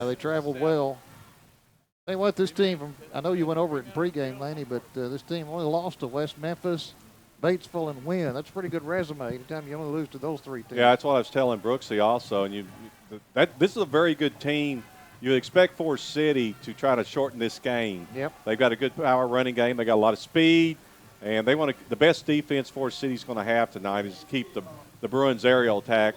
They traveled well. Tell you what, this team, I know you went over it in pregame, Laney, but this team only lost to West Memphis, Batesville, and Wynn. That's a pretty good resume anytime you only lose to those three teams. Yeah, that's what I was telling Brooksy also. And this is a very good team. You expect Forest City to try to shorten this game. Yep. They've got a good power running game. They got a lot of speed, and they want to. The best defense Forest City's going to have tonight is to keep the Bruins' aerial attack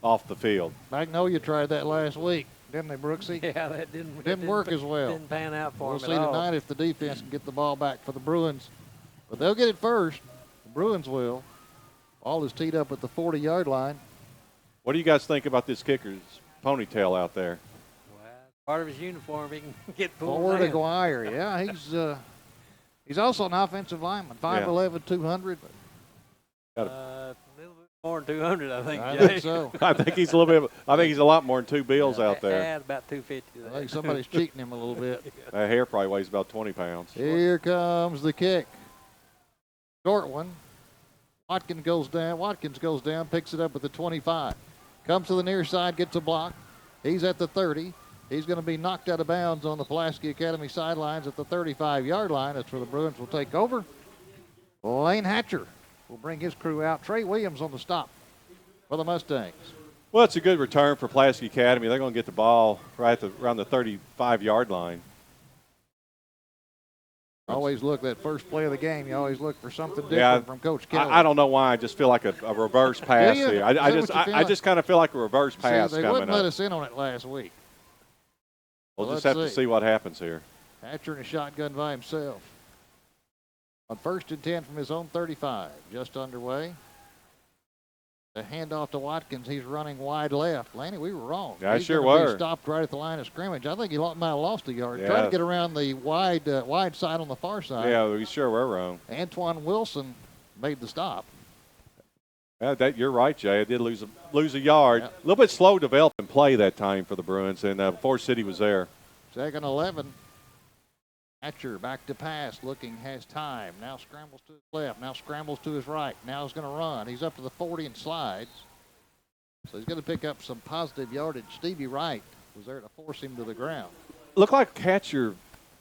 off the field. Magnolia tried that last week, didn't they, Brooksy? Yeah, that didn't work as well. Didn't pan out for We'll them see at all. tonight if the defense can get the ball back for the Bruins. But they'll get it first. The Bruins will. Ball is teed up at the 40-yard line. What do you guys think about this kicker's ponytail out there? Well, part of his uniform, he can get pulled Forward down. Aguirre, yeah, he's also an offensive lineman, 5'11", 200. A little bit more than 200, I think. I Jay. think so. I think he's a little bit. I think he's a lot more than two bills out there. Yeah, about 250. I think somebody's cheating him a little bit. That hair probably weighs about 20 pounds. Here comes the kick. Short one. Watkins goes down, picks it up at the 25. Comes to the near side, gets a block. He's at the 30. He's going to be knocked out of bounds on the Pulaski Academy sidelines at the 35-yard line. That's where the Bruins will take over. Lane Hatcher will bring his crew out. Trey Williams on the stop for the Mustangs. Well, it's a good return for Pulaski Academy. They're going to get the ball right around the 35-yard line. Always look, that first play of the game, you always look for something different from Coach Kelly. I don't know why. I just feel like a reverse pass Do you? here. Is that I what you feel just kind of feel like a reverse pass See, they coming wouldn't let up. us in on it last week. We'll just let's have to see what happens here. Hatcher in a shotgun by himself. On 1st and 10 from his own 35, just underway. The handoff to Watkins. He's running wide left. Lanny, we were wrong. Yeah, I He's sure gonna be were. Stopped right at the line of scrimmage. I think he might have lost a yard. Yeah. Trying to get around the wide side on the far side. Yeah, we sure were wrong. Antoine Wilson made the stop. Yeah, you're right, Jay. I did lose a yard. Yep. A little bit slow developing play that time for the Bruins, and Forest City was there. 2nd 11. Hatcher back to pass, looking, has time. Now scrambles to his left. Now scrambles to his right. Now he's going to run. He's up to the 40 and slides. So he's going to pick up some positive yardage. Stevie Wright was there to force him to the ground. Looked like Hatcher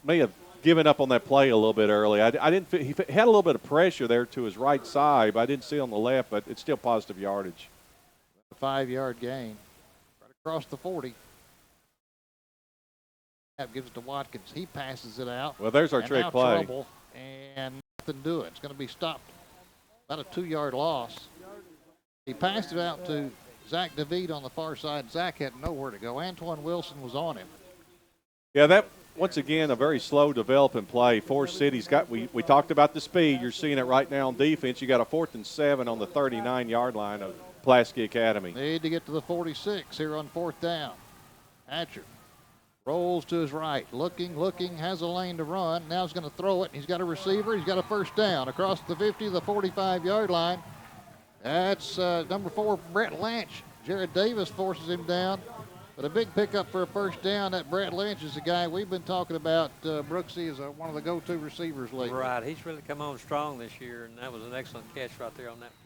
may have given up on that play a little bit early. I didn't. He had a little bit of pressure there to his right side, but I didn't see it on the left. But it's still positive yardage. A 5-yard gain. Right across the 40. That gives it to Watkins. He passes it out. Well, there's our And trick now play. trouble, and nothing doing. It's going to be stopped. About a 2-yard loss. He passed it out to Zach DeVete on the far side. Zach had nowhere to go. Antoine Wilson was on him. Yeah, that once again a very slow developing play. Forest City's got. We talked about the speed. You're seeing it right now on defense. You got a 4th and 7 on the 39-yard line of Pulaski Academy. Need to get to the 46 here on 4th down. Hatcher rolls to his right, looking, has a lane to run. Now he's going to throw it. He's got a receiver. He's got a 1st down across the 50, the 45-yard line. That's number 4, Brett Lynch. Jared Davis forces him down. But a big pickup for a 1st down. That Brett Lynch is the guy we've been talking about. Brooksy is one of the go-to receivers lately. Right. He's really come on strong this year, and that was an excellent catch right there on that play.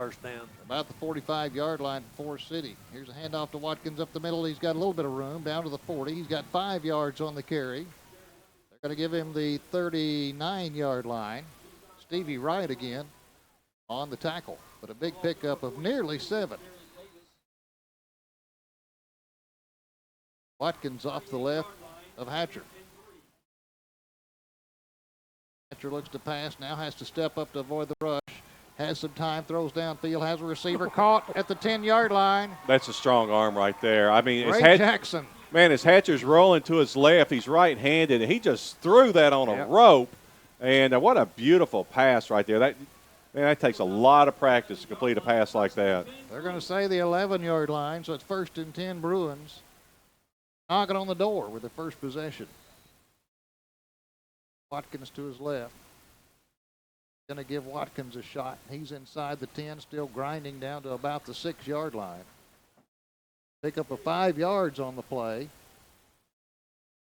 1st down. About the 45-yard line for Forest City. Here's a handoff to Watkins up the middle. He's got a little bit of room down to the 40. He's got 5 yards on the carry. They're going to give him the 39-yard line. Stevie Wright again on the tackle, but a big pickup of nearly 7. Watkins off the left of Hatcher. Hatcher looks to pass, now has to step up to avoid the rush. Has some time, throws downfield, has a receiver caught at the 10-yard line. That's a strong arm right there. I mean, Ray Jackson. Man, as Hatcher's rolling to his left, he's right-handed, and he just threw that on a rope. And what a beautiful pass right there. That takes a lot of practice to complete a pass like that. They're going to say the 11-yard line, so it's 1st and 10 Bruins. Knocking on the door with the first possession. Watkins to his left. Going to give Watkins a shot. He's inside the 10, still grinding down to about the 6-yard line. Pick up a 5 yards on the play.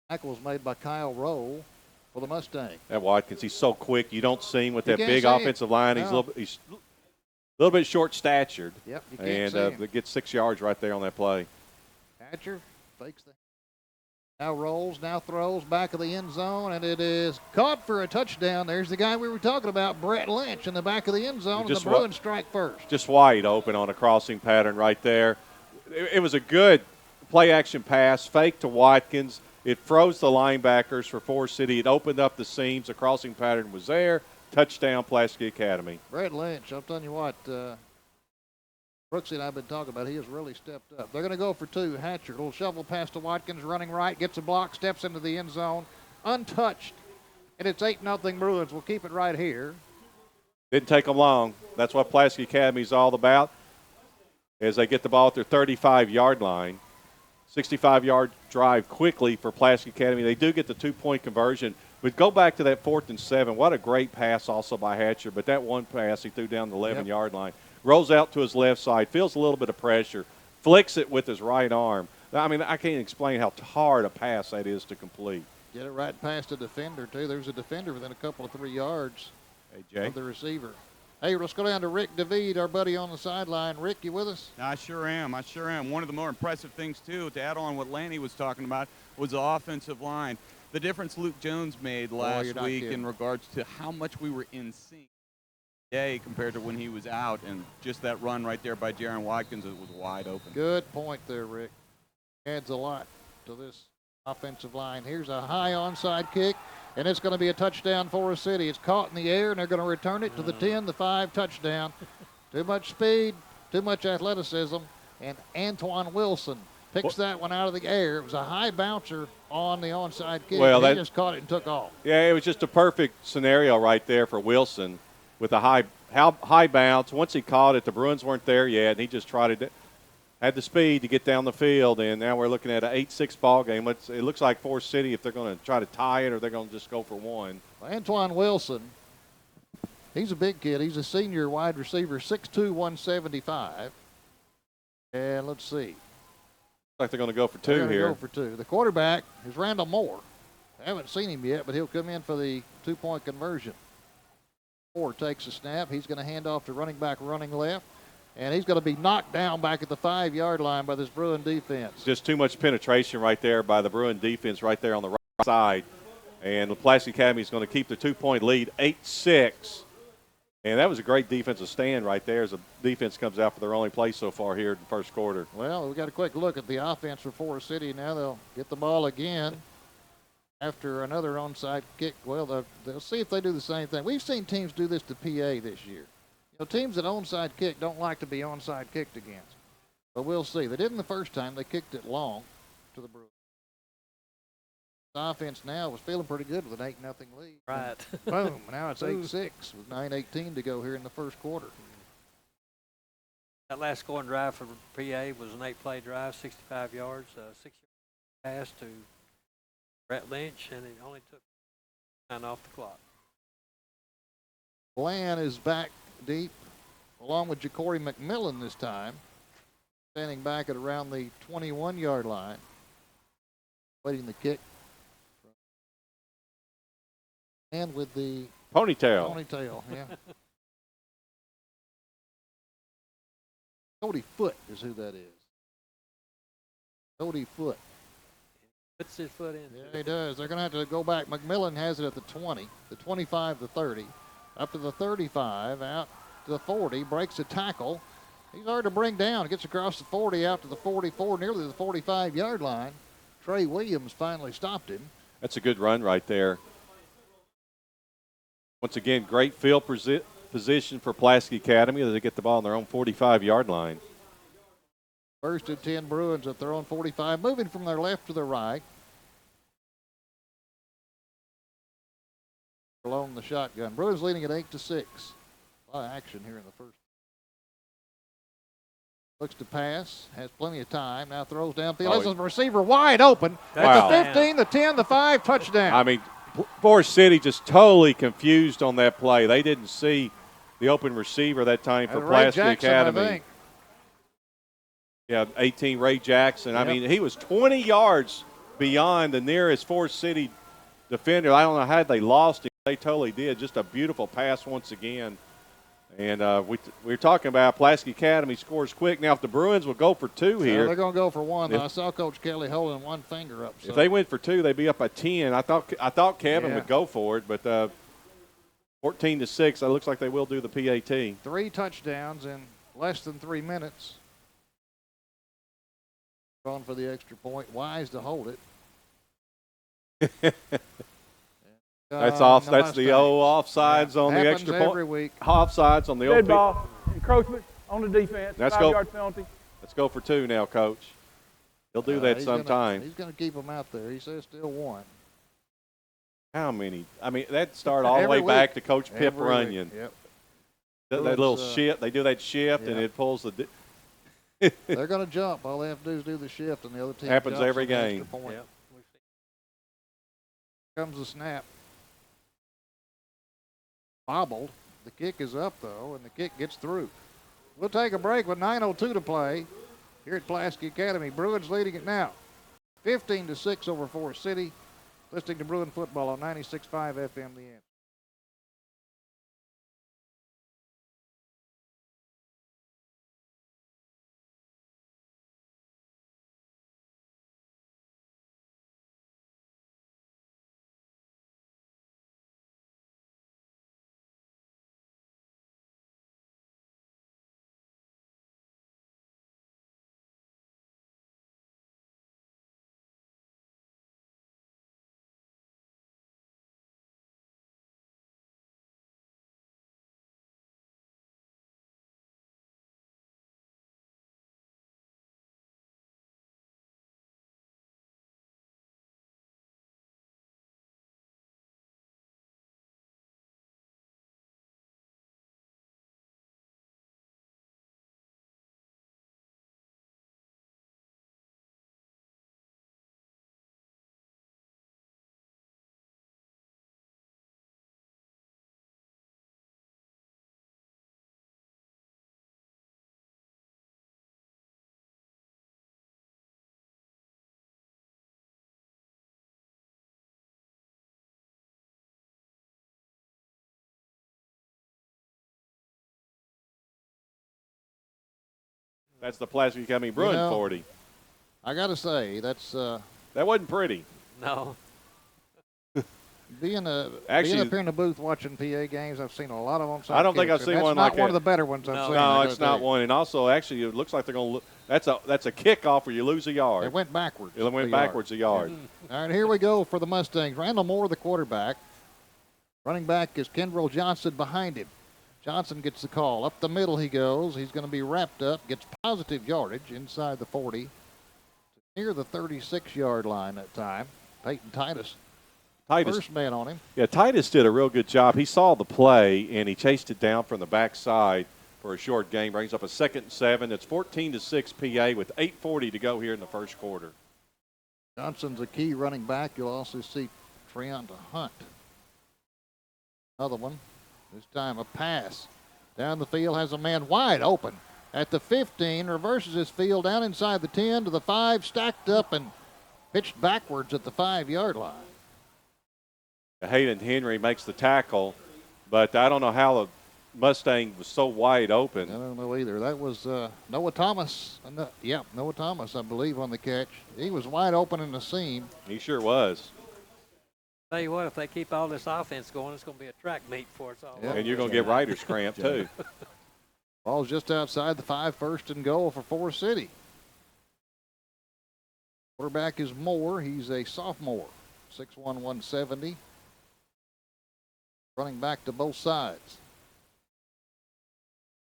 Tackle was made by Kyle Rowe for the Mustangs. That Watkins, he's so quick. You don't see him with that can't big see him. offensive line. No. He's a little bit short-statured. Yep, you can't and see him. they get 6 yards right there on that play. Hatcher Fakes the. Now rolls, now throws, back of the end zone, and it is caught for a touchdown. There's the guy we were talking about, Brett Lynch, in the back of the end zone, and the Bruins strike first. Just wide open on a crossing pattern right there. It was a good play-action pass, fake to Watkins. It froze the linebackers for Forest City. It opened up the seams. The crossing pattern was there. Touchdown, Pulaski Academy. Brett Lynch, I'm telling you what, Brooksy and I have been talking about, he has really stepped up. They're going to go for two. Hatcher, little shovel pass to Watkins, running right, gets a block, steps into the end zone, untouched. And it's 8-0 Bruins. We'll keep it right here. Didn't take them long. That's what Pulaski Academy is all about, as they get the ball at their 35-yard line. 65-yard drive quickly for Pulaski Academy. They do get the 2-point conversion. But go back to that 4th and 7. What a great pass also by Hatcher. But that one pass he threw down the 11-yard line. Rolls out to his left side, feels a little bit of pressure, flicks it with his right arm. I mean, I can't explain how hard a pass that is to complete. Get it right past a defender, too. There's a defender within a couple of 3 yards of the receiver. Hey, let's go down to Rick DeVede, our buddy on the sideline. Rick, you with us? I sure am. One of the more impressive things, too, to add on what Lanny was talking about, was the offensive line. The difference Luke Jones made last week in regards to how much we were in sync today compared to when he was out, and just that run right there by Jaron Watkins, it was wide open. Good point there, Rick. Adds a lot to this offensive line. Here's a high onside kick, and it's going to be a touchdown for Forest City. It's caught in the air, and they're going to return it to the 10, the 5, touchdown. Too much speed, too much athleticism, and Antoine Wilson picks that one out of the air. It was a high bouncer on the onside kick. Well, he just caught it and took off. Yeah, it was just a perfect scenario right there for Wilson with a high bounce. Once he caught it, the Bruins weren't there yet, and he just had the speed to get down the field, and now we're looking at an 8-6 ball game. It looks like Forest City, if they're going to try to tie it or they're going to just go for one. Well, Antoine Wilson, he's a big kid. He's a senior wide receiver, 6'2", 175. And let's see. Looks like they're going to go for two here. Go for two. The quarterback is Randall Moore. I haven't seen him yet, but he'll come in for the 2-point conversion. Moore takes a snap. He's going to hand off to running back running left. And he's going to be knocked down back at the 5-yard line by this Bruin defense. Just too much penetration right there by the Bruin defense right there on the right side. And the Pulaski Academy is going to keep the 2-point lead, 8-6. And that was a great defensive stand right there as the defense comes out for their only play so far here in the first quarter. Well, we got a quick look at the offense for Forest City. Now they'll get the ball again after another onside kick. Well, they'll see if they do the same thing. We've seen teams do this to PA this year. You know, teams that onside kick don't like to be onside kicked against. But we'll see. They didn't the first time. They kicked it long to the Bruins. The offense now was feeling pretty good with an 8-0 lead. Right. Boom. Now it's 8-6 with 9:18 to go here in the first quarter. That last scoring drive for PA was an 8-play drive, 65 yards, 6-yard pass to Brett Lynch, and it only took 9 off the clock. Bland is back deep, along with Ja'Cory McMillan this time, standing back at around the 21-yard line, waiting the kick. And with the ponytail, yeah. Cody Foote is who that is. Cody Foote. Puts his foot in. Yeah, he does. They're going to have to go back. McMillan has it at the 20, the 25, the 30, up to the 35, out to the 40, breaks a tackle. He's hard to bring down. Gets across the 40, out to the 44, nearly the 45-yard line. Trey Williams finally stopped him. That's a good run right there. Once again, great field position for Pulaski Academy as they get the ball on their own 45-yard line. First and 10 Bruins at their own 45, moving from their left to their right. Along the shotgun. Bruins leading at 8-6. A lot of action here in the first. Looks to pass, has plenty of time, now throws downfield. This is a receiver wide open at the 15, the 10, the 5, touchdown. I mean, Forest City just totally confused on that play. They didn't see the open receiver that time for Pulaski Academy. I think. Yeah, 18, Ray Jackson. Yep. I mean, he was 20 yards beyond the nearest Forest City defender. I don't know how they lost him. They totally did. Just a beautiful pass once again And we were talking about Pulaski Academy scores quick. Now, if the Bruins will go for 2 here. They're going to go for 1. I saw Coach Kelly holding one finger up. So. If they went for 2, they'd be up by 10. I thought Kevin would go for it, but 14-6, it looks like they will do the PAT. 3 touchdowns in less than 3 minutes. Going for the extra point. Wise to hold it. That's off. That's the old offsides on the extra point. Every week. Offsides on the Dead old ball. Encroachment on the defense. Let's 5-yard penalty. Let's go for 2 now, Coach. He'll do that sometime. He's going to keep them out there. He says still 1. How many? I mean, that started all the way back to Coach Pip Runyon. Yep. That little shift. They do that shift, and it pulls the. They're going to jump. All they have to do is do the shift, and the other team happens jumps every on the game. extra point. Yep. Comes the snap. Bobbled. The kick is up, though, and the kick gets through. We'll take a break with 9:02 to play here at Pulaski Academy. Bruins leading it now. 15-6 over Forest City. Listening to Bruin football on 96.5 FM The Answer. That's the Pulaski Academy Bruin 40. I got to say, that's that wasn't pretty. No. being up Actually, here in the booth watching PA games. I've seen a lot of them. I don't think I've seen one like that. That's not one of the better ones I've seen. No, it's not one. And also, actually, it looks like they're going to – that's a kickoff where you lose a yard. It went backwards. It went backwards a yard. All right, here we go for the Mustangs. Randall Moore, the quarterback. Running back is Kendrell Johnson behind him. Johnson gets the call. Up the middle he goes. He's going to be wrapped up. Gets positive yardage inside the 40. Near the 36-yard line that time. Peyton Titus. First man on him. Yeah, Titus did a real good job. He saw the play, and he chased it down from the backside for a short gain. Brings up a 2nd and 7. It's 14-6 PA with 8:40 to go here in the first quarter. Johnson's a key running back. You'll also see Treonta Hunt. Another one. This time a pass. Down the field, has a man wide open. At the 15, reverses his field down inside the 10 to the 5, stacked up and pitched backwards at the 5-yard line. Hayden Henry makes the tackle, but I don't know how the Mustang was so wide open. I don't know either. That was Noah Thomas. Noah Thomas, I believe, on the catch. He was wide open in the seam. He sure was. Tell you what, if they keep all this offense going, it's going to be a track meet for us all. Yep. And you're going to get riders cramp, too. Ball's just outside the 5, 1st and goal for Forest City. Quarterback is Moore. He's a sophomore, 6'1", 170. Running back to both sides.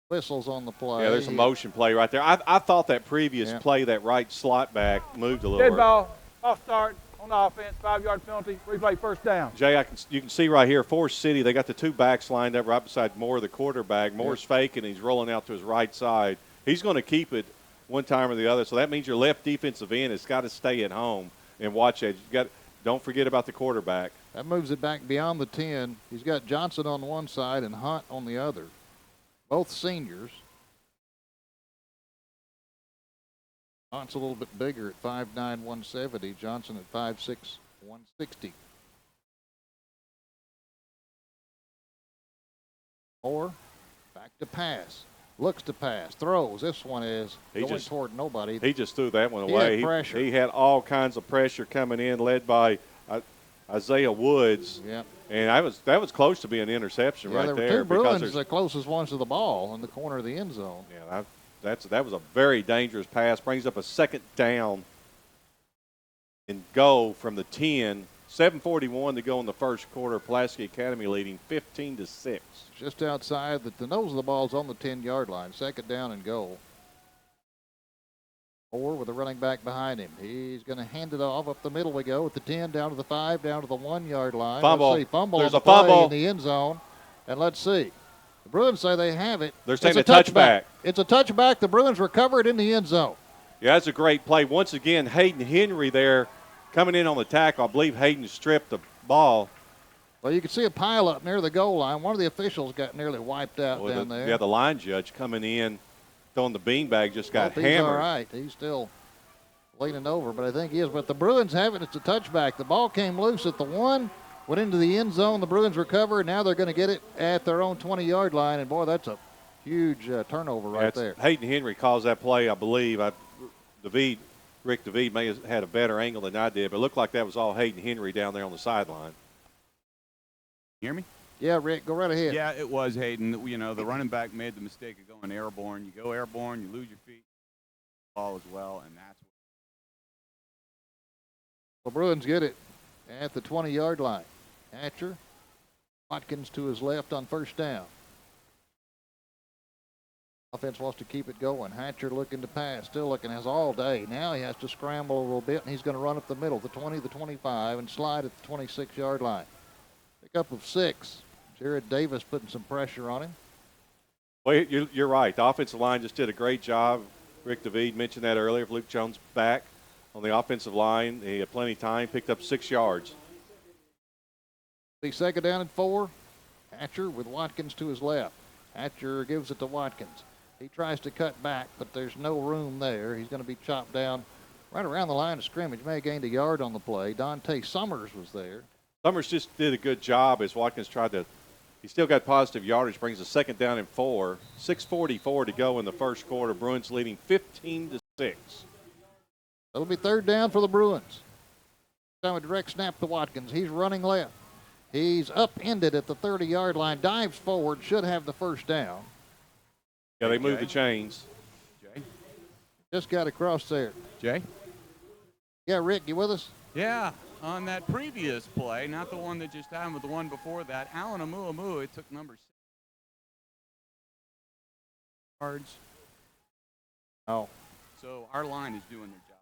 Whistles on the play. Yeah, there's a motion play right there. I thought that previous play, that right slot back, moved a little. Dead ball, off start on the offense, 5-yard penalty, replay, first down. Jay, you can see right here, Forest City, they got the 2 backs lined up right beside Moore, the quarterback. Moore's faking, he's rolling out to his right side. He's going to keep it one time or the other, so that means your left defensive end has got to stay at home and watch that. Don't forget about the quarterback. That moves it back beyond the 10. He's got Johnson on one side and Hunt on the other. Both seniors. Hunt's a little bit bigger at 5'9", 170. Johnson at 5'6", 160. Moore back Back to pass. Looks to pass. Throws. This one is going toward nobody. He just threw that one He away. had pressure. He had all kinds of pressure coming in, led by Isaiah Woods. Yeah. And that was close to being an interception right there were there. two Bruins the closest ones to the ball in the corner of the end zone. Yeah, that was a very dangerous pass. Brings up a second down and go from the 10. 7:41 to go in the first quarter. Pulaski Academy leading 15-6. Just outside the nose of the ball's on the 10-yard line. Second down and goal. Moore with a running back behind him. He's going to hand it off. Up the middle we go at the 10, down to the 5, down to the 1-yard line. Fumble. Let's see. Fumble There's on a the play fumble in the end zone. And let's see. The Bruins say they have it. They're saying it's a touchback. It's a touchback. The Bruins recover it in the end zone. Yeah, that's a great play. Once again, Hayden Henry there coming in on the tackle. I believe Hayden stripped the ball. Well, you can see a pile up near the goal line. One of the officials got nearly wiped out down there. Yeah, the line judge coming in, throwing the beanbag, just got hammered. He's all right. He's still leaning over, but I think he is. But the Bruins have it. It's a touchback. The ball came loose at the 1, went into the end zone. The Bruins recover. Now they're going to get it at their own 20-yard line. And, boy, that's a huge turnover right there. Hayden Henry calls that play, I believe. Rick DeVede may have had a better angle than I did, but it looked like that was all Hayden Henry down there on the sideline. Hear me? Yeah, Rick, go right ahead. Yeah, it was Hayden. You know, the running back made the mistake of going airborne. You go airborne, you lose your feet, ball as well, and that's what. The Bruins get it at the 20-yard line. Hatcher, Watkins to his left on first down. Offense wants to keep it going. Hatcher looking to pass, still looking, has all day. Now he has to scramble a little bit, and he's going to run up the middle, the 20, the 25, and slide at the 26-yard line. Pickup of 6. Jared Davis putting some pressure on him. Well, you're right. The offensive line just did a great job. Rick DeVede mentioned that earlier. Luke Jones back on the offensive line. He had plenty of time, picked up 6 yards. The second down and 4. Hatcher with Watkins to his left. Hatcher gives it to Watkins. He tries to cut back, but there's no room there. He's going to be chopped down right around the line of scrimmage. May have gained a yard on the play. Dante Summers was there. Summers just did a good job as Watkins tried to. He still got positive yardage, brings a second down and 4. 6:44 to go in the first quarter. Bruins leading 15-6. It'll be third down for the Bruins. Time a direct snap to Watkins. He's running left. He's upended at the 30-yard line, dives forward, should have the first down. Yeah, they moved the chains. Jay? Just got across there. Jay? Yeah, Rick, you with us? Yeah, on that previous play, not the one that just happened, but the one before that, Alan Amuamu, it took number 6 yards. Oh. So our line is doing their job.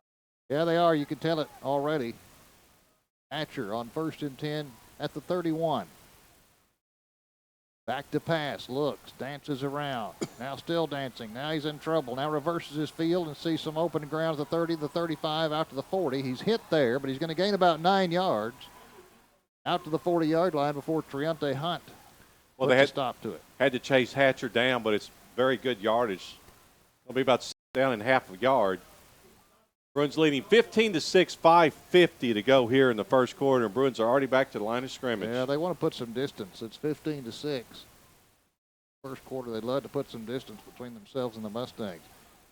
Yeah, they are. You can tell it already. Hatcher on 1st and 10 at the 31. Back to pass, looks, dances around. Now still dancing. Now he's in trouble. Now reverses his field and sees some open ground at the 30, the 35, out to the 40. He's hit there, but he's going to gain about 9 yards out to the 40-yard line before Triante Hunt puts a stop to it. Had to chase Hatcher down, but it's very good yardage. It'll be about down in half a yard. Bruins leading 15-6, 5:50 to go here in the first quarter, and Bruins are already back to the line of scrimmage. Yeah, they want to put some distance. It's 15-6. First quarter, they'd love to put some distance between themselves and the Mustangs.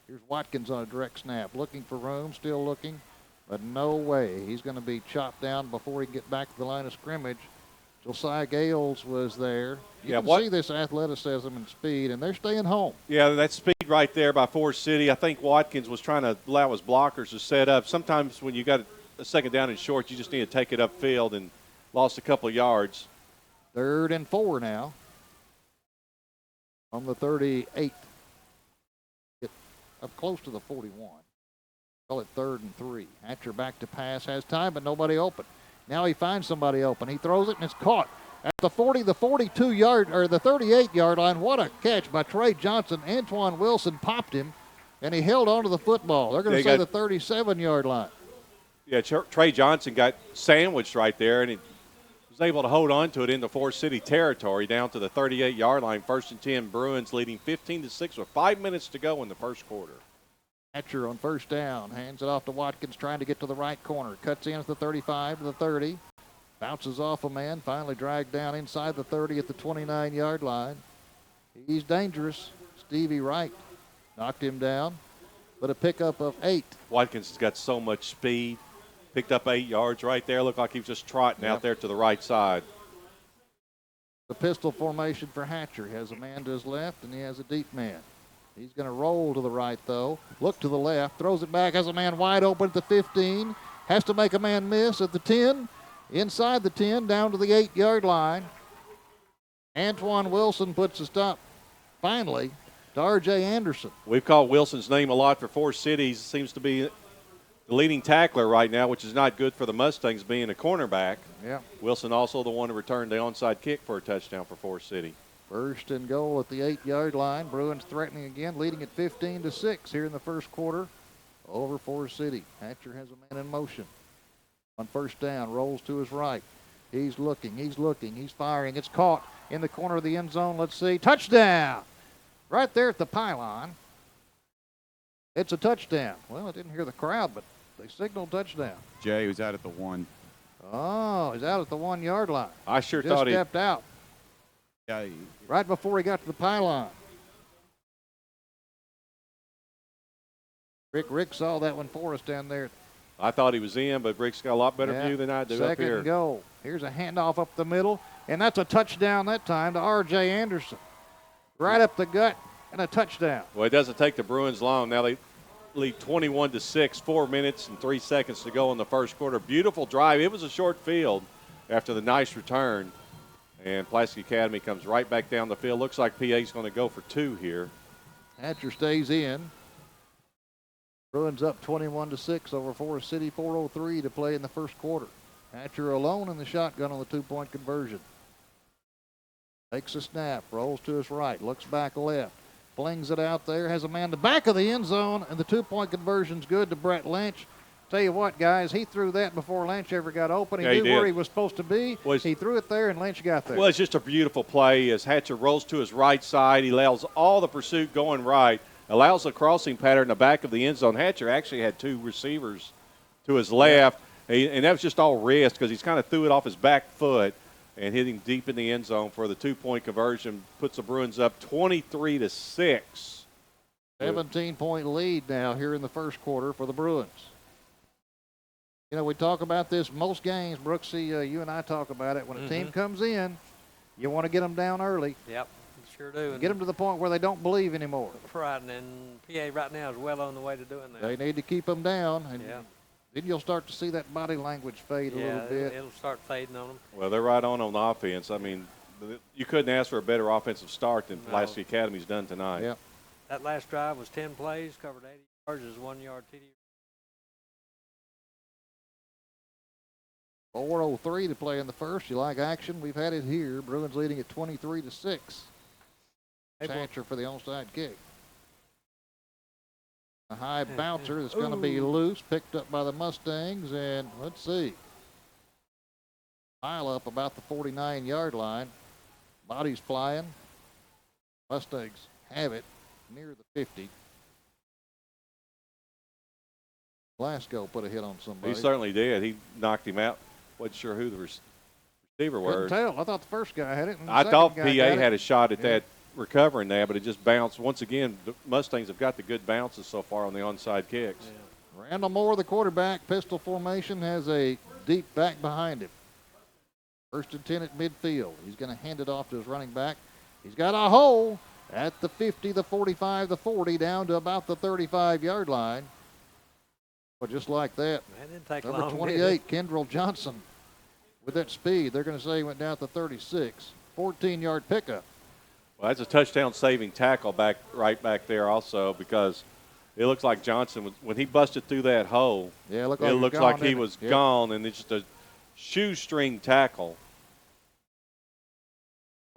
Here's Watkins on a direct snap, looking for room, still looking, but no way. He's going to be chopped down before he can get back to the line of scrimmage. Josiah Gales was there. You can see this athleticism and speed, and they're staying home. Yeah, that speed right there by Forest City. I think Watkins was trying to allow his blockers to set up. Sometimes when you got a second down and short, you just need to take it upfield, and lost a couple of yards. 3rd and 4 now on the 38. Get up close to the 41. Call it 3rd and 3. Hatcher back to pass, has time, but nobody open. Now he finds somebody open. He throws it, and it's caught at the 40, the 42-yard, or the 38-yard line. What a catch by Trey Johnson. Antoine Wilson popped him, and he held on to the football. They're going to say the 37-yard line. Yeah, Trey Johnson got sandwiched right there, and he was able to hold on to it into Forest City territory down to the 38-yard line. 1st and 10, Bruins leading 15-6 with 5 minutes to go in the first quarter. Hatcher on 1st down, hands it off to Watkins, trying to get to the right corner. Cuts in at the 35 to the 30. Bounces off a man, finally dragged down inside the 30 at the 29-yard line. He's dangerous. Stevie Wright knocked him down, but a pickup of 8. Watkins has got so much speed. Picked up 8 yards right there. Looked like he was just trotting out there to the right side. The pistol formation for Hatcher. He has a man to his left, and he has a deep man. He's going to roll to the right, though. Look to the left. Throws it back. Has a man wide open at the 15. Has to make a man miss at the 10. Inside the 10, down to the 8-yard line. Antoine Wilson puts a stop, finally, to R.J. Anderson. We've called Wilson's name a lot for Forest City. He seems to be the leading tackler right now, which is not good for the Mustangs being a cornerback. Yeah. Wilson also the one to return the onside kick for a touchdown for Forest City. First and goal at the 8-yard line. Bruins threatening again, leading at 15-6 here in the first quarter over Forest City. Hatcher has a man in motion. On first down, rolls to his right. He's looking, he's firing. It's caught in the corner of the end zone. Let's see. Touchdown! Right there at the pylon. It's a touchdown. Well, I didn't hear the crowd, but they signaled touchdown. Jay was out at the 1. Oh, he's out at the 1-yard line. I sure Just thought he stepped out Yeah, right before he got to the pylon. Rick saw that one for us down there. I thought he was in, but Rick's got a lot better view than I do up Second here. and goal. Here's a handoff up the middle, and that's a touchdown that time to R.J. Anderson. Right up the gut and a touchdown. Well, it doesn't take the Bruins long. Now they lead 21-6, 4 minutes and 3 seconds to go in the first quarter. Beautiful drive. It was a short field after the nice return. And Pulaski Academy comes right back down the field. Looks like PA's going to go for 2 here. Hatcher stays in. Bruins up 21-6 over Forest City. 4:03 to play in the first quarter. Hatcher alone in the shotgun on the 2-point conversion. Takes a snap, rolls to his right, looks back left, flings it out there, has a man to the back of the end zone, and the 2-point conversion's good to Brett Lynch. Tell you what, guys, he threw that before Lynch ever got open. He knew where he was supposed to be. He threw it there, and Lynch got there. Well, it's just a beautiful play as Hatcher rolls to his right side. He allows all the pursuit going right, allows a crossing pattern in the back of the end zone. Hatcher actually had 2 receivers to his left, and that was just all wrist because he's kind of threw it off his back foot and hit him deep in the end zone for the 2-point conversion. Puts the Bruins up 23-6. 17-point lead now here in the first quarter for the Bruins. You know, we talk about this most games. Brooksy, you and I talk about it. When a team comes in, you want to get them down early. Yep, sure do. Get them to the point where they don't believe anymore. Right, and PA right now is well on the way to doing that. They need to keep them down, and then you'll start to see that body language fade a little bit. It'll start fading on them. Well, they're right on offense. I mean, you couldn't ask for a better offensive start than Pulaski Academy's done tonight. Yep. That last drive was 10 plays, covered 80 yards, is 1-yard TD. 4:03 to play in the first. You like action? We've had it here. Bruins leading at 23-6. Hatcher for the onside kick. A high bouncer that's going to be loose, picked up by the Mustangs, and let's see. Pile up about the 49-yard line. Bodies flying. Mustangs have it near the 50. Glasgow put a hit on somebody. He certainly did. He knocked him out. Wasn't sure who the receiver was. Couldn't tell. I thought the first guy had it. And the I thought second PA guy had a shot at that recovering that, but it just bounced. Once again, the Mustangs have got the good bounces so far on the onside kicks. Yeah. Randall Moore, the quarterback, pistol formation, has a deep back behind him. First and 10 at midfield. He's going to hand it off to his running back. He's got a hole at the 50, the 45, the 40, down to about the 35-yard line. But just like that, didn't take number long, 28, Kendrell Johnson, with that speed, they're going to say he went down to 36. 14-yard pickup. Well, that's a touchdown-saving tackle right back there also, because it looks like Johnson, when he busted through that hole, it looks like he was gone, and it's just a shoestring tackle.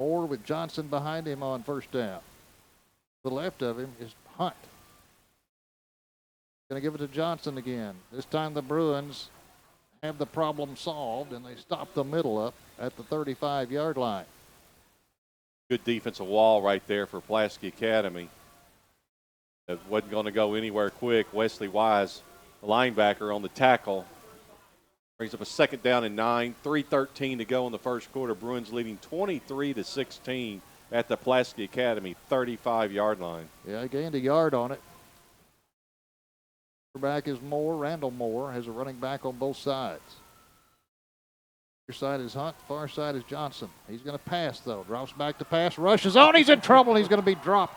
Moore with Johnson behind him on first down. To the left of him is Hunt. Going to give it to Johnson again. This time the Bruins have the problem solved, and they stop the middle up at the 35-yard line. Good defensive wall right there for Pulaski Academy. It wasn't going to go anywhere quick. Wesley Wise, the linebacker, on the tackle. Brings up a second down and 9. 3:13 to go in the first quarter. Bruins leading 23-16 at the Pulaski Academy 35-yard line. Yeah, he gained a yard on it. Quarterback is Moore. Randall Moore has a running back on both sides. Your side is Hunt, far side is Johnson. He's going to pass, though. Drops back to pass, rushes on. He's in trouble. He's going to be dropped.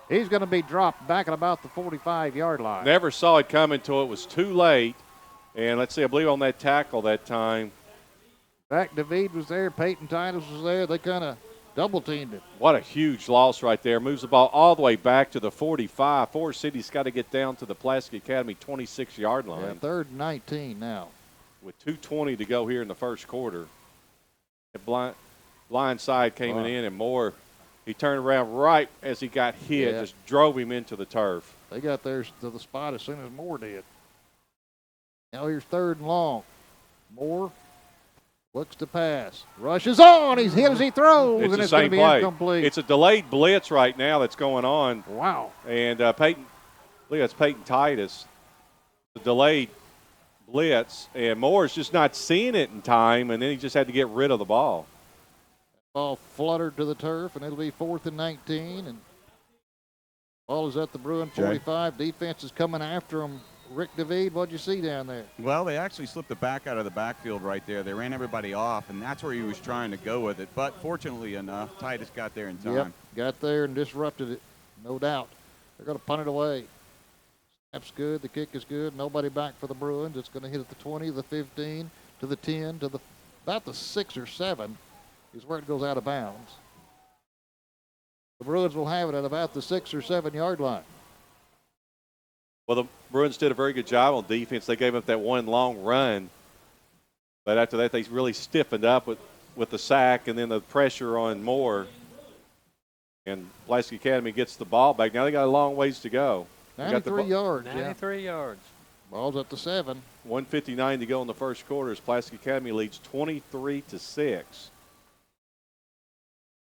He's going to be dropped back at about the 45-yard line. Never saw it coming until it was too late. And let's see, I believe on that tackle that time. Back David was there. Peyton Titus was there. They kind of double-teamed it. What a huge loss right there. Moves the ball all the way back to the 45. Forest City's got to get down to the Pulaski Academy 26-yard line. Yeah, 3rd and 19 now. With 2:20 to go here in the first quarter. The blind side came in, and Moore, he turned around right as he got hit, just drove him into the turf. They got theirs to the spot as soon as Moore did. Now here's 3rd and long. Moore looks to pass. Rushes on. He's hit as he throws, It's and the it's going same to be play. incomplete. It's a delayed blitz right now that's going on. Wow. And Peyton, look, that's Peyton Titus. The delayed blitz, and Moore's just not seeing it in time, and then he just had to get rid of the ball. Ball fluttered to the turf, and it'll be 4th and 19. And ball is at the Bruin 45. Defense is coming after him. Rick David, what'd you see down there? Well, they actually slipped the back out of the backfield right there. They ran everybody off, and that's where he was trying to go with it. But fortunately enough, Titus got there in time. Yep, got there and disrupted it, no doubt. They're going to punt it away. Snap's good. The kick is good. Nobody back for the Bruins. It's going to hit at the 20, the 15, to the 10, to the about the 6 or 7 is where it goes out of bounds. The Bruins will have it at about the 6 or 7 yard line. Well, the Bruins did a very good job on defense. They gave up that one long run. But after that, they really stiffened up with the sack and then the pressure on Moore. And Pulaski Academy gets the ball back. Now they got a long ways to go. 93 yards. 93 yards. Ball's at the 7. 1:59 to go in the first quarter as Pulaski Academy leads 23-6.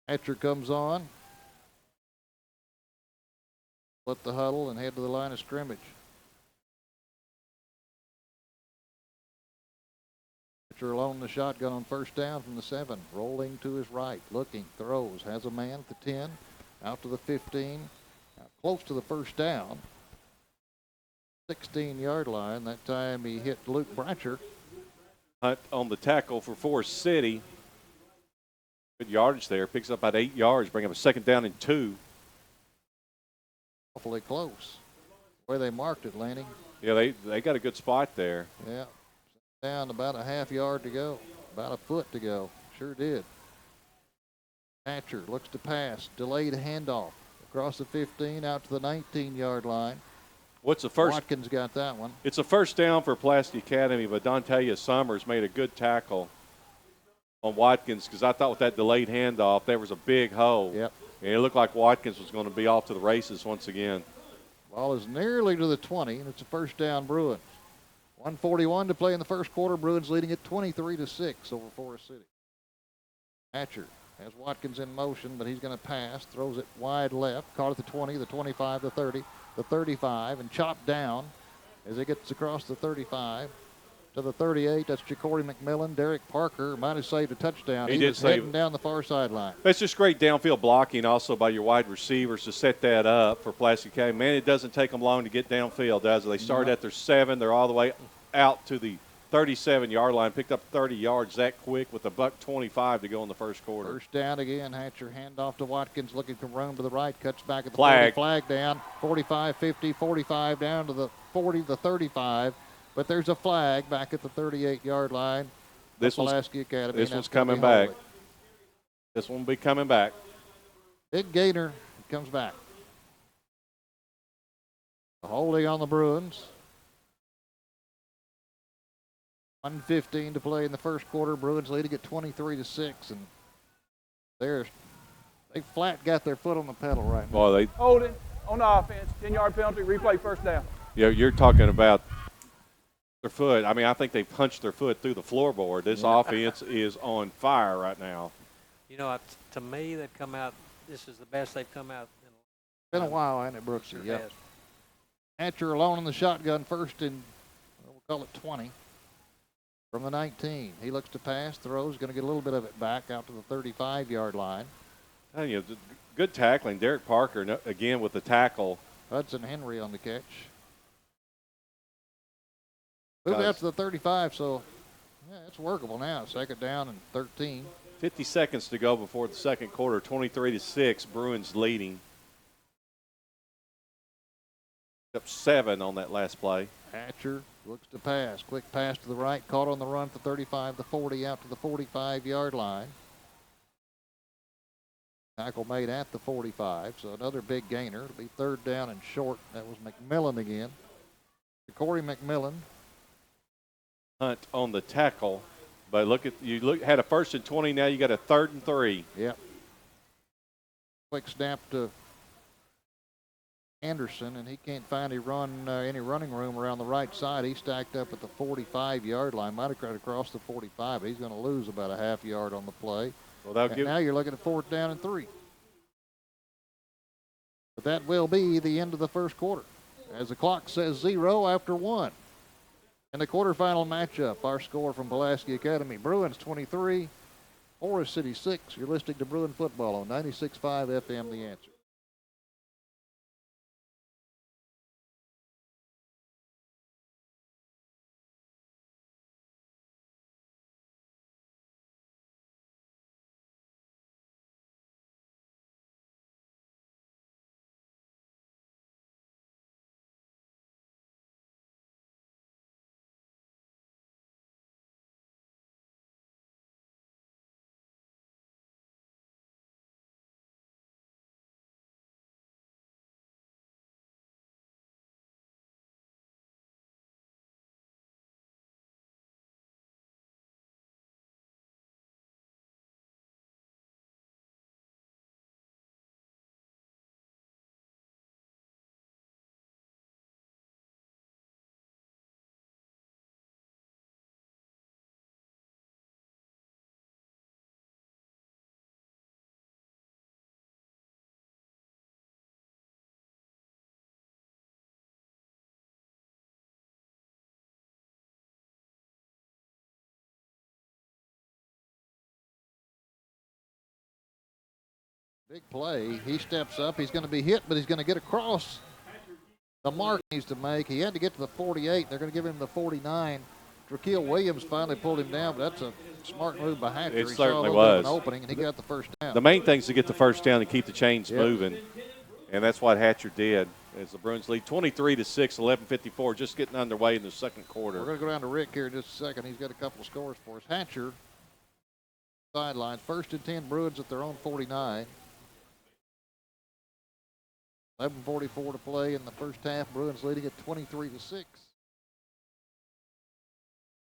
Hatcher comes on. Let the huddle and head to the line of scrimmage. Hatcher alone in the shotgun on 1st down from the 7. Rolling to his right, looking, throws, has a man at the 10, out to the 15, out close to the 1st down. 16-yard line. That time he hit Luke Bratcher. Hunt on the tackle for Forest City. Good yardage there. Picks up about 8 yards, bring up a 2nd down and 2. Awfully close. The way they marked it, Lanning. Yeah, they got a good spot there. Yeah. Down about a half yard to go. About a foot to go. Sure did. Hatcher looks to pass. Delayed handoff. Across the 15, out to the 19-yard line. What's the first? Watkins got that one. It's a 1st down for Pulaski Academy, but Dontalia Summers made a good tackle on Watkins because I thought with that delayed handoff, there was a big hole. Yep. And it looked like Watkins was going to be off to the races once again. Ball is nearly to the 20, and it's a 1st down Bruins. 1:41 to play in the first quarter. Bruins leading it 23-6 over Forest City. Hatcher has Watkins in motion, but he's going to pass. Throws it wide left. Caught at the 20, the 25, the 30, the 35, and chopped down as he gets across the 35 to the 38. That's Jacory McMillan. Derek Parker might have saved a touchdown. He did was save heading down the far sideline. That's just great downfield blocking also by your wide receivers to set that up for Pulaski Academy. Man, it doesn't take them long to get downfield, does it? They start at their 7. They're all the way out to the 37-yard line, picked up 30 yards that quick with a $1:25 to go in the first quarter. 1st down again. Hatcher handoff to Watkins, looking for room to the right, cuts back at the Flag. 40, flag down, 45, 50, 45 down to the 40, the 35. But there's a flag back at the 38-yard line. This Pulaski Academy. This one's coming back. This one will be coming back. Big gainer comes back. A holding on the Bruins. 1:15 to play in the first quarter. Bruins leading at 23-6, and they flat got their foot on the pedal right now. Boy, Holding on the offense. 10-yard penalty. Replay 1st down. you're talking about their foot. I mean, I think they punched their foot through the floorboard. This offense is on fire right now. You know, to me, they've come out. This is the best they've come out. Been a while, hasn't it, Brooksy? Sure Yep. has. Hatcher alone in the shotgun, 1st and we'll call it 20 from the 19. He looks to pass, throws, going to get a little bit of it back out to the 35-yard line. Good tackling. Derek Parker, again, with the tackle. Hudson Henry on the catch. Moved out to the 35, so yeah, it's workable now. Second down and 13. 50 seconds to go before the second quarter. 23-6, Bruins leading. Up 7 on that last play. Hatcher looks to pass. Quick pass to the right. Caught on the run for 35 to 40 out to the 45-yard line. Tackle made at the 45, so another big gainer. It'll be third down and short. That was McMillan again. Corey McMillan. Hunt on the tackle, but had a first and 20. Now you got a 3rd and 3. Yep. Quick snap to Anderson, and he can't find any running room around the right side. He stacked up at the 45-yard line. Might have got across the 45, but he's going to lose about a half yard on the play. Well, now you're looking at 4th down and 3. But that will be the end of the first quarter, as the clock says 0 after 1. In the quarterfinal matchup, our score from Pulaski Academy, Bruins 23, Forest City 6. You're listening to Bruin Football on 96.5 FM, The Answer. Big play. He steps up. He's going to be hit, but he's going to get across the mark he needs to make. He had to get to the 48. They're going to give him the 49. Traquil Williams finally pulled him down, but that's a smart move by Hatcher. It he certainly saw was. An opening, and he got the first down. The main thing is to get the first down and keep the chains moving, and that's what Hatcher did. As the Bruins lead 23-6, 11:54, just getting underway in the second quarter. We're going to go down to Rick here in just a second. He's got a couple of scores for us. Hatcher, sidelines, 1st and 10 Bruins at their own 49. 11:44 to play in the first half. Bruins leading at 23-6.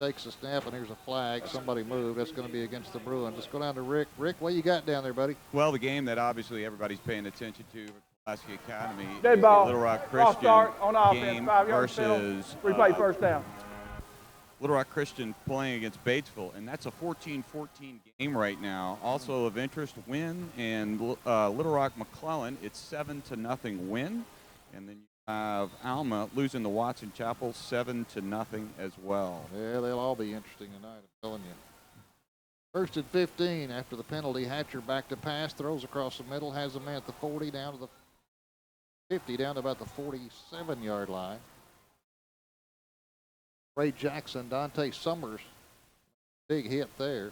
Takes a snap, and here's a flag. Somebody moved. That's going to be against the Bruins. Let's go down to Rick. Rick, what you got down there, buddy? Well, the game that obviously everybody's paying attention to at Pulaski Academy, Dead ball. Little Rock Ball Christian start on offense, game 5-yard penalty. versus Replay first down. Little Rock Christian playing against Batesville, and that's a 14-14 game right now. Also of interest, Wynn and Little Rock McClellan, it's 7-0 win, and then you have Alma losing to Watson Chapel 7-0 as well. Yeah, they'll all be interesting tonight, I'm telling you. 1st and 15 after the penalty. Hatcher back to pass, throws across the middle, has a man at the 40, down to the 50, down to about the 47-yard line. Ray Jackson, Dante Summers, big hit there.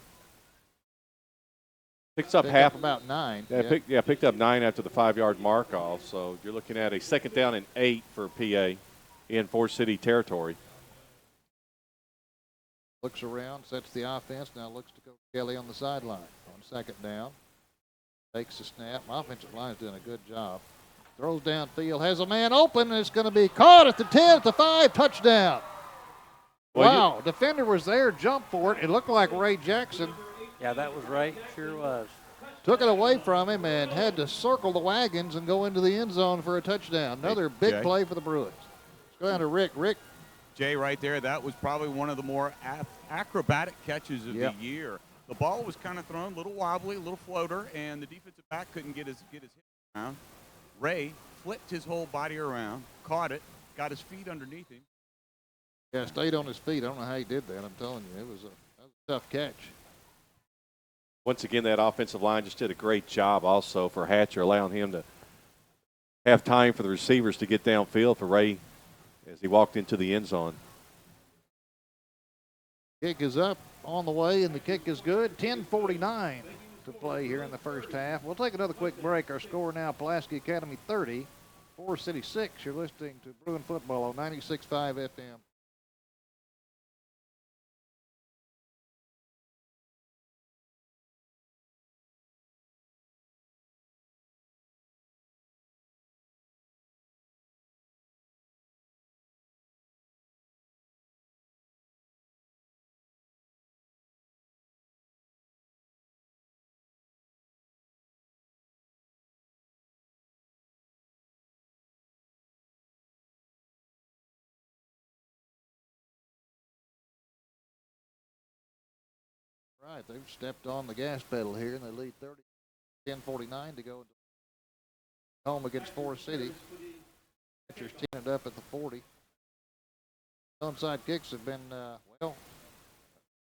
Picks up half, about 9. Picked up 9 after the 5-yard mark off. So you're looking at a 2nd down and 8 for PA in Forest City territory. Looks around, sets the offense. Now looks to go Kelly on the sideline on 2nd down. Takes the snap. Offensive line's doing a good job. Throws downfield, has a man open, and it's going to be caught at the 10, at the 5, touchdown. Wow, defender was there, jumped for it. It looked like Ray Jackson. Yeah, that was Ray. Sure was. Took it away from him and had to circle the wagons and go into the end zone for a touchdown. Another big play for the Bruins. Let's go down to Rick. Rick. Jay, right there, that was probably one of the more acrobatic catches of the year. The ball was kind of thrown, a little wobbly, a little floater, and the defensive back couldn't get his hip around. Ray flipped his whole body around, caught it, got his feet underneath him. Yeah, stayed on his feet. I don't know how he did that. I'm telling you, that was a tough catch. Once again, that offensive line just did a great job also for Hatcher, allowing him to have time for the receivers to get downfield for Ray as he walked into the end zone. Kick is up on the way, and the kick is good. 10:49 to play here in the first half. We'll take another quick break. Our score now, Pulaski Academy 30, Forest City 6. You're listening to Bruin Football on 96.5 FM. Right, they've stepped on the gas pedal here, and they lead 30. 10:49 to go home against Forest City. Pitchers teeing it up at the 40. Onside kicks have been, well,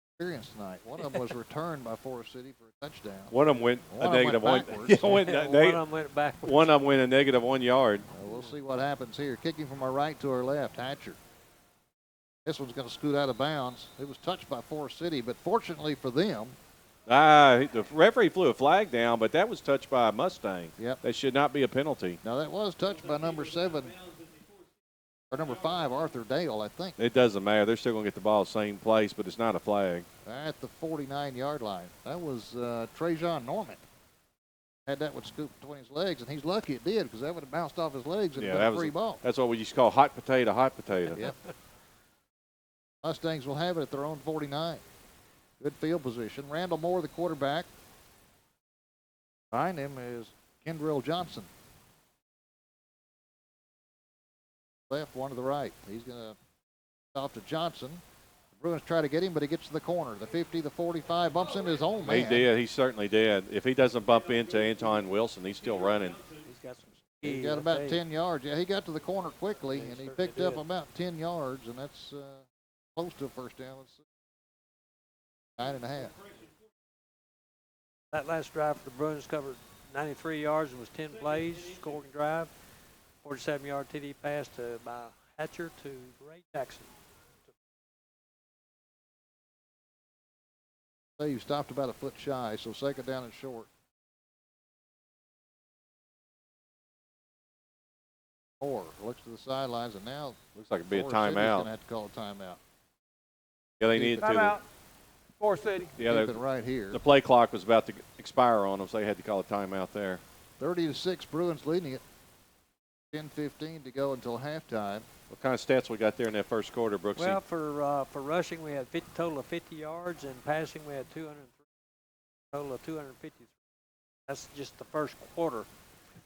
experienced tonight. One of them was returned by Forest City for a touchdown. One of them went a negative one. Yeah, one of them went backwards. One of them went a negative 1 yard. We'll see what happens here. Kicking from our right to our left, Hatcher. This one's going to scoot out of bounds. It was touched by Forest City, but fortunately for them. The referee flew a flag down, but that was touched by a Mustang. Yep. That should not be a penalty. Now, that was touched by number 7, or number 5, Arthur Dale, I think. It doesn't matter. They're still going to get the ball same place, but it's not a flag. At the 49-yard line. That was Trajan Norman. Had that one scooped between his legs, and he's lucky it did because that would have bounced off his legs and been a free ball. That's what we used to call hot potato, hot potato. Yep. Mustangs will have it at their own 49. Good field position. Randall Moore, the quarterback. Behind him is Kendrill Johnson. Left, one to the right. He's going to off to Johnson. The Bruins try to get him, but he gets to the corner. The 50, the 45, bumps into his own man. He did. He certainly did. If he doesn't bump into Anton Wilson, he's still running. He's got some speed. He got about 10 yards. Yeah, he got to the corner quickly, and he picked up about 10 yards, and that's close to a first down. Let's see. 9.5. That last drive for the Bruins covered 93 yards and was 10 plays, scoring drive. 47-yard TD pass by Hatcher to Ray Jackson. So you stopped about a foot shy, so second down and short. Moore looks to the sidelines, and now looks like it'd be a Forest City's timeout. Gonna have to call a timeout. Yeah, they needed to. Timeout. Forest City. Yeah, Keep it right here. the play clock was about to expire on them, so they had to call a timeout there. 30-6, Bruins leading it. 10:15 to go until halftime. What kind of stats we got there in that first quarter, Brooksy? Well, for rushing, we had total of 50 yards, and passing, we had 203. Total of 250. That's just the first quarter.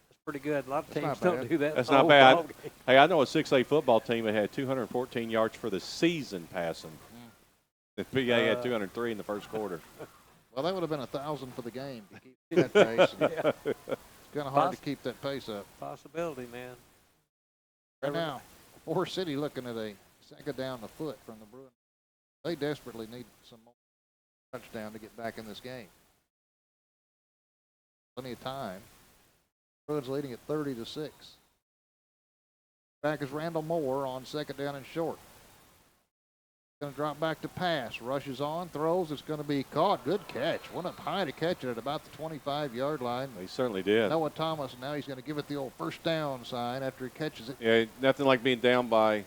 That's pretty good. A lot of teams don't do that. That's not bad. Hey, I know a 6A football team that had 214 yards for the season passing. The PA had 203 in the first quarter. Well, that would have been 1,000 for the game to keep that pace. Yeah. It's kind of hard to keep that pace up. Possibility, man. Right now, Forest City looking at a second down the foot from the Bruins. They desperately need some more touchdown to get back in this game. Plenty of time. Bruins leading at 30-6. Back is Randall Moore on second down and short. Going to drop back to pass. Rushes on, throws. It's going to be caught. Good catch. Went up high to catch it at about the 25-yard line. He certainly did. Noah Thomas, now he's going to give it the old first down sign after he catches it. Yeah, nothing like being down by.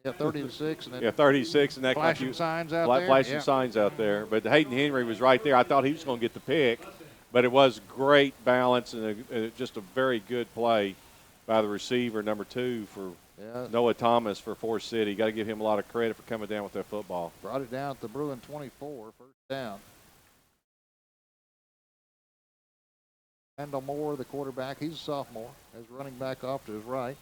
Yeah, 30-6. And then 36, and that flashing signs out there. Flashing signs out there. But Hayden Henry was right there. I thought he was going to get the pick, but it was great balance and just a very good play by the receiver, number 2 for Noah Thomas for Forest City. Got to give him a lot of credit for coming down with that football. Brought it down at the Bruin 24, first down. Randall Moore, the quarterback, he's a sophomore. As running back off to his right.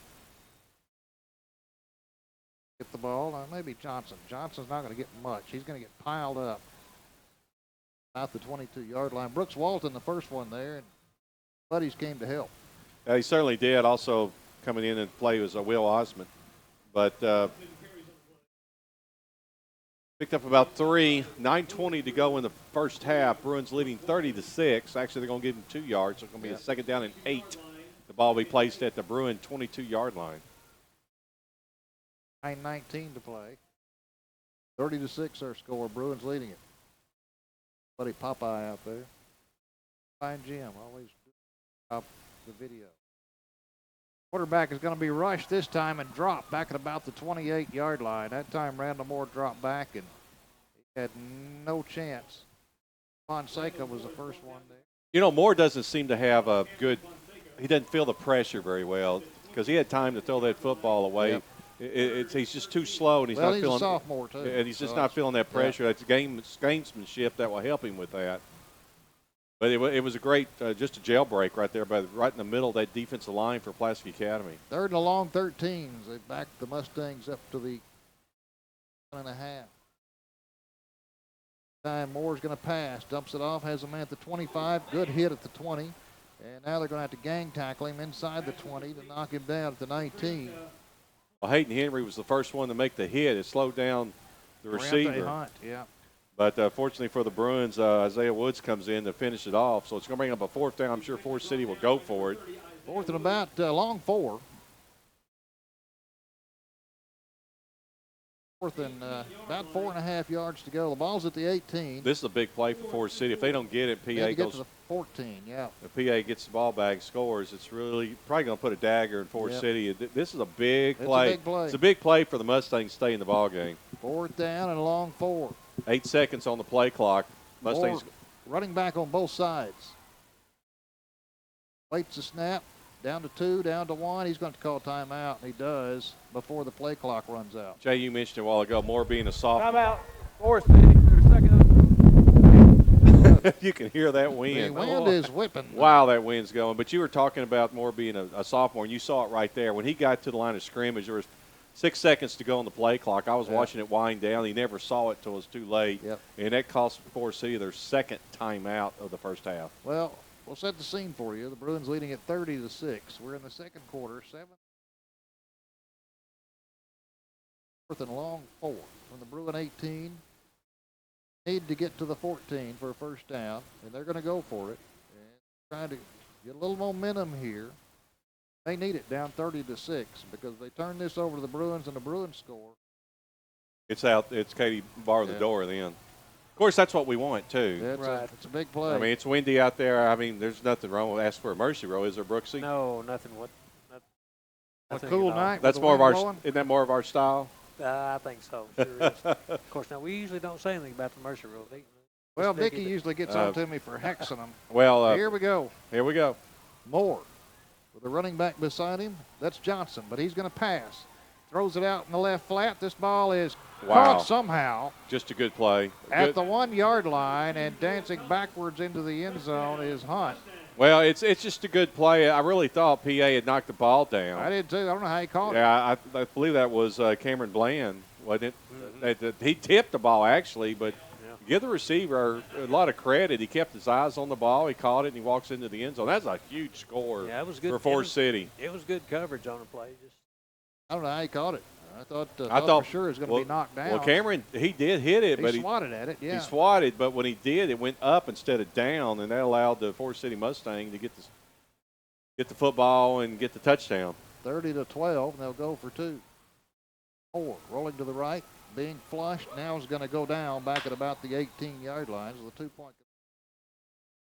Get the ball. Maybe Johnson. Johnson's not going to get much. He's going to get piled up out the 22-yard line. Brooks Walton, the first one there, and buddies came to help. He certainly did. Also coming in and play was Will Osmond. But Picked up about 3, 9:20 to go in the first half. Bruins leading 30-6. Actually, they're going to give them 2 yards. So it's going to be a second down and 8. The ball will be placed at the Bruin 22-yard line. 9:19 to play. 30-6 our score. Bruins leading it. Buddy Popeye out there. Fine Jim, always up the video. Quarterback is going to be rushed this time and dropped back at about the 28-yard line. That time Randall Moore dropped back and he had no chance. Fonseca was the first one there. You know, Moore doesn't seem to have a good – he doesn't feel the pressure very well because he had time to throw that football away. Yep. He's just too slow, and he's well, not he's feeling – a sophomore, too. And he's just not feeling that pressure. That's gamesmanship that will help him with that. But it was a great, just a jailbreak right there, right in the middle of that defensive line for Pulaski Academy. 3rd and a long 13s. They backed the Mustangs up to the 1.5. Time Moore's going to pass, dumps it off, has a man at the 25. Good hit at the 20. And now they're going to have to gang tackle him inside the 20 to knock him down at the 19. Well, Hayden Henry was the first one to make the hit. It slowed down the receiver. Hunt, yeah. But fortunately for the Bruins, Isaiah Woods comes in to finish it off. So it's going to bring up a 4th down. I'm sure Forest City will go for it. 4th and about long 4. 4th and about 4.5 yards to go. The ball's at the 18. This is a big play for Forest City. If they don't get it, PA Get goes to the 14. Yeah. If PA gets the ball back, scores. It's really probably going to put a dagger in Forest City. This is a big play. It's a big play. It's a big play for the Mustangs to stay in the ball game. 4th down and a long 4. 8 seconds on the play clock. Mustangs running back on both sides. Waits the snap. Down to 2, down to 1. He's going to call timeout, and he does before the play clock runs out. Jay, you mentioned a while ago Moore being a sophomore. Timeout. Forest City. Second. You can hear that The wind. wind is whipping. Wow, that wind's going. But you were talking about Moore being a sophomore, and you saw it right there. When he got to the line of scrimmage, there was 6 seconds to go on the play clock. I was watching it wind down. He never saw it until it was too late. Yep. And that cost Forest City their 2nd timeout of the first half. Well, we'll set the scene for you. The Bruins leading at 30-6. We're in the 2nd quarter. 4th and long 4 from the Bruin 18. Need to get to the 14 for a first down, and they're going to go for it. And trying to get a little momentum here. They need it down 30-6 because they turn this over to the Bruins and the Bruins score. It's out. It's Katie bar the door then. Of course, that's what we want, too. That's right. It's a big play. I mean, it's windy out there. I mean, there's nothing wrong with asking for a mercy roll, is there, Brooksy? No, nothing. A cool night. That's more of our. Isn't that more of our style? I think so. Sure is. Of course, now we usually don't say anything about the mercy rule. Well, Vicky usually gets on to me for hexing them. Well, here we go. Here we go. Moore with a running back beside him. That's Johnson, but he's going to pass. Throws it out in the left flat. This ball is caught somehow. Just a good play. At the 1 yard line, and dancing backwards into the end zone is Hunt. Well, it's just a good play. I really thought PA had knocked the ball down. I did too. I don't know how he caught it. Yeah, I believe that was Cameron Bland, wasn't it? He tipped the ball actually, but give the receiver a lot of credit. He kept his eyes on the ball. He caught it, and he walks into the end zone. That's a huge score. Yeah, it was good for Forest City. It was good coverage on the play. I don't know how he caught it. I thought for sure it was going to be knocked down. Well, Cameron, he did hit it, but he swatted at it. Yeah, he swatted, but when he did, it went up instead of down, and that allowed the Forest City Mustang to get the football and get the touchdown. 30-12, and they'll go for 2. Moore rolling to the right, being flushed. Now is going to go down back at about the 18-yard line. So the 2-point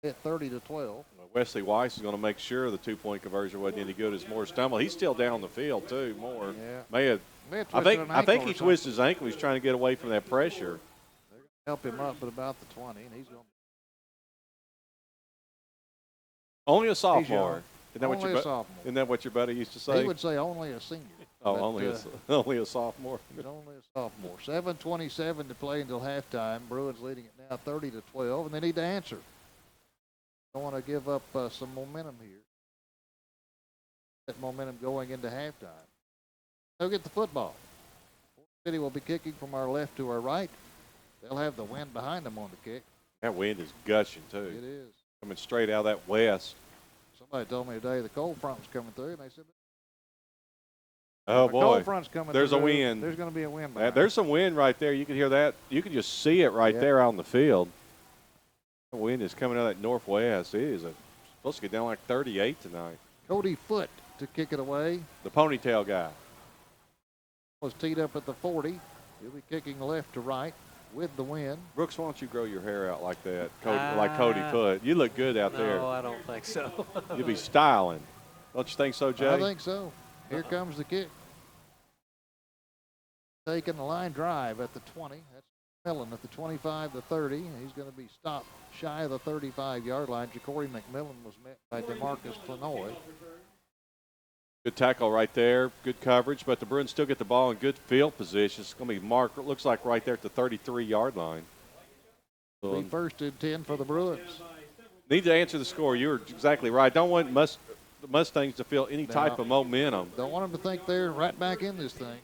hit 30-12. Wesley Weiss is going to make sure the 2-point conversion wasn't any good as Moore stumbled. He's still down the field too. Moore may have. I think he twisted his ankle. He's trying to get away from that pressure. They're going to help him up at about the 20, and he's going. Only a sophomore. Isn't that what your buddy used to say? He would say only a senior. Oh, only a sophomore. Only a sophomore. 7:27 to play until halftime. Bruins leading it now 30-12, and they need to answer. Don't want to give up some momentum here. That momentum going into halftime. They'll get the football. Forest City will be kicking from our left to our right. They'll have the wind behind them on the kick. That wind is gushing too. It is. Coming straight out of that west. Somebody told me today the cold front was coming through, and they said Oh, The boy. cold front's coming There's a through. wind. There's going to be a wind. Behind. There's some wind right there. You can hear that. You can just see it right there out in the field. The wind is coming out of that northwest. It is supposed to get down like 38 tonight. Cody Foote to kick it away. The ponytail guy. Was teed up at the 40. He'll be kicking left to right with the wind. Brooks, why don't you grow your hair out like that, like Cody Foote? You look good out there. No, I don't think so. You'll be styling. Don't you think so, Jay? I think so. Here comes the kick. Taking the line drive at the 20. That's McMillan at the 25, the 30. He's going to be stopped shy of the 35-yard line. Ja'Cory McMillan was met by DeMarcus Flanoy. Good tackle right there. Good coverage, but the Bruins still get the ball in good field position. It's going to be marked, it looks like right there at the 33-yard line. So, Be first and 10 for the Bruins. need to answer the score. You were exactly right. Don't want the Mustangs to feel any type of momentum. Don't want them to think they're right back in this thing.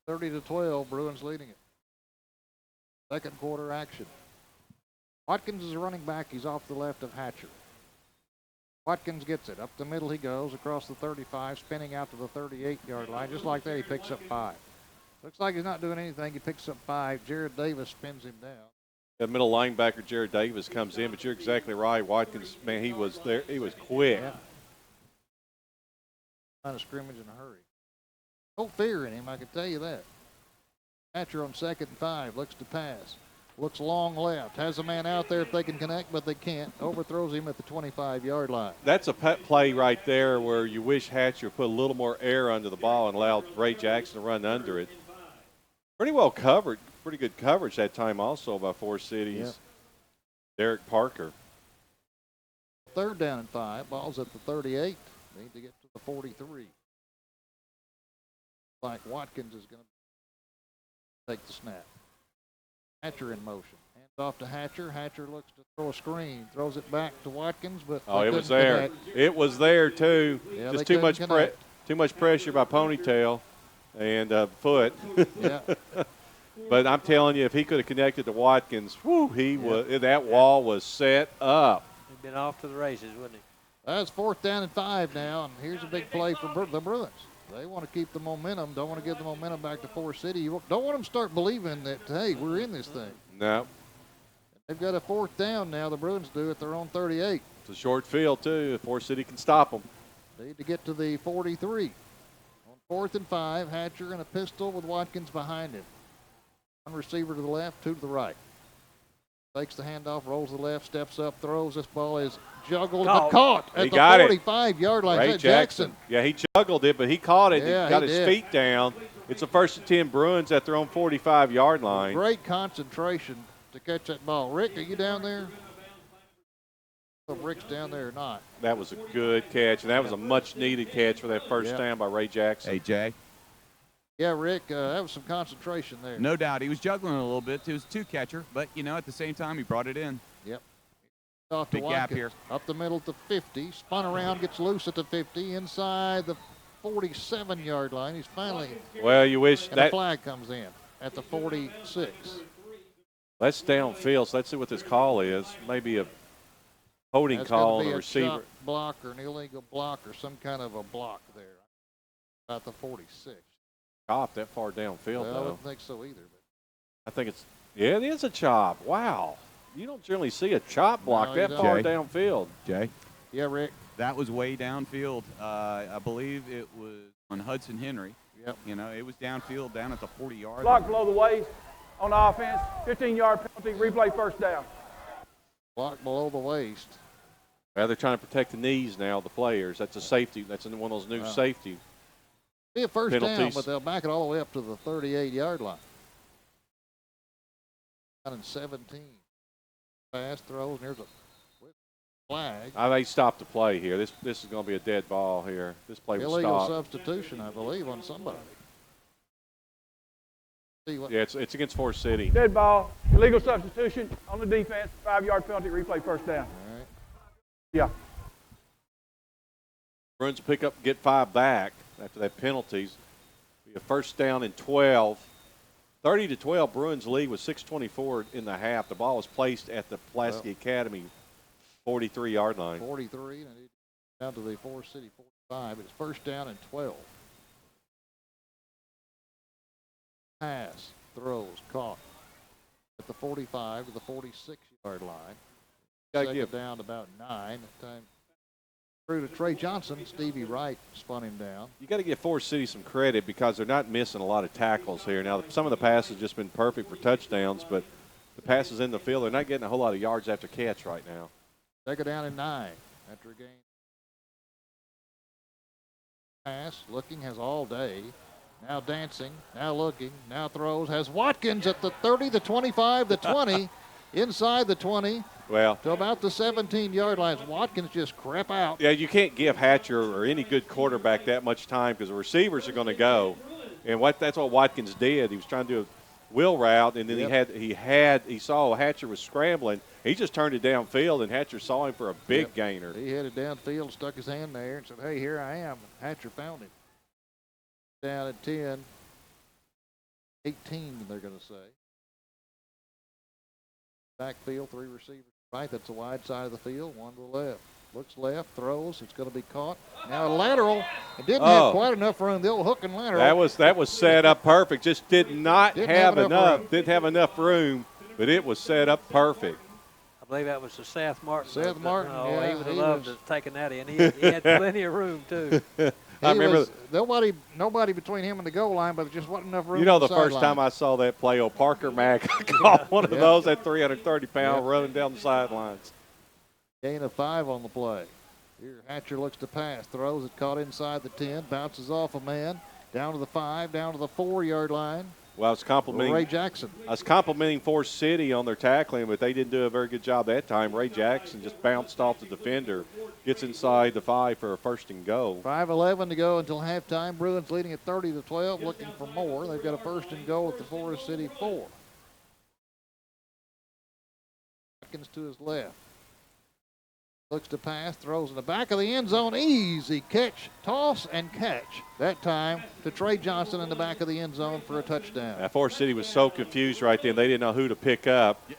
30-12, Bruins leading it. Second quarter action. Watkins is running back. He's off the left of Hatcher. Watkins gets it. Up the middle he goes, across the 35, spinning out to the 38-yard line. Just like that, he picks up 5. Looks like he's not doing anything. He picks up 5. Jared Davis spins him down. The middle linebacker, Jared Davis, comes in, but you're exactly right. Watkins, man, he was there. He was quick. Yeah. Trying to scrimmage in a hurry. No fear in him, I can tell you that. Hatcher on 2nd and 5, looks to pass. Looks long left. Has a man out there if they can connect, but they can't. Overthrows him at the 25-yard line. That's a pet play right there where you wish Hatcher put a little more air under the ball and allowed Ray Jackson to run under it. Pretty well covered. Pretty good coverage that time also by Four Cities. Derek Parker. 3rd down and 5. Ball's at the 38. Need to get to the 43. Like Watkins is going to take the snap. Hatcher in motion. Hands off to Hatcher. Hatcher looks to throw a screen. Throws it back to Watkins, but It was there. Connect. It was there too. Yeah, just too much pressure by Ponytail and Foot. Yeah. But I'm telling you, if he could have connected to Watkins, that wall was set up. He'd been off to the races, wouldn't he? That's 4th down and 5 now, and here's a big play for the Bruins. They want to keep the momentum. Don't want to give the momentum back to Four City. You don't want them to start believing that, hey, we're in this thing. No. They've got a 4th down now. The Bruins do at their own 38. It's a short field, too. If Four City can stop them. They need to get to the 43. On 4th and 5, Hatcher and a pistol with Watkins behind him. One receiver to the left, 2 to the right. Takes the handoff, rolls to the left, steps up, throws. This ball is juggled, but caught at the 45-yard line. Ray Jackson. Yeah, he juggled it, but he caught it. Yeah, and got his feet down. It's a 1st and 10 Bruins at their own 45-yard line. Great concentration to catch that ball. Rick, are you down there? I don't know if Rick's down there or not. That was a good catch, and that was a much-needed catch for that first down by Ray Jackson. Hey, Jay. Yeah, Rick, that was some concentration there. No doubt. He was juggling a little bit. It was a 2-catcher, but, at the same time, he brought it in. Yep. Off to Big Watkins. gap here. Up the middle to 50. Spun around, gets loose at the 50. Inside the 47-yard line. He's finally. Well, you wish and that. the flag comes in at the 46. That's downfield, so let's see what this call is. Maybe a holding call on the receiver. Chop block or an illegal block or some kind of a block there. About the 46. Chop that far downfield, Well, I though. wouldn't think so either. But I think it is a chop. Wow. You don't generally see a chop block No, that you far don't. downfield. Jay? yeah, Rick. That was way downfield. I believe it was on Hudson Henry. Yep. It was downfield down at the 40-yard Block line. below the waist on the offense. 15-yard penalty. Replay 1st down. Block below the waist. Well, they're trying to protect the knees now, the players. That's a safety. That's one of those new safety. Be a first down, penalties. but they'll back it all the way up to the 38-yard line. 17. Pass throws, and there's a flag. They stopped the play here. This is going to be a dead ball here. This play was Illegal stopped. substitution, I believe, on somebody. See what? Yeah, it's against Forest City. Dead ball. Illegal substitution on the defense. 5-yard penalty. Replay 1st down. All right. Yeah. Bruins get 5 back after that penalties. Be a 1st down and 12. 30-12 Bruins lead with 6:24 in the half. The ball was placed at the Pulaski Academy 43-yard line. 43, and down to the Forest City 45. It's 1st down and 12. Pass, throws, caught at the 45 to the 46-yard line. Second down to about 9. That time through to Trey Johnson. Stevie Wright spun him down. You got to give Forest City some credit because they're not missing a lot of tackles here. Now, some of the passes just been perfect for touchdowns, but the passes in the field, they're not getting a whole lot of yards after catch right now. Second down and 9 after a gain. Pass, looking, has all day. Now dancing, now looking, now throws. Has Watkins at the 30, the 25, the 20, inside the 20. Well, To about the 17-yard line. Watkins just crap out. yeah, you can't give Hatcher or any good quarterback that much time because the receivers are going to go. And that's what Watkins did. He was trying to do a wheel route, and then he saw Hatcher was scrambling. He just turned it downfield, and Hatcher saw him for a big gainer. He headed downfield, stuck his hand there, and said, hey, here I am. Hatcher found him. Down at 10, 18, they're going to say. Backfield, 3 receivers right. That's the wide side of the field, 1 to the left. Looks left, throws. It's going to be caught. Now a lateral. It didn't have quite enough room. The old hook and lateral. That was set up perfect. Just didn't have enough room, but it was set up perfect. I believe that was the Seth Martin. Seth Martin, Oh, yeah, he would have he loved was- to taken that in. He had plenty of room, too. I remember nobody between him and the goal line, but there just wasn't enough room. You know, on the first sideline. time I saw that play, Parker Mack caught one of those at 330-pound running down the sidelines. Gain of 5 on the play. Here Hatcher looks to pass, throws it, caught inside the 10, bounces off a man, down to the 5, down to the 4-yard line. Well, I was complimenting Ray Jackson. I was complimenting Forest City on their tackling, but they didn't do a very good job that time. Ray Jackson just bounced off the defender, gets inside the 5 for a first and goal. 5:11 to go until halftime. Bruins leading at 30-12, looking for more. They've got a first and goal at the Forest City 4. Watkins to his left. Looks to pass, throws in the back of the end zone. Easy catch, toss, and catch. That time to Trey Johnson in the back of the end zone for a touchdown. Forest City was so confused right then. They didn't know who to pick up.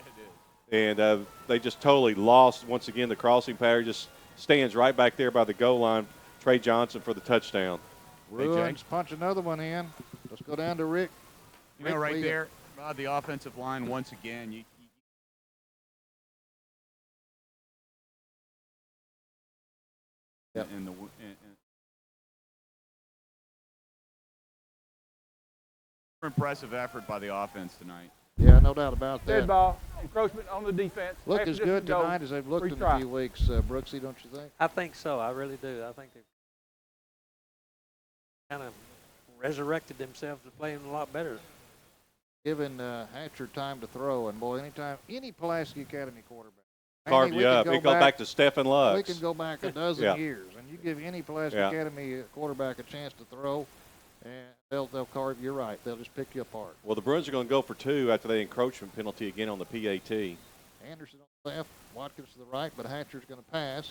And they just totally lost. Once again, the crossing pattern just stands right back there by the goal line. Trey Johnson for the touchdown. Bruins punch another one in. Let's go down to Rick. You know, right there, the offensive line, once again, Yep. Impressive effort by the offense tonight. Yeah, no doubt about that. Dead ball, encroachment on the defense. Look After as just good a goal, tonight as they've looked free in try. a few weeks, Brooksy, don't you think? I think so. I really do. I think they've kind of resurrected themselves to playing a lot better. Giving Hatcher time to throw, and boy, anytime any Pulaski Academy quarterback. Carve you up. It goes back to Stephen Lux. We can go back a dozen years, and you give any Pulaski Academy quarterback a chance to throw, and they'll carve you right. They'll just pick you apart. Well, the Bruins are going to go for 2 after the encroachment penalty again on the PAT. Anderson on the left, Watkins to the right, but Hatcher's going to pass.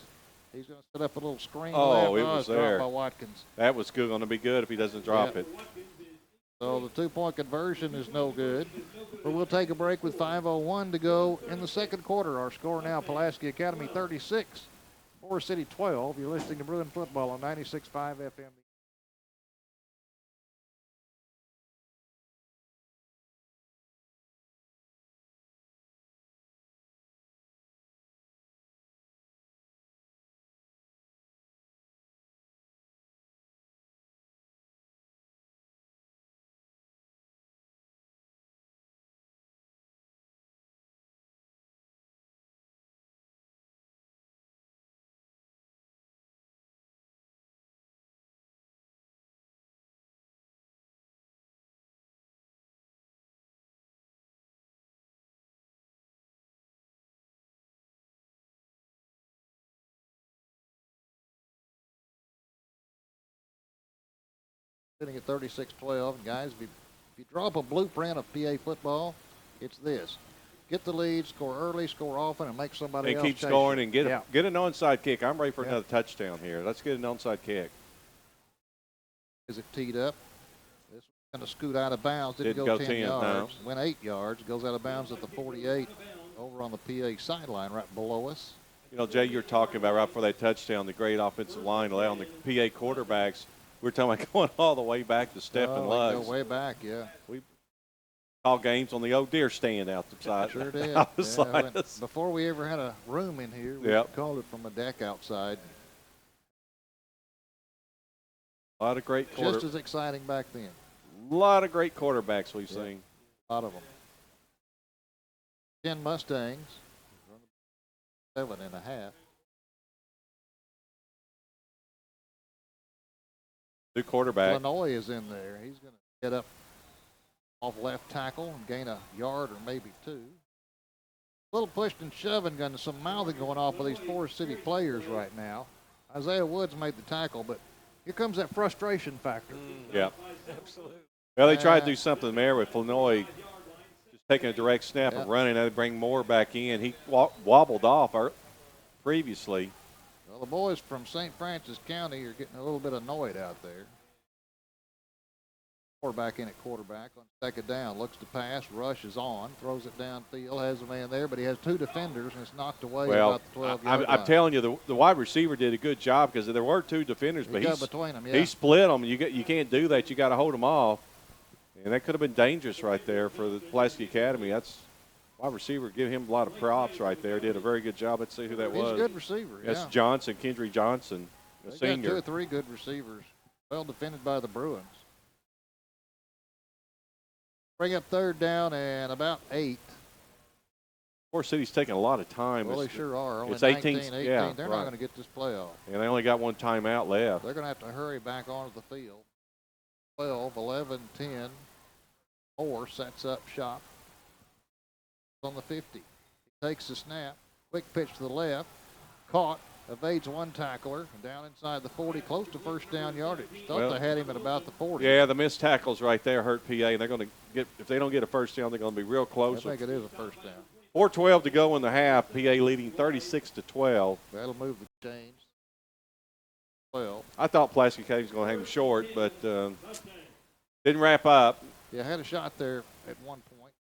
He's going to set up a little screen. Oh, left. it was It's dropped there. by Watkins. That was going to be good if he doesn't drop it. So the 2-point conversion is no good. But we'll take a break with 5:01 to go in the second quarter. Our score now, Pulaski Academy 36, Forest City 12. You're listening to Bruin Football on 96.5 FM. Sitting at 36-12. And guys, if you draw up a blueprint of PA football, it's this. Get the lead, score early, score often, and make somebody else keep chase scoring you. and get an onside kick. I'm ready for another touchdown here. Let's get an onside kick. Is it teed up? This one's going to scoot out of bounds. Didn't Didn't go go 10 yards. no. Went 8 yards. Goes out of bounds at the 48 over on the PA sideline right below us. You know, Jay, you're talking about right before that touchdown, the great offensive line allowing the PA quarterbacks. We're talking about going all the way back to Stephen Lux. Go way back, yeah. Call games on the old deer stand out the side. Sure did. Before we ever had a room in here, we called it from a deck outside. A lot of great Just as exciting back then. A lot of great quarterbacks we've seen. A lot of them. 10 Mustangs. 7.5. New quarterback. Illinois is in there. He's going to get up off left tackle and gain a yard or maybe 2. A little pushed and shoving, got some mouthing going off with these Forest City players right now. Isaiah Woods made the tackle, but here comes that frustration factor. Yeah. Absolutely. Well, they tried to do something there with Illinois just taking a direct snap and running, and they bring Moore back in. He wobbled off previously. Well, the boys from St. Francis County are getting a little bit annoyed out there. Quarterback in at quarterback on second down, looks to pass, rushes on, throws it downfield, has a man there, but he has 2 defenders, and it's knocked away about the 12-yard line. I'm telling you, the wide receiver did a good job because there were 2 defenders, but got between them. He split them. You can't do that. You got to hold them off, and that could have been dangerous right there for the Pulaski Academy. That's wide receiver. Give him a lot of props right there. Did a very good job. Let's see who that was. He's a good receiver. That's Johnson, Kendry Johnson, a senior. Got 2 or 3 good receivers, well defended by the Bruins. Bring up third down and about 8. Forest City's taking a lot of time. Well, they sure are. Only it's 18. 18. Yeah, They're not going to get this playoff. And they only got 1 timeout left. They're going to have to hurry back onto the field. 12, 11, 10. Moore sets up shop on the 50. He takes the snap. Quick pitch to the left. Caught. Evades 1 tackler. Down inside the 40. Close to first down yardage. Thought they had him at about the 40. Yeah, the missed tackles right there hurt PA. They're going to get, if they don't get a first down, they're going to be real close. I think it is a first down. 4:12 to go in the half. PA leading 36-12. That'll move the chains. 12. I thought Pulaski Academy was going to hang them short, but didn't wrap up. Yeah, had a shot there at one point.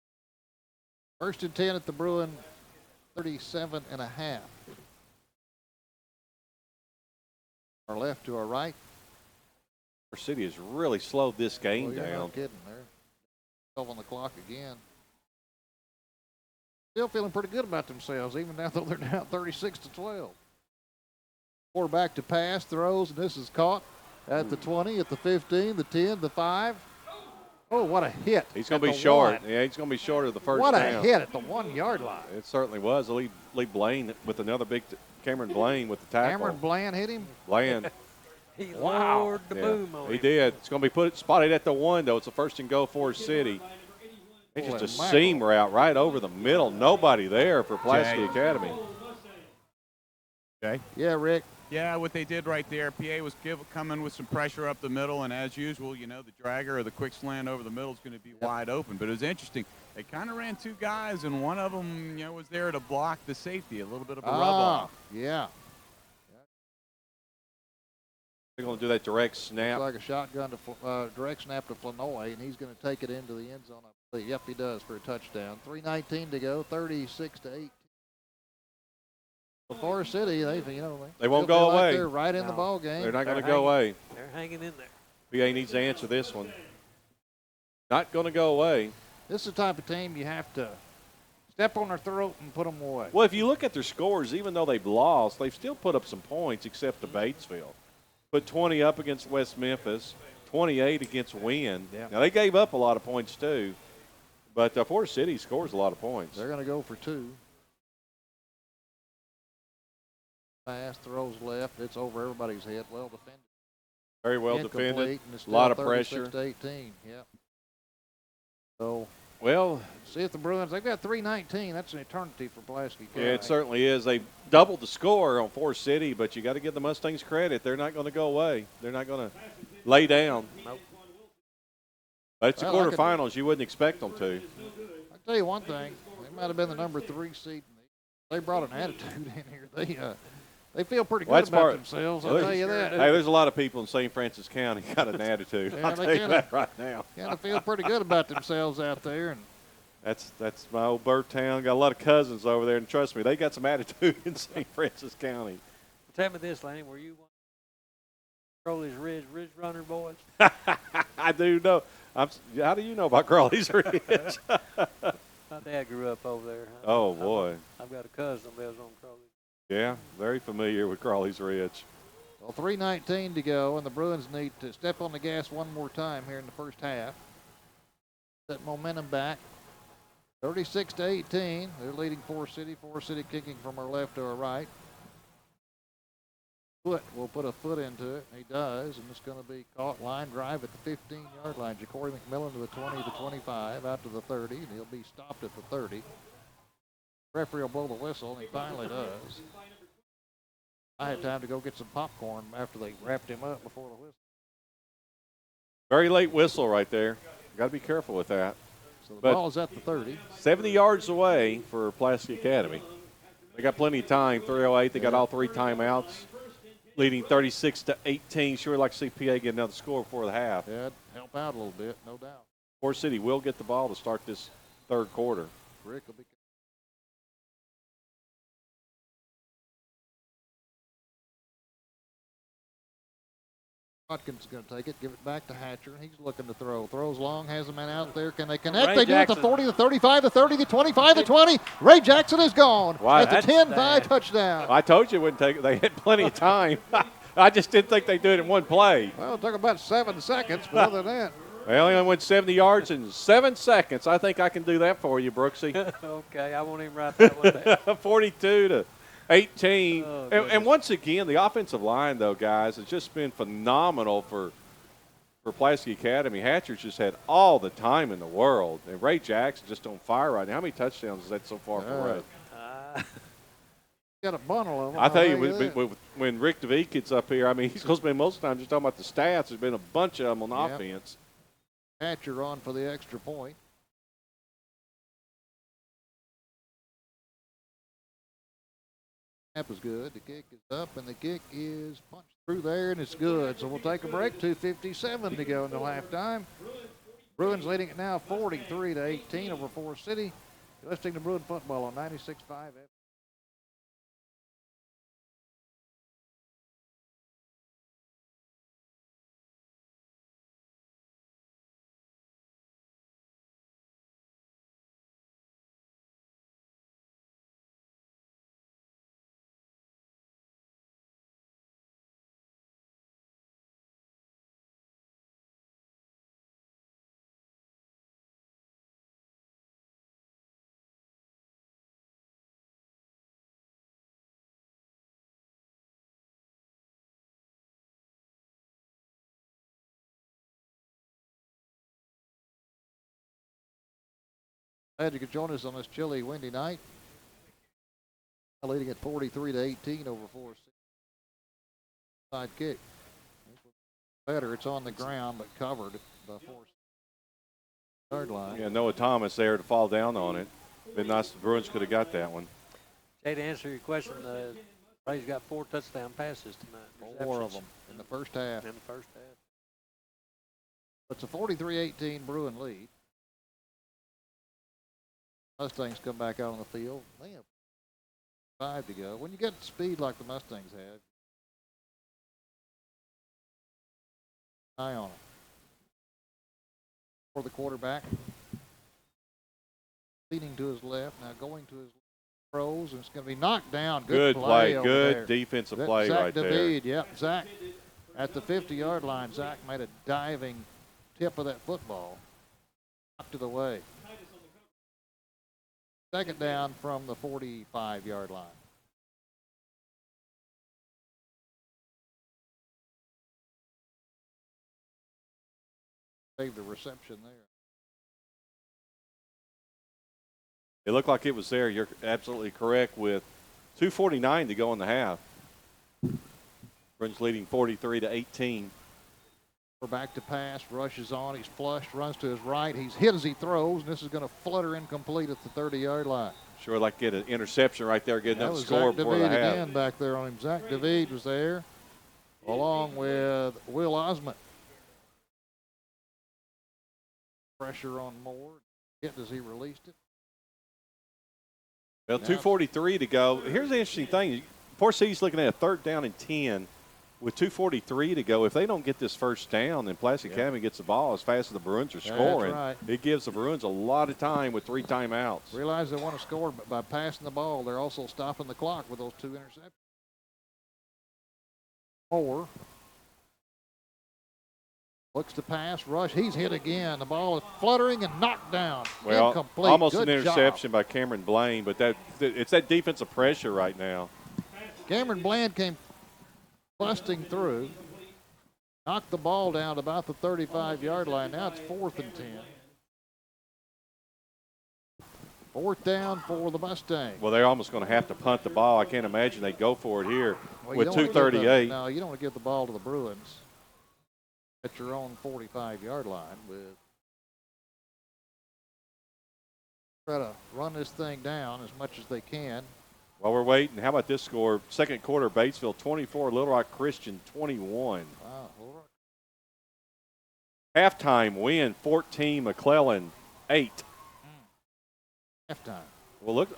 First and 10 at the Bruin 37.5. Our left to our right. Our city has really slowed this game You're down. not kidding. They're 12 on the clock again. Still feeling pretty good about themselves, even now though they're down 36-12. Quarterback to pass, throws, and this is caught at the 20, at the 15, the 10, the 5. Oh, what a hit. He's going to be short. Yeah, he's going to be short of the first down. What a hit at the 1-yard line. It certainly was. Lee Blaine with another big Cameron Blaine with the tackle. Cameron Bland hit him? Bland. He lowered the boom on him. He did. It's going to be spotted at the 1, though. It's a first and go for City. It's just a seam route right over the middle. Nobody there for Pulaski Academy. Okay. Yeah, Rick. Yeah, what they did right there, PA was coming with some pressure up the middle, and as usual, you know, the dragger or the quick slant over the middle is going to be wide open. But it was interesting. They kind of ran 2 guys, and one of them, you know, was there to block the safety, a little bit of a rub-off. Yeah. They're going to do that direct snap. Looks like a shotgun to direct snap to Flanoy, and he's going to take it into the end zone, I believe. Yep, he does for a touchdown. 3:19 to go, 36-8. Forest City, they won't go away. They're right in the ball game. They're not going to go away. They're hanging in there. PA needs to answer this one. Not going to go away. This is the type of team you have to step on their throat and put them away. Well, if you look at their scores, even though they've lost, they've still put up some points except to Batesville. Put 20 up against West Memphis, 28 against Wynn. Yeah. Now, they gave up a lot of points too, but Forest City scores a lot of points. They're going to go for 2. Pass, throws left. It's over everybody's head. Well defended. Very well defended. A lot of pressure. 36-18. Yep. So, well, see if the Bruins, they've got 3:19. That's an eternity for Pulaski County. Yeah, it certainly is. They doubled the score on Forest City, but you got to give the Mustangs credit. They're not going to go away. They're not going to lay down. Nope. But it's the quarterfinals. You wouldn't expect them to. I'll tell you one thing. They might have been the number 3 seed. They brought an attitude in here. They feel pretty good about themselves, I'll tell you that. Hey, there's a lot of people in St. Francis County got an attitude. I'll tell you that right now. Kind of feel pretty good about themselves out there. And that's my old birth town. Got a lot of cousins over there, and trust me, they got some attitude in St. Francis County. Tell me this, Lanny, were you one of these Ridge Runner boys? I do know. How do you know about Crawley's Ridge? My dad grew up over there. Oh, boy. I've got a cousin that lives on Crawley. Yeah, very familiar with Crawley's Ridge. Well, 3:19 to go, and the Bruins need to step on the gas one more time here in the first half. That momentum back. 36-18. They're leading Forest City. Forest City kicking from our left to our right. We'll put a foot into it. He does, and it's going to be caught line drive at the 15-yard line. Ja'Cory McMillan to the 20 to 25, out to the 30, and he'll be stopped at the 30. Referee will blow the whistle, and he finally does. I had time to go get some popcorn after they wrapped him up before the whistle. Very late whistle right there. Got to be careful with that. So the ball's at the 30. 70 yards away for Pulaski Academy. They got plenty of time. 3:08. They got all three timeouts. Leading 36-18. Sure like to see PA get another score before the half. Yeah, help out a little bit, no doubt. Forest City will get the ball to start this third quarter. Rick will be. Watkins is going to take it, give it back to Hatcher, and he's looking to throw. Throws long, has a man out there. Can they connect? Ray They do Jackson. it. The 40, the 35, the 30, the 25, the 20. Ray Jackson is gone. Wow, At the that's 10-5 bad. touchdown. I told you it wouldn't take it. They had plenty of time. I just didn't think they'd do it in one play. Well, it took about 7 seconds, but other than that. They only went 70 yards in 7 seconds. I think I can do that for you, Brooksy. Okay, I won't even write that one down. 42-18. Oh, And once again, the offensive line, though, guys, has just been phenomenal for Pulaski Academy. Hatcher's just had all the time in the world. And Ray Jackson just on fire right now. How many touchdowns is that so far for Ray? Got a bundle of them. I tell you, I'll that. when Rick DeVee gets up here, I mean, he's supposed to spend most of the time just talking about the stats. There's been a bunch of them on Yep. offense. Hatcher on for the extra point. Snap is good. The kick is up, and the kick is punched through there, and it's good. So we'll take a break. 2:57 to go until halftime. Bruins leading it now 43-18 over Forest City. You're listening to Bruin football on 96.5. Glad you could join us on this chilly, windy night. Leading at 43-18 over Forest City. Side kick. Better, it's on the ground, but covered by Forest. Third line. Yeah, Noah Thomas there to fall down on it. Been nice. The Bruins could have got that one. Jay, to answer your question, Ray's got 4 touchdown passes tonight. 4 of them in the first half. In the first half. It's a 43-18 Bruin lead. Mustangs come back out on the field. They have 5 to go. When you get speed like the Mustangs had, eye on it. For the quarterback, leaning to his left, now going to his throws, and it's going to be knocked down. Good play. over Good there. defensive play Zach right there. David, yep. Zach at the 50-yard line. Zach made a diving tip of that football. Knocked it away. Second down from the 45-yard line. Saved the reception there. It looked like it was there. You're absolutely correct with 2:49 to go in the half. Bruins leading 43-18. We're back to pass, rushes on, he's flushed, runs to his right, he's hit as he throws, and this is going to flutter incomplete at the 30-yard line. Sure like to get an interception right there, get That another was score Zach before the David half. again back there on him. Zach David was there, along with Will Osment. Pressure on Moore. Hit as he released it. Well, 2:43 to go. Here's the interesting thing. Forest City's looking at a 3rd down and 10 with 2:43 to go, if they don't get this first down, then Pulaski Academy gets the ball as fast as the Bruins are scoring. That's right. It gives the Bruins a lot of time with 3 timeouts. Realize they want to score, but by passing the ball, they're also stopping the clock with those 2 interceptions. 4. Looks to pass, rush. He's hit again. The ball is fluttering and knocked down. Well, incomplete. almost Good an interception job. by Cameron Blaine, but it's that defensive pressure right now. Cameron Bland came busting through, knocked the ball down to about the 35-yard line. Now it's 4th and 10. 4th down for the Mustangs. Well, they're almost going to have to punt the ball. I can't imagine they go for it here Well, with you don't wanna give 2:38. No, you don't want to give the ball to the Bruins at your own 45-yard line. Try to run this thing down as much as they can. While we're waiting, how about this score? Second quarter, Batesville 24, Little Rock Christian 21. Wow. Halftime win, 14, McClellan 8. Halftime. Well, look,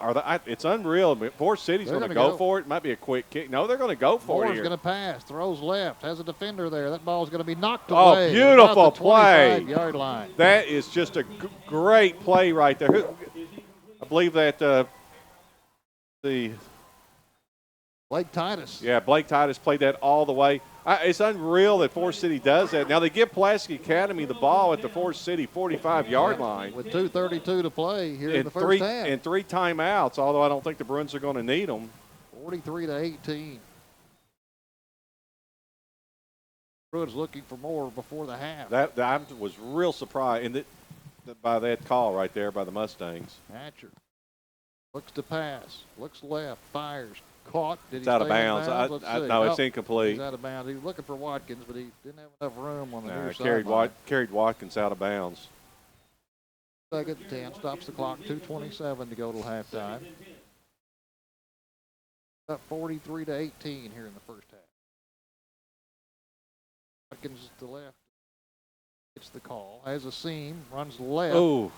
it's unreal. Forest City's They're going to gonna go go. for it. It might be a quick kick. No, they're going to go for it Moore's here. going to pass, throws left, has a defender there. That ball's going to be knocked Oh, away. beautiful about the play. 25-yard line. That is just a great play right there. I believe that the Blake Titus. Yeah, Blake Titus played that all the way. It's unreal that Forest City does that. Now they give Pulaski Academy the ball at the Forest City 45-yard line. With 2:32 to play here in the first three, half. and 3 timeouts, although I don't think the Bruins are going to need them. 43-18. Bruins looking for more before the half. I was real surprised by that call right there by the Mustangs. Hatcher looks to pass, looks left, fires, caught. Did It's he out of stay in bounds. Let's see. No, it's Oh, incomplete. He's out of bounds. He was looking for Watkins, but he didn't have enough room on the near Carried, sideline. carried Watkins out of bounds. Second and 10, stops the clock, 2:27 to go till halftime. Up 43-18 here in the first half. Watkins to the left. Gets the call, has a seam, runs left. Oh,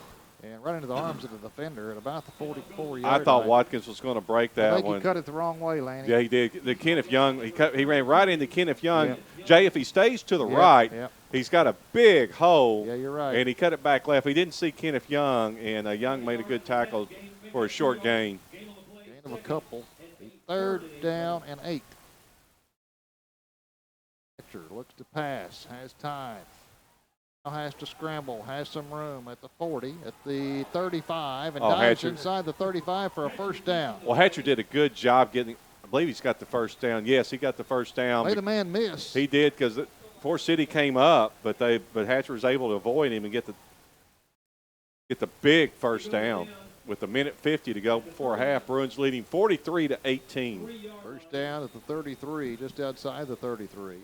And right into the arms of the defender at about the 44-yard I thought line. Watkins was going to break that I think one. he cut it the wrong way, Lanny. Yeah, he did. The Kenneth Young, he ran right into Kenneth Young. Yep. Jay, if he stays to the Yep, right, yep. he's got a big hole. Yeah, you're right. And he cut it back left. He didn't see Kenneth Young, and Young made a good tackle for a short gain. Gain of a couple. 3rd down and 8. Pitcher looks to pass, has time. Now has to scramble, has some room at the 40, at the 35, and dives Hatcher. inside the 35 for a first down. Well, Hatcher did a good job getting – I believe he's got the first down. Yes, he got the first down. Made a man miss. He did because Forest City came up, but Hatcher was able to avoid him and get the big first down with 1:50 to go before half. Bruins leading 43-18. First down at the 33, just outside the 33.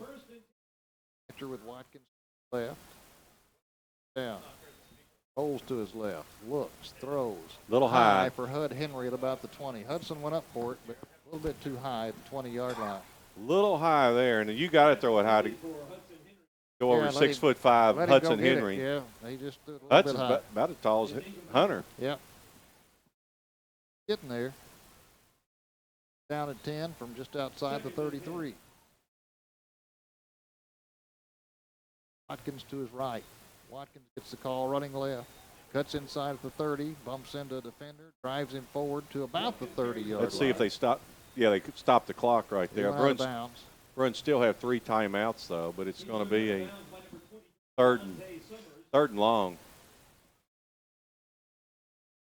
Pitcher with Watkins left. Down. Rolls to his left. Looks, throws. Little high. For Hud Henry at about the 20. Hudson went up for it, but a little bit too high at the 20-yard line. Little high there, and you got to throw it high to go over let 6'5" Let Hudson him go get Henry. it. Yeah, he just threw it a little Hudson's bit high. about as tall as Hunter. Yep. Getting there. Down at 10 from just outside the 33. Watkins to his right. Watkins gets the call running left. Cuts inside at the 30, bumps into a defender, drives him forward to about the 30-yard line. Let's see if they stop. Yeah, they could stop the clock right there. Bruins still have 3 timeouts, though, but it's going to be a third and long.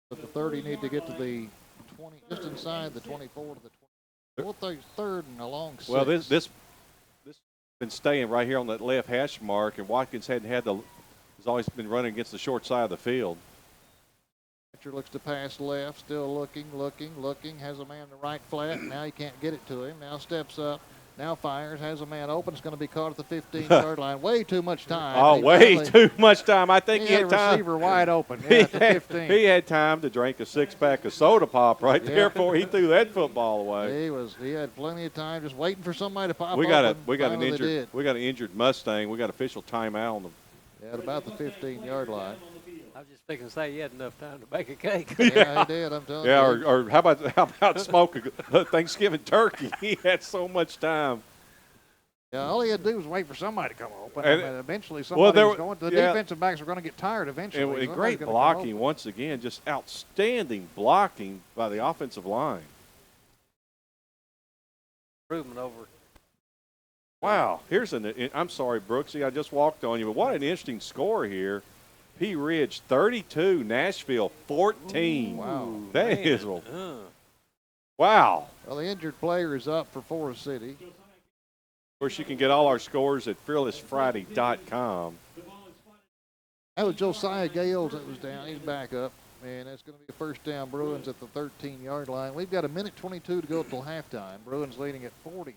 But the 30 need to get to the 20, just inside the 24 to the 20. We'll take 3rd and a long 6. Well, this been staying right here on that left hash mark, and Watkins has always been running against the short side of the field. Pitcher looks to pass left, still looking, has a man in the right flat. Now he can't get it to him. Now steps up, now fires, has a man open. It's going to be caught at the 15-yard line. Way too much time. Oh, way too much time. I think he he had had a time. receiver wide open. Yeah, at the 15. He had time to drink a 6-pack of soda pop right there before he threw that football away. He had plenty of time just waiting for somebody to pop We got open. an injured Mustang. We got official timeout on them. At about the 15-yard line. I was just thinking, say you had enough time to bake a cake. Yeah, he did. I'm telling you. Yeah, or how about smoke a Thanksgiving turkey? He had so much time. Yeah, all he had to do was wait for somebody to come open. And- And eventually somebody was going. The yeah. defensive backs were going to get tired eventually. And Somebody's great gonna come blocking open. once again, just outstanding blocking by the offensive line. Improvement over. Wow, I'm sorry, Brooksy, I just walked on you, but what an interesting score here. P. Ridge 32, Nashville 14. Wow. That is wow. Well, the injured player is up for Forest City. Of course, you can get all our scores at fearlessfriday.com. That was Josiah Gales that was down. He's back up. And that's going to be a first down, Bruins at the 13-yard line. We've got a minute 22 to go till halftime. Bruins leading at 43.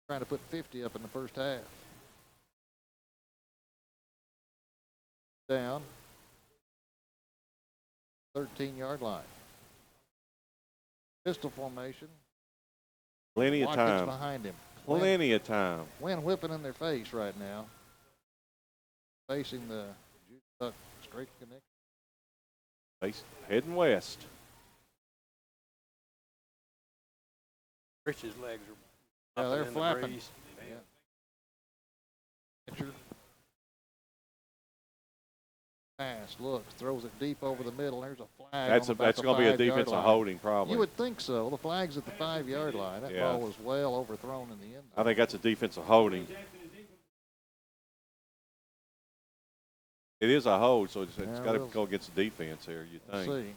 Trying to put 50 up in the first half. Down. 13-yard line. Pistol formation. Plenty of Watkins time. behind him. Plenty of time. Wind whipping in their face right now. Facing the straight connection. Heading west. Rich's legs Yeah, are they're in the flapping. breeze. Pitcher. Pass, looks, throws it deep over the middle. There's a flag. That's going to be a defensive line. holding probably. You would think so. The flag's at the 5-yard line. That ball was well overthrown in the end. I think that's a defensive holding. It is a hold, so it's got to go against the defense here, you think. Let's see.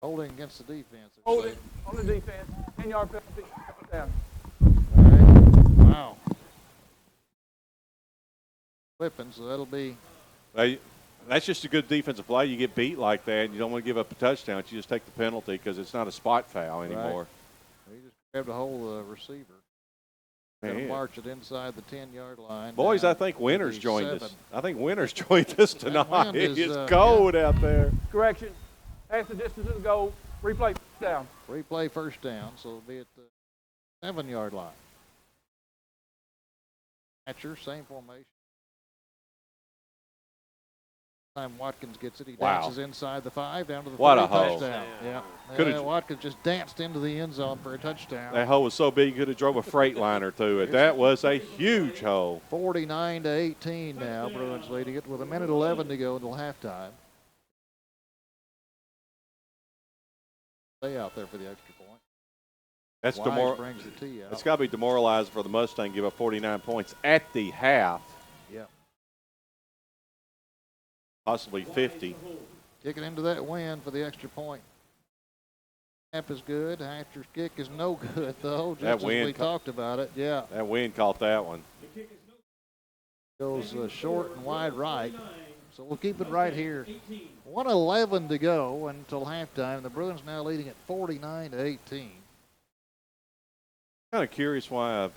Holding against the defense. Hold it on the defense. 10-yard penalty. Down. All right. Wow. Whipping, so that'll be. That's just a good defensive play. You get beat like that, and you don't want to give up a touchdown. You just take the penalty because it's not a spot foul anymore. Right. He just grabbed a hold of the receiver. Man. March it inside the 10-yard line. Boys, I think Winters joined us. I think Winters joined us tonight. It's cold out there. Correction. Pass the distance of the goal. Replay down. Replay first down, so it'll be at the 7-yard line. Hatcher, same formation. Time Watkins gets it. He dances inside the 5 down to the 30 touchdown. Yeah. Watkins just danced into the end zone for a touchdown. That hole was so big you could have drove a Freightliner to it. That was a huge hole. 49-18 now. Bruins leading it with a minute 11 to go until halftime. Stay out there for the extra point. That's brings the tee out. It's got to be demoralizing for the Mustang to give up 49 points at the half. Yep. Possibly 50. Kicking into that wind for the extra point. Snap is good. Hatcher's kick is no good, though, just as we talked about it. Yeah. That wind caught that one. Goes short and wide right. So we'll keep it right here. 1:11 to go until halftime. The Bruins now leading at 49-18. Kind of curious why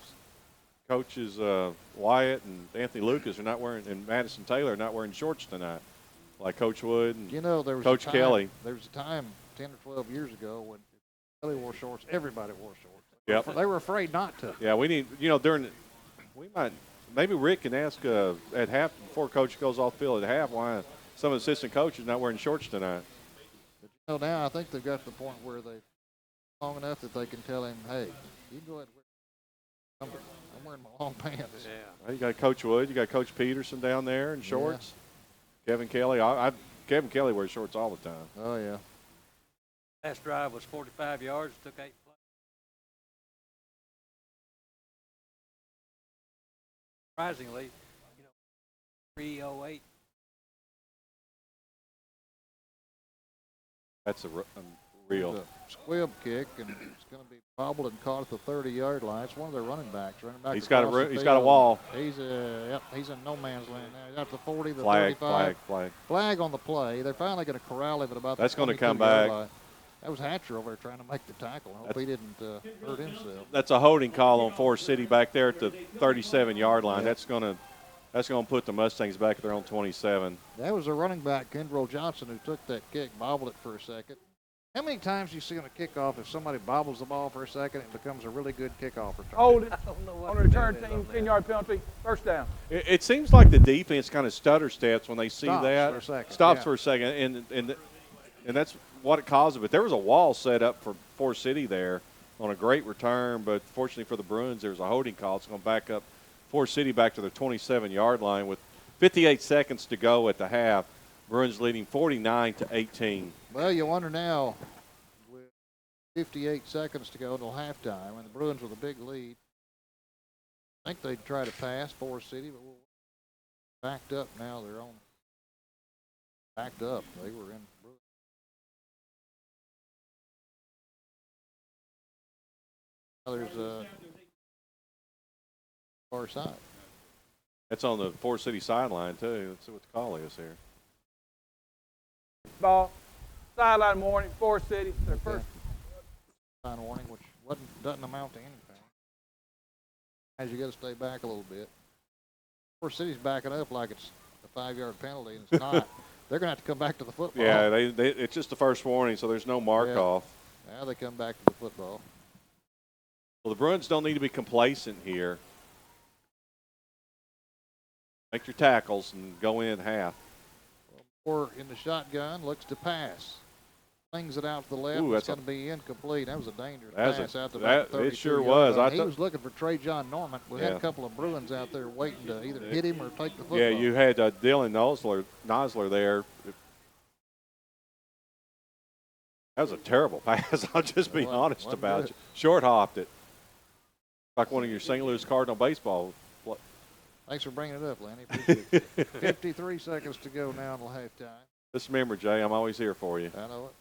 coaches Wyatt and Anthony Lucas are not wearing, and Madison Taylor are not wearing shorts tonight, like Coach Wood and there was Coach Kelly. There was a time 10 or 12 years ago when Kelly wore shorts. Everybody wore shorts. Yep. They were afraid not to. Yeah, we need, maybe Rick can ask at half, before Coach goes off the field at half, why some of the assistant coaches not wearing shorts tonight. But now I think they've got to the point where they've long enough that they can tell him, hey, you can go ahead and wear I'm wearing my long pants. Yeah. Well, you got Coach Wood, you got Coach Peterson down there in shorts. Yeah. Kevin Kelly, Kevin Kelly wears shorts all the time. Oh, yeah. Last drive was 45 yards, took 8 plays. Surprisingly, 3:08. That's a real. A squib kick, and it's going to be bobbled and caught at the 30-yard line. It's one of their running backs. He's got a wall. He's in no man's land now. He's at the 40, the flag, 35. Flag on the play. They're finally going to corral him at about. That's going to come 22-yard back. line. That was Hatcher over there trying to make the tackle. I hope he didn't hurt himself. That's a holding call on Forest City back there at the 37-yard line. Yeah. That's going to put the Mustangs back at their own 27. That was a running back, Kendrell Johnson, who took that kick, bobbled it for a second. How many times do you see on a kickoff if somebody bobbles the ball for a second, it becomes a really good kickoff return? Hold it on the return team, 10-yard penalty, first down. It seems like the defense kind of stutter steps when they see that. For a second. Stops for a second, and that's what it causes. But there was a wall set up for Forest City there, on a great return, but fortunately for the Bruins, there's a holding call. It's going to back up Forest City back to their 27-yard line with 58 seconds to go at the half. Bruins leading 49-18. Well, you wonder now, with 58 seconds to go until halftime, and the Bruins with a big lead. I think they'd try to pass Forest City, but we're backed up now. They're on. Backed up. They were in. Now there's a far side. That's on the Forest City sideline, too. Let's see what the call is here. Ball. Sideline warning, Forest City. Their first. Sign warning, which doesn't amount to anything. As you got to stay back a little bit. Forest City's backing up like it's a 5-yard penalty, and it's not. They're going to have to come back to the football. Yeah, it's just the first warning, so there's no mark off. Now they come back to the football. Well, the Bruins don't need to be complacent here. Make your tackles and go in half. Or in the shotgun, looks to pass. Flings it out to the left. Ooh, it's going to be incomplete. That was a dangerous pass out to that, about 32 it sure yards. was. He was looking for Trey John Norman. We had a couple of Bruins out there waiting to either hit him or take the football. Yeah, you had Dylan Nosler there. That was a terrible pass. I'll just be honest about it. Short hopped it. Like one of your St. Louis Cardinal baseball. Thanks for bringing it up, Lenny. Appreciate it. 53 seconds to go now until halftime. Just remember, Jay, I'm always here for you. I know it.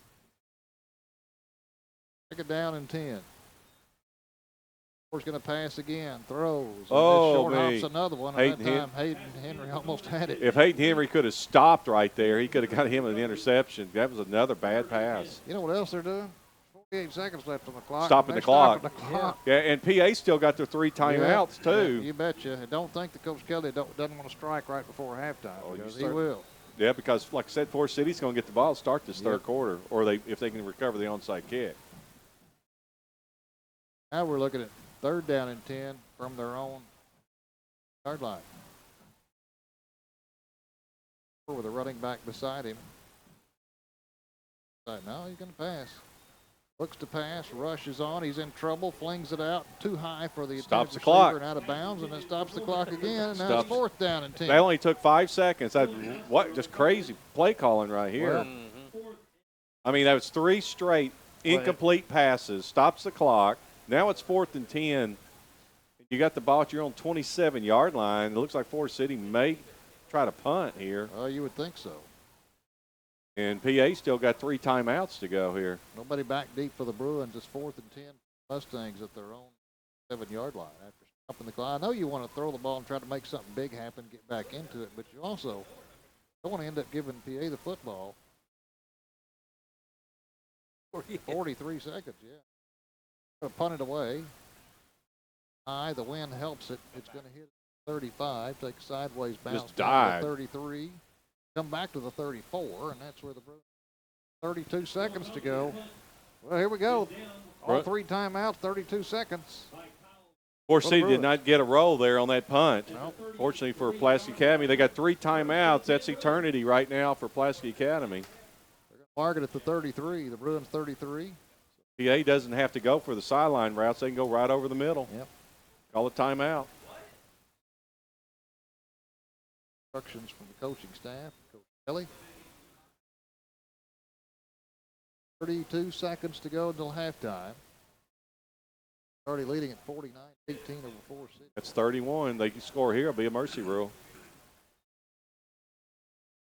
Take it down in 10. Force going to pass again. Throws. Oh, short hops another one. And that time Hayden Henry almost had it. If Hayden Henry could have stopped right there, he could have got him an interception. That was another bad pass. You know what else they're doing? 48 seconds left on the clock. Stopping the clock. Yeah, and PA still got their 3 timeouts, too. You betcha. I don't think that Coach Kelly doesn't want to strike right before halftime. Because he will. Yeah, because, like I said, Forest City's going to get the ball to start this third quarter, or if they can recover the onside kick. Now we're looking at 3rd down and 10 from their own yard line. With a running back beside him. No, he's going to pass. Looks to pass, rushes on. He's in trouble, flings it out too high for the stops the receiver clock and out of bounds, and it stops the clock again. And now it's 4th down and 10. They only took 5 seconds. What just crazy play calling right here. I mean, that was 3 straight incomplete passes. Stops the clock. Now it's 4th and 10. You got the ball at your own 27-yard line. It looks like Forest City may try to punt here. Oh, you would think so. And PA still got 3 timeouts to go here. Nobody back deep for the Bruins. It's 4th and 10. Mustangs at their own 7-yard line after stopping the clock. I know you want to throw the ball and try to make something big happen, get back into it, but you also don't want to end up giving PA the football. 43 seconds, yeah. Punt it away. High, the wind helps it. It's going to hit 35, take a sideways bounce Just down to 33. Come back to the 34, and that's where the Bruins. 32 seconds to go. Well, here we go. All 3 timeouts, 32 seconds. Forest City did not get a roll there on that punt. Nope. Fortunately for Pulaski Academy, they got 3 timeouts. That's eternity right now for Pulaski Academy. They're going to mark it at the 33, the Bruins 33. PA doesn't have to go for the sideline routes. They can go right over the middle. Yep. Call a timeout. Instructions from the coaching staff, Coach Kelly. 32 seconds to go until halftime. Already leading at 49-18 over Forest City. That's 31. They can score here. It'll be a mercy rule.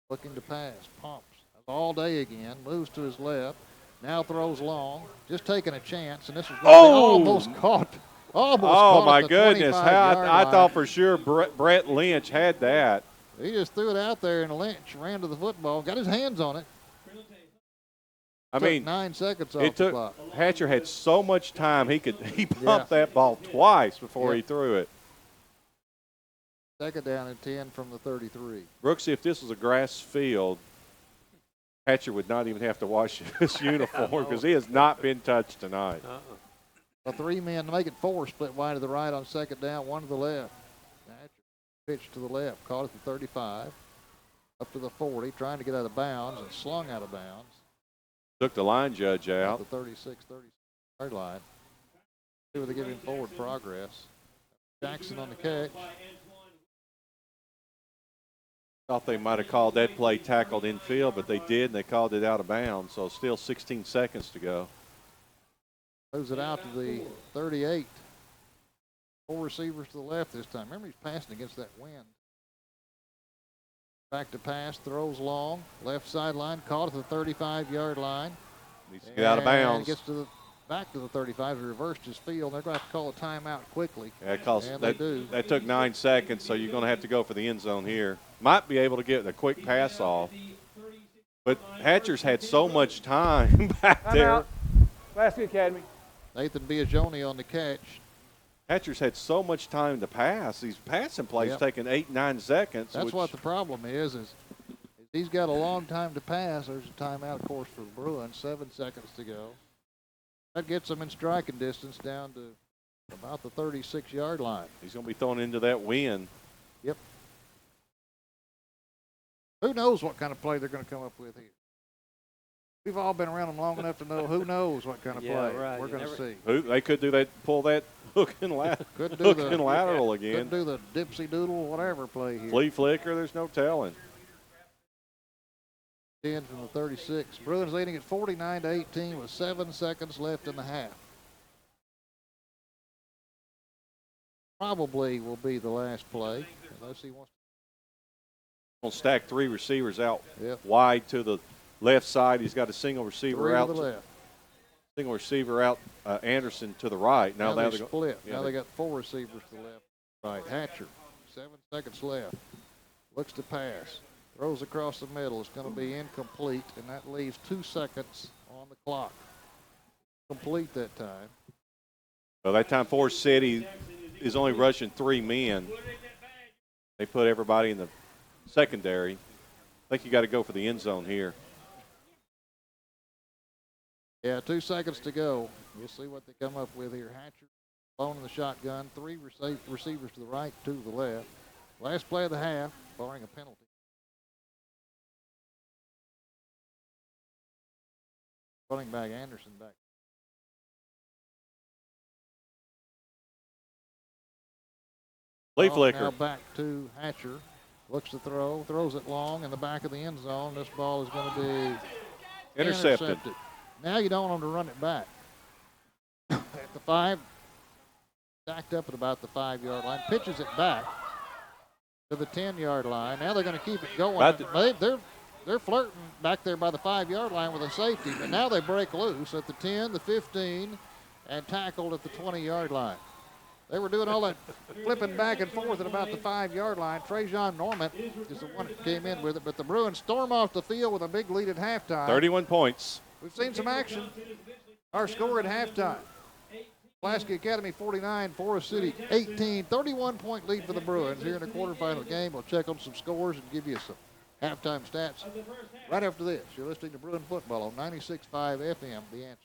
Looking to pass, pumps all day again, moves to his left, now throws long, just taking a chance, and this is almost caught. Oh my goodness! I thought for sure Brett Lynch had that. He just threw it out there, and Lynch ran to the football, got his hands on it. I mean, 9 seconds off the clock. Hatcher had so much time he pumped that ball twice before he threw it. 2nd down and 10 from the 33. Brooksy, if this was a grass field, Hatcher would not even have to wash his uniform because he has not been touched tonight. The 3 men to make it 4, split wide to the right on 2nd down, 1 to the left. Hatcher pitch to the left, caught at the 35, up to the 40, trying to get out of bounds and slung out of bounds. Took the line judge out. The 36-30 yard line. See where they give him forward progress. Jackson on the catch. Thought they might have called that play tackled infield, but they did, and they called it out of bounds. So still 16 seconds to go. Moves it out to the 38. 4 receivers to the left this time. Remember, he's passing against that wind. Back to pass, throws long, left sideline, caught at the 35-yard line. Needs to get out of bounds. Gets to the back to the 35. He reversed his field. They're going to have to call a timeout quickly. Yeah, because they do. That took 9 seconds, so you're going to have to go for the end zone here. Might be able to get a quick pass off. But Hatcher's had so much time back Time there. out. Pulaski Academy. Nathan Biagioni on the catch. Hatcher's had so much time to pass. These passing plays taking 8-9 seconds. That's what the problem is he's got a long time to pass. There's a timeout, of course, for the Bruins. 7 seconds to go. That gets them in striking distance down to about the 36-yard line. He's going to be thrown into that wind. Yep. Who knows what kind of play they're going to come up with here? We've all been around them long enough to know who knows what kind of play we're going to see. They could do that, pull that hook and lateral, lateral again. Could do the dipsy doodle whatever play here. Flea flicker, there's no telling. 10 from the 36. Bruins leading at 49-18 with 7 seconds left in the half. Probably will be the last play unless he wants to. We'll stack 3 receivers out wide to the left side. He's got a single receiver out to the left. Single receiver out, Anderson to the right. Now they split. Now they got 4 receivers to the left. Right, Hatcher, 7 seconds left. Looks to pass. Throws across the middle. It's going to be incomplete, and that leaves 2 seconds on the clock. Complete that time. Well, that time Forest City is only rushing 3 men. They put everybody in the secondary. I think you got to go for the end zone here. Yeah, 2 seconds to go. We'll see what they come up with here. Hatcher, alone in the shotgun. 3 receivers to the right, 2 to the left. Last play of the half, barring a penalty. Running back Anderson back. Flea flicker. Now back to Hatcher. Looks to throw. Throws it long in the back of the end zone. This ball is going to be intercepted. Now you don't want them to run it back. At the 5, stacked up at about the 5-yard line. Pitches it back to the 10-yard line. Now they're going to keep it going. They're flirting back there by the 5-yard line with a safety, but now they break loose at the 10, the 15, and tackled at the 20-yard line. They were doing all that flipping back and forth at about the 5-yard line. Trajan Norman is the one that came in with it, but the Bruins storm off the field with a big lead at halftime. 31 points. We've seen some action. Our score at halftime. Pulaski Academy 49, Forest City 18. 31-point lead for the Bruins here in the quarterfinal game. We'll check on some scores and give you some halftime stats right after this. You're listening to Bruin Football on 96.5 FM, The Answer.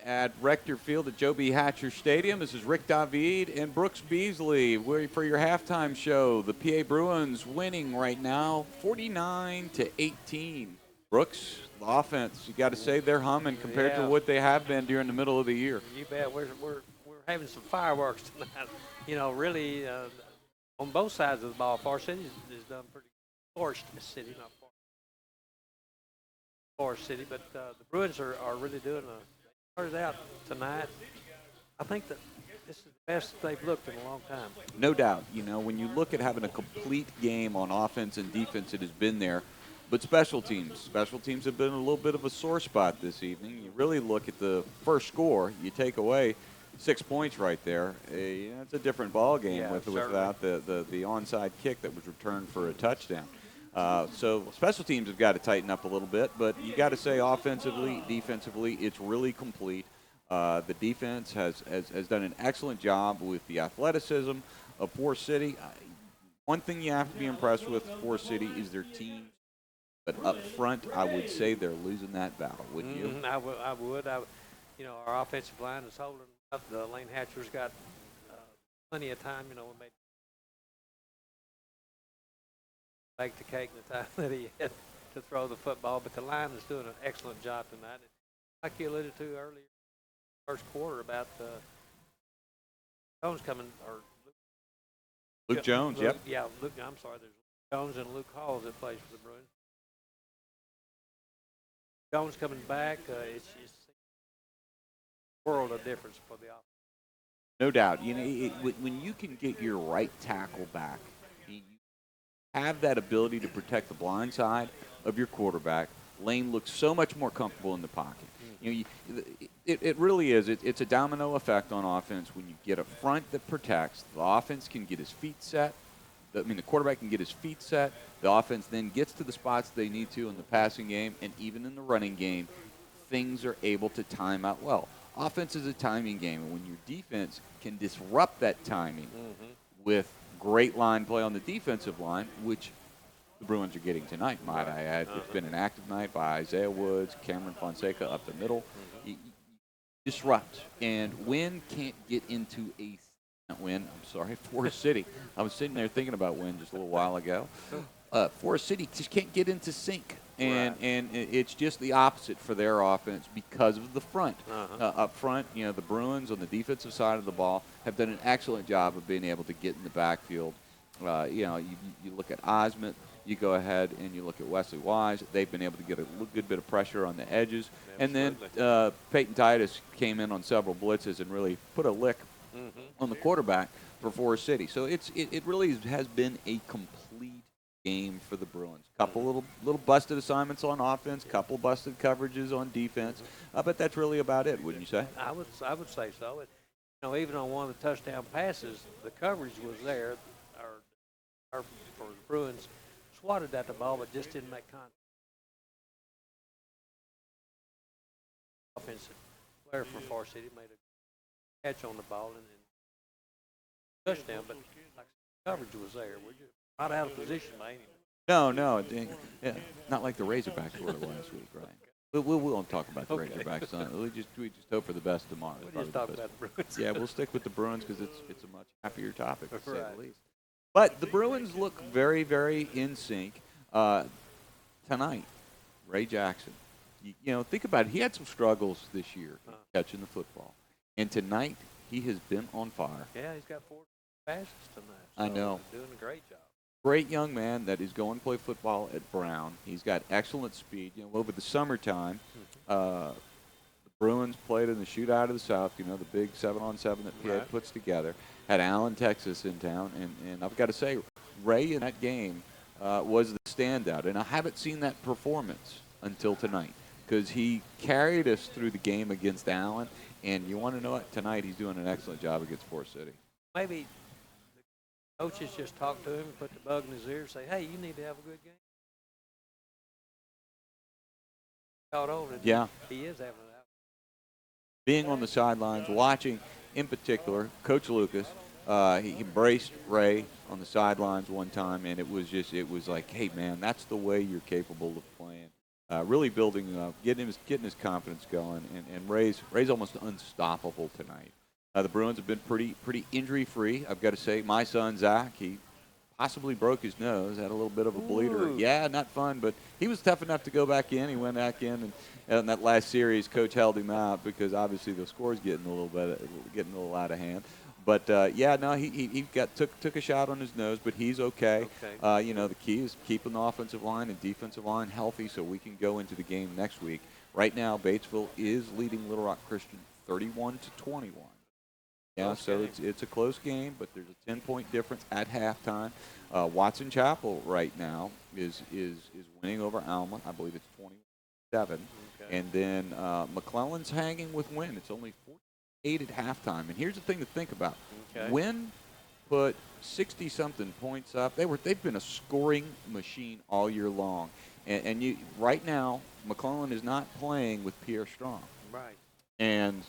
At Rector Field at Joe B. Hatcher Stadium. This is Rick David and Brooks Beasley for your halftime show. The PA Bruins winning right now 49-18. Brooks, the offense, you got to say they're humming compared to what they have been during the middle of the year. You bet. We're having some fireworks tonight. You know, really on both sides of the ball. Forest City has done pretty good. Forest City, not Forest City, but the Bruins are really doing started out tonight. I think that this is the best they've looked in a long time. No doubt. You know, when you look at having a complete game on offense and defense, it has been there. But special teams have been a little bit of a sore spot this evening. You really look at the first score, you take away 6 points right there. It's a different ball game without the onside kick that was returned for a touchdown. So special teams have got to tighten up a little bit, but you got to say offensively, defensively, it's really complete. The defense has done an excellent job with the athleticism of Forest City. One thing you have to be impressed with Forest City is their team. But up front, I would say they're losing that battle, wouldn't you? I would. You know, our offensive line is holding up. The Lane Hatcher's got plenty of time. You know, we made bake the cake in the time that he had to throw the football. But the line is doing an excellent job tonight. Like you alluded to earlier, first quarter about Jones coming or Luke Jones. Luke, yeah, Luke. I'm sorry. There's Jones and Luke Hall that plays for the Bruins. Jones coming back, it's a world of difference for the offense. No doubt. You know, when you can get your right tackle back, you have that ability to protect the blind side of your quarterback. Lane looks so much more comfortable in the pocket. You know, it really is. It's a domino effect on offense when you get a front that protects. The offense can get his feet set. The quarterback can get his feet set. The offense then gets to the spots they need to in the passing game, and even in the running game, things are able to time out well. Offense is a timing game, and when your defense can disrupt that timing with great line play on the defensive line, which the Bruins are getting tonight, might I add. It's been an active night by Isaiah Woods, Cameron Fonseca up the middle. You disrupt, and Wynn can't get into a Forest City. I was sitting there thinking about Wynn just a little while ago. Forest City just can't get into sync, and it's just the opposite for their offense because of the front. Up front, you know, the Bruins on the defensive side of the ball have done an excellent job of being able to get in the backfield. You know, you look at Osment, you go ahead and you look at Wesley Wise. They've been able to get a good bit of pressure on the edges. Absolutely. And then Peyton Titus came in on several blitzes and really put a lick on the quarterback for Forest City. So it really has been a complete game for the Bruins. Couple little busted assignments on offense, couple busted coverages on defense, but that's really about it, wouldn't you say? I would say so. You know, even on one of the touchdown passes, the coverage was there. Our for the Bruins swatted at the ball, but just didn't make contact. Offensive player for Forest City made a catch on the ball and touchdown, but like coverage was there. We're just not out of position by any means. No, not like the Razorbacks were last week, right? We won't talk about the Razorbacks. We just hope for the best tomorrow. We'll just talk about the Bruins. Yeah, we'll stick with the Bruins because it's a much happier topic, to say the least. But the Bruins look very, very in sync tonight. Ray Jackson, you know, think about it. He had some struggles this year catching the football, and tonight he has been on fire. Yeah, he's got 4 passes tonight. So I know. Doing a great job. Great young man that is going to play football at Brown. He's got excellent speed. You know, over the summertime, the Bruins played in the shootout of the South. You know, the big 7-on-7 that PA puts together. Had Allen, Texas in town, and I've got to say, Ray in that game was the standout, and I haven't seen that performance until tonight because he carried us through the game against Allen, and you want to know what? Tonight he's doing an excellent job against Forest City. Maybe the coaches just talk to him, put the bug in his ear, and say, hey, you need to have a good game. Caught on, and he is having it out. Being on the sidelines, watching, in particular, Coach Lucas, he embraced Ray on the sidelines one time, and it was like, hey, man, that's the way you're capable of playing really building, getting his confidence going, and Ray's almost unstoppable tonight. The Bruins have been pretty injury free. I've got to say, my son Zach, he possibly broke his nose, had a little bit of a bleeder. Ooh. Yeah, not fun, but he was tough enough to go back in. He went back in, and in that last series, coach held him out because obviously the score's getting a little out of hand. But he took a shot on his nose, but he's okay. Okay. The key is keeping the offensive line and defensive line healthy so we can go into the game next week. Right now, Batesville is leading Little Rock Christian 31-21. Yeah, Close so game. it's a close game, but there's a 10-point difference at halftime. Watson Chapel right now is winning over Alma. I believe it's 27. Okay. And then McClellan's hanging with Wynn. It's only 48 at halftime. And here's the thing to think about. Okay. Wynn put 60-something points up. They've been a scoring machine all year long. And right now, McClellan is not playing with Pierre Strong. Right. And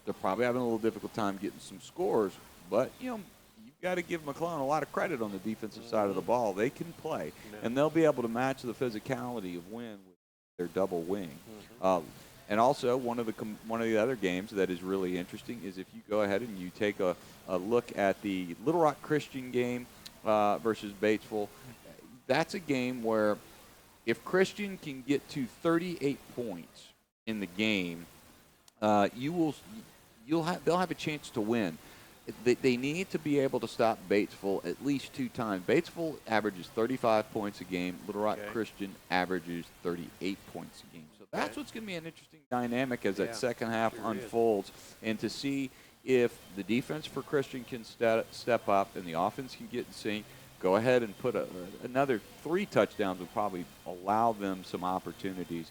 they're probably having a little difficult time getting some scores, but you've got to give McClellan a lot of credit on the defensive side of the ball. They can play, and they'll be able to match the physicality of Wynn with their double wing. And also, one of the other games that is really interesting is if you go ahead and you take a look at the Little Rock Christian game versus Batesville. That's a game where if Christian can get to 38 points in the game, they'll have a chance to win. They need to be able to stop Batesville at least 2 times. Batesville averages 35 points a game. Little Rock Christian averages 38 points a game. So that's what's going to be an interesting dynamic as that second half unfolds, and to see if the defense for Christian can step up and the offense can get in sync. Go ahead and put another 3 touchdowns will probably allow them some opportunities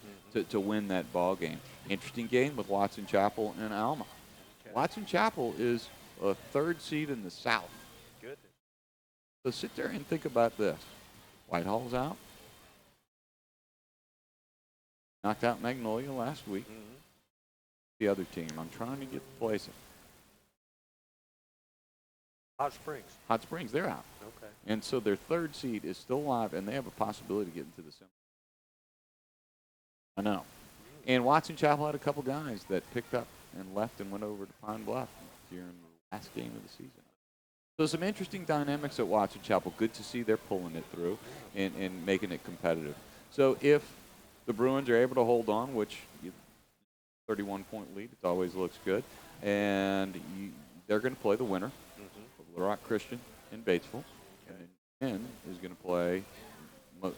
to win that ball game. Interesting game with Watson Chapel and Alma. Okay. Watson Chapel is a 3rd seed in the South. Good. So sit there and think about this. Whitehall's out. Knocked out Magnolia last week. The other team. I'm trying to get the placing. Hot Springs. Hot Springs, they're out. Okay. And so their 3rd seed is still alive, and they have a possibility to get into the semi. I know. And Watson Chapel had a couple guys that picked up and left and went over to Pine Bluff during the last game of the season. So some interesting dynamics at Watson Chapel. Good to see they're pulling it through and making it competitive. So if the Bruins are able to hold on, which 31-point lead, it always looks good, and they're going to play the winner of Little Rock Christian in Batesville. And then is going to play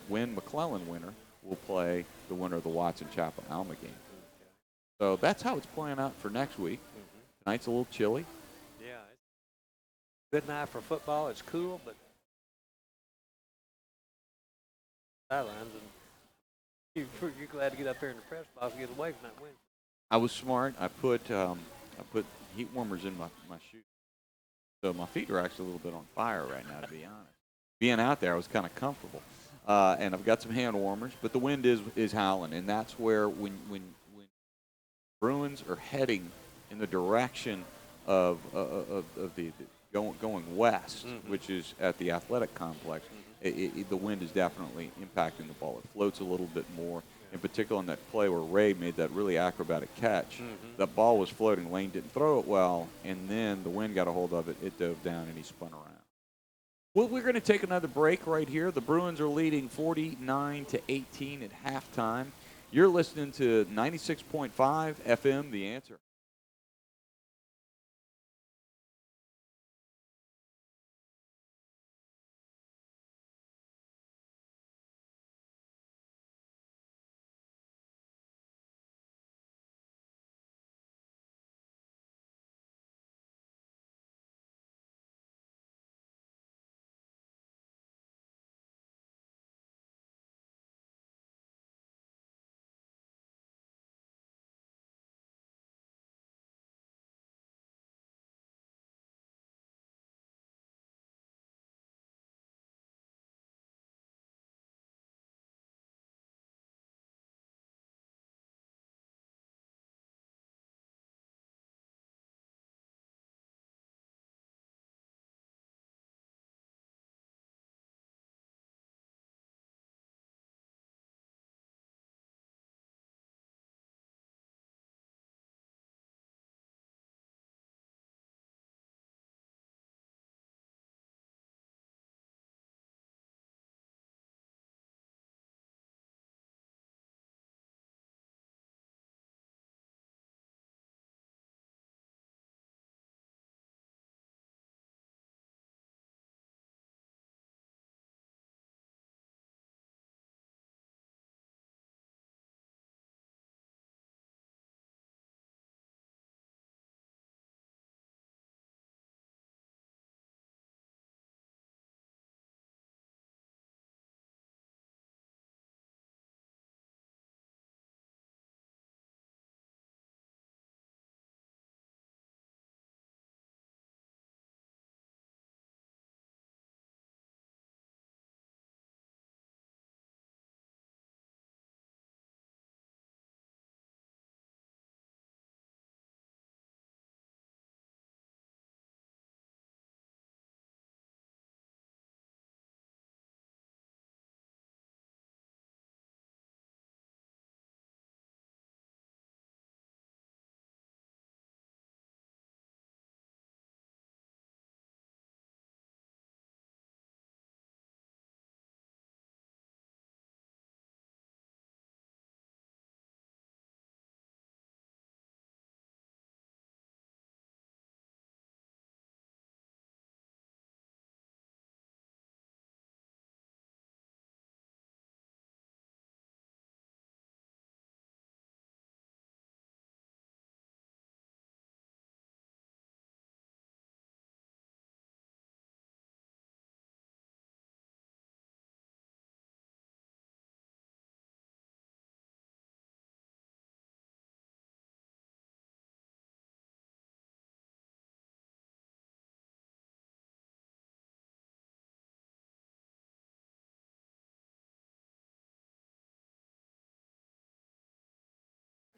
McClellan winner will play the winner of the Watson Chapel Alma game. So that's how it's playing out for next week. Tonight's a little chilly. Yeah. Good night for football. It's cool, but sidelines, and you're glad to get up here in the press box and get away from that wind. I was smart. I put heat warmers in my shoes. So my feet are actually a little bit on fire right now, to be honest. Being out there, I was kind of comfortable. And I've got some hand warmers, but the wind is howling, and that's where when Bruins are heading in the direction of the going west, which is at the athletic complex, the wind is definitely impacting the ball. It floats a little bit more. In particular, on that play where Ray made that really acrobatic catch, that ball was floating. Lane didn't throw it well, and then the wind got a hold of it. It dove down, and he spun around. Well, we're going to take another break right here. The Bruins are leading 49-18 at halftime. You're listening to 96.5 FM, The Answer.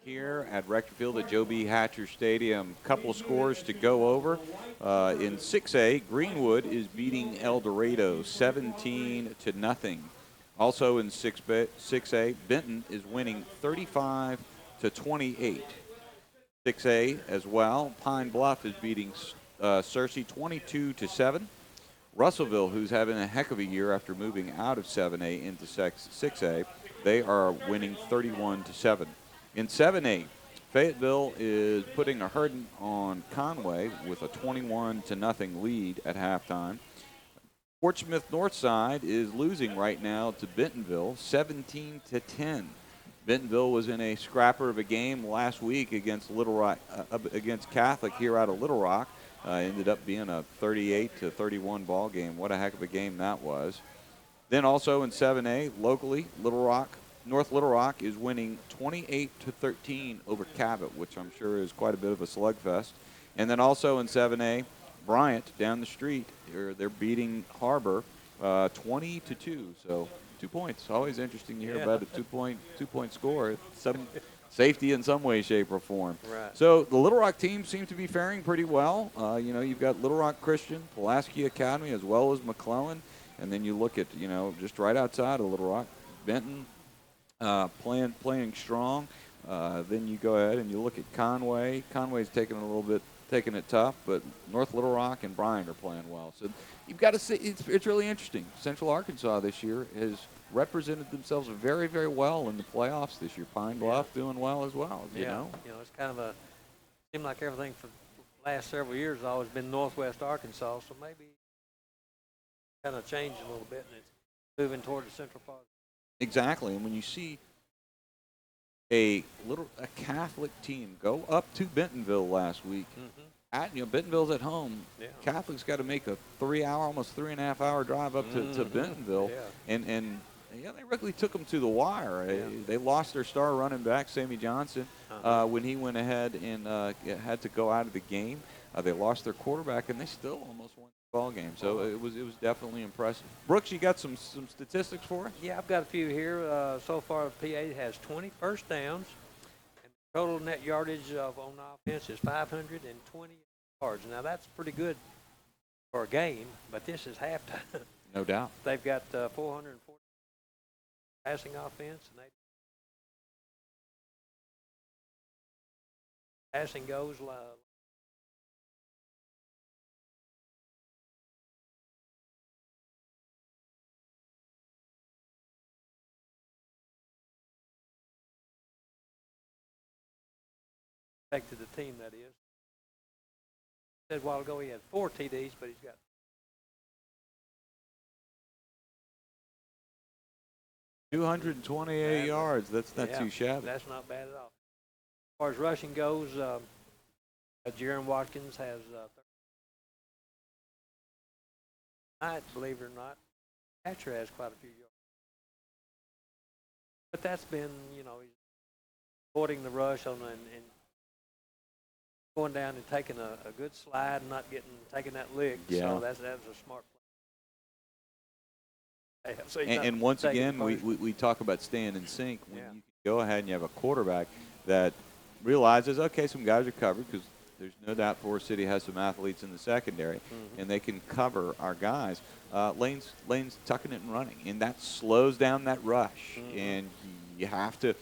here at Rector Field at Joe B. Hatcher Stadium. Couple scores to go over. In 6A, Greenwood is beating El Dorado 17-0. Also in 6A, Benton is winning 35-28. 6A as well, Pine Bluff is beating Searcy 22-7. Russellville, who's having a heck of a year after moving out of 7A into 6A, they are winning 31-7. In 7A, Fayetteville is putting a hurting on Conway with a 21-0 lead at halftime. Portsmouth Northside is losing right now to Bentonville 17-10. Bentonville was in a scrapper of a game last week against Little Rock, against Catholic here out of Little Rock. Ended up being a 38-31 ball game. What a heck of a game that was. Then also in 7A, locally, North Little Rock is winning 28-13 over Cabot, which I'm sure is quite a bit of a slugfest. And then also in 7A, Bryant down the street, they're beating Harbor 20-2. So 2 points. Always interesting to hear about a two-point score. Some safety in some way, shape, or form. Right. So the Little Rock team seems to be faring pretty well. You've got Little Rock Christian, Pulaski Academy, as well as McClellan. And then you look at, just right outside of Little Rock, Benton playing strong. Then you go ahead and you look at Conway. Conway's taking it tough, but North Little Rock and Bryant are playing well. So you've got to see, it's really interesting. Central Arkansas this year has represented themselves very, very well in the playoffs this year. Pine Bluff doing well as well, you know. It's kind of seemed like everything for the last several years has always been Northwest Arkansas, so maybe kind of changed a little bit and it's moving toward the central part. Exactly, and when you see a Catholic team go up to Bentonville last week. Bentonville's at home. Yeah. Catholic's got to make a 3-hour, almost 3.5-hour drive up to Bentonville, and they really took them to the wire. They lost their star running back, Sammy Johnson, when he went ahead and had to go out of the game. They lost their quarterback, and they still almost won the ball game. So it was definitely impressive. Brooks, you got some statistics for us? Yeah, I've got a few here. So far, PA has 20 first downs, and total net yardage on offense is 520 yards. Now that's pretty good for a game, but this is halftime. No doubt. They've got 440 passing offense, and passing goes. Affected the team, that is. Said a while ago he had 4 TDs, but he's got 228 yards. That's not too shabby. That's not bad at all. As far as rushing goes, Jaron Watkins has believe it or not, Hatcher has quite a few yards. But that's been, he's avoiding the rush and going down and taking a good slide and not taking that lick. Yeah. So that was a smart play. So and once again, we talk about staying in sync. When you can go ahead and you have a quarterback that realizes, okay, some guys are covered because there's no doubt Forest City has some athletes in the secondary, and they can cover our guys. Lane's tucking it and running, and that slows down that rush. And you have to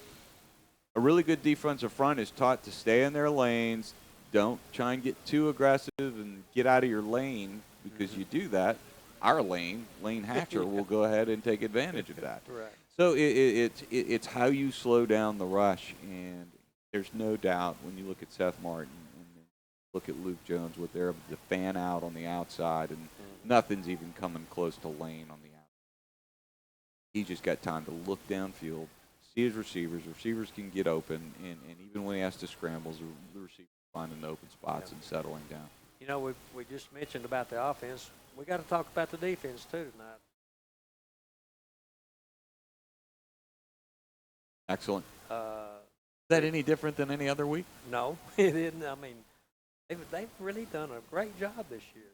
– a really good defensive front is taught to stay in their lanes. Don't try and get too aggressive and get out of your lane, because you do that, our Lane Hatcher, will go ahead and take advantage of that. Right. So it's how you slow down the rush, and there's no doubt when you look at Seth Martin and look at Luke Jones with the fan out on the outside, and nothing's even coming close to Lane on the outside. He just got time to look downfield, see his receivers. Receivers can get open, and even when he has to scramble, the receivers finding the open spots and settling down. We just mentioned about the offense. We got to talk about the defense too tonight. Excellent. Is that any different than any other week? No, it isn't. I mean, they've really done a great job this year.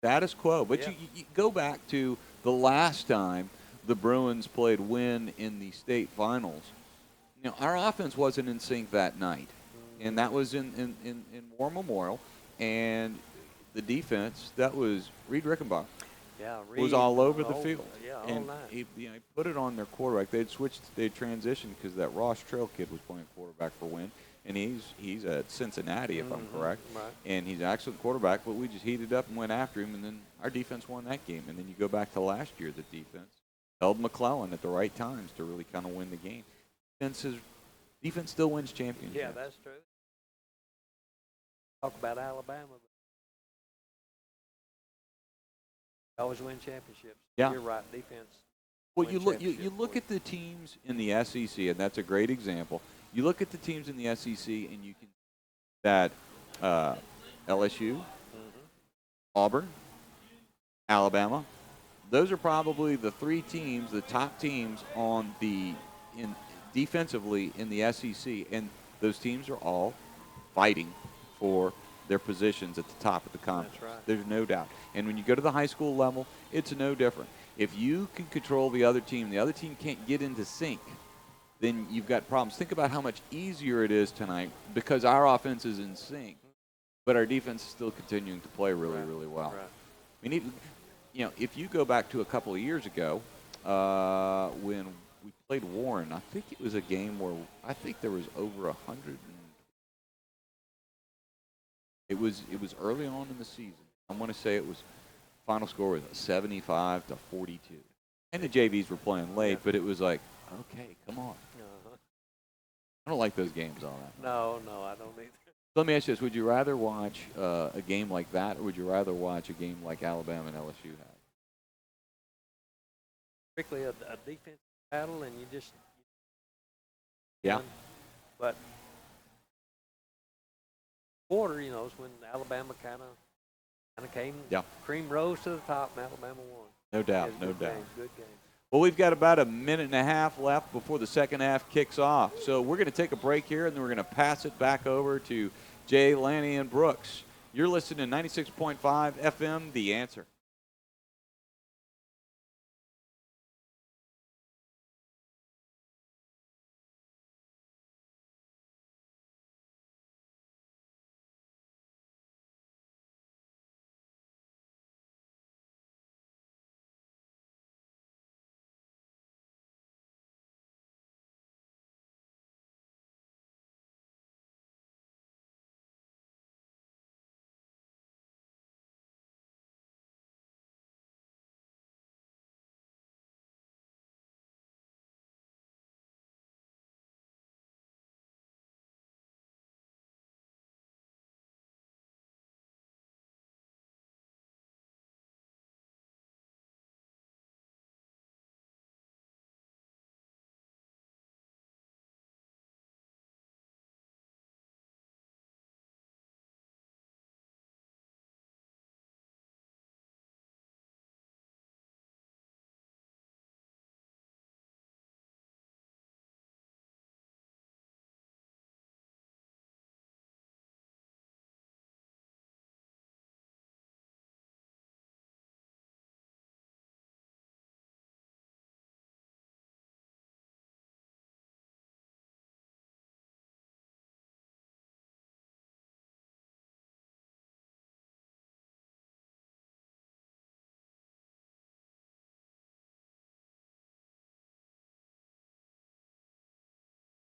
Status quo. But you go back to the last time the Bruins played Wynn in the state finals. our offense wasn't in sync that night, and that was in War Memorial, and the defense, that was Reed Rickenbach. Yeah, Was all over the field. Yeah, all And night. he put it on their quarterback. They'd transitioned because that Ross Trail kid was playing quarterback for Wynn, and he's at Cincinnati, if I'm correct. Right. And he's an excellent quarterback, but we just heated up and went after him, and then our defense won that game. And then you go back to last year, the defense held McClellan at the right times to really kind of win the game. Defense still wins championships. Yeah, that's true. Talk about Alabama. They always win championships. Yeah. You're right, defense. Well, win you look championship at the teams in the SEC, and that's a great example. You look at the teams in the SEC, and you can that LSU, Auburn, Alabama. Those are probably the three teams, the top teams defensively in the SEC, and those teams are all fighting for their positions at the top of the conference. That's right. There's no doubt. And when you go to the high school level, it's no different. If you can control the other team can't get into sync, then you've got problems. Think about how much easier it is tonight because our offense is in sync, but our defense is still continuing to play really, really well. Right. We need, if you go back to a couple of years ago when we played Warren, I think it was a game where I think there was over 100. It was early on in the season. I want to say it was final score was 75-42, and the JVs were playing late, but it was like, okay, come on. Uh-huh. I don't like those games all that much. No, I don't either. So let me ask you this: would you rather watch a game like that, or would you rather watch a game like Alabama and LSU had? Strictly a defensive battle, and you just Yeah. But quarter, is when Alabama kind of came. Yeah. Cream rose to the top, and Alabama won. No doubt, It was a no good doubt. game, good game. Well, we've got about a minute and a half left before the second half kicks off. So we're going to take a break here, and then we're going to pass it back over to Jay, Lanny, and Brooks. You're listening to 96.5 FM, The Answer.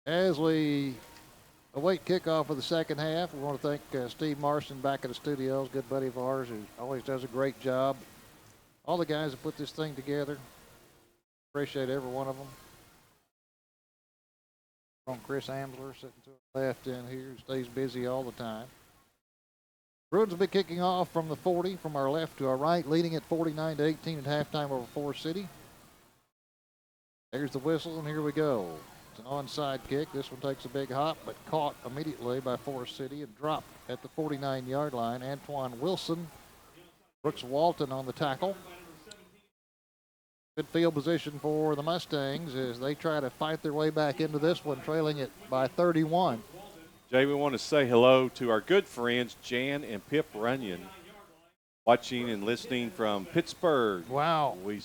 As we await kickoff of the second half, we want to thank Steve Marston back at the studios, good buddy of ours who always does a great job. All the guys that put this thing together, appreciate every one of them. From Chris Amsler sitting to the left in here, stays busy all the time. Bruins will be kicking off from the 40, from our left to our right, leading at 49-18 at halftime over Forest City. There's the whistle, and here we go. It's an onside kick. This one takes a big hop, but caught immediately by Forest City and dropped at the 49-yard line. Antoine Wilson, Brooks Walton on the tackle. Good field position for the Mustangs as they try to fight their way back into this one, trailing it by 31. Jay, we want to say hello to our good friends Jan and Pip Runyon, watching and listening from Pittsburgh. Wow. We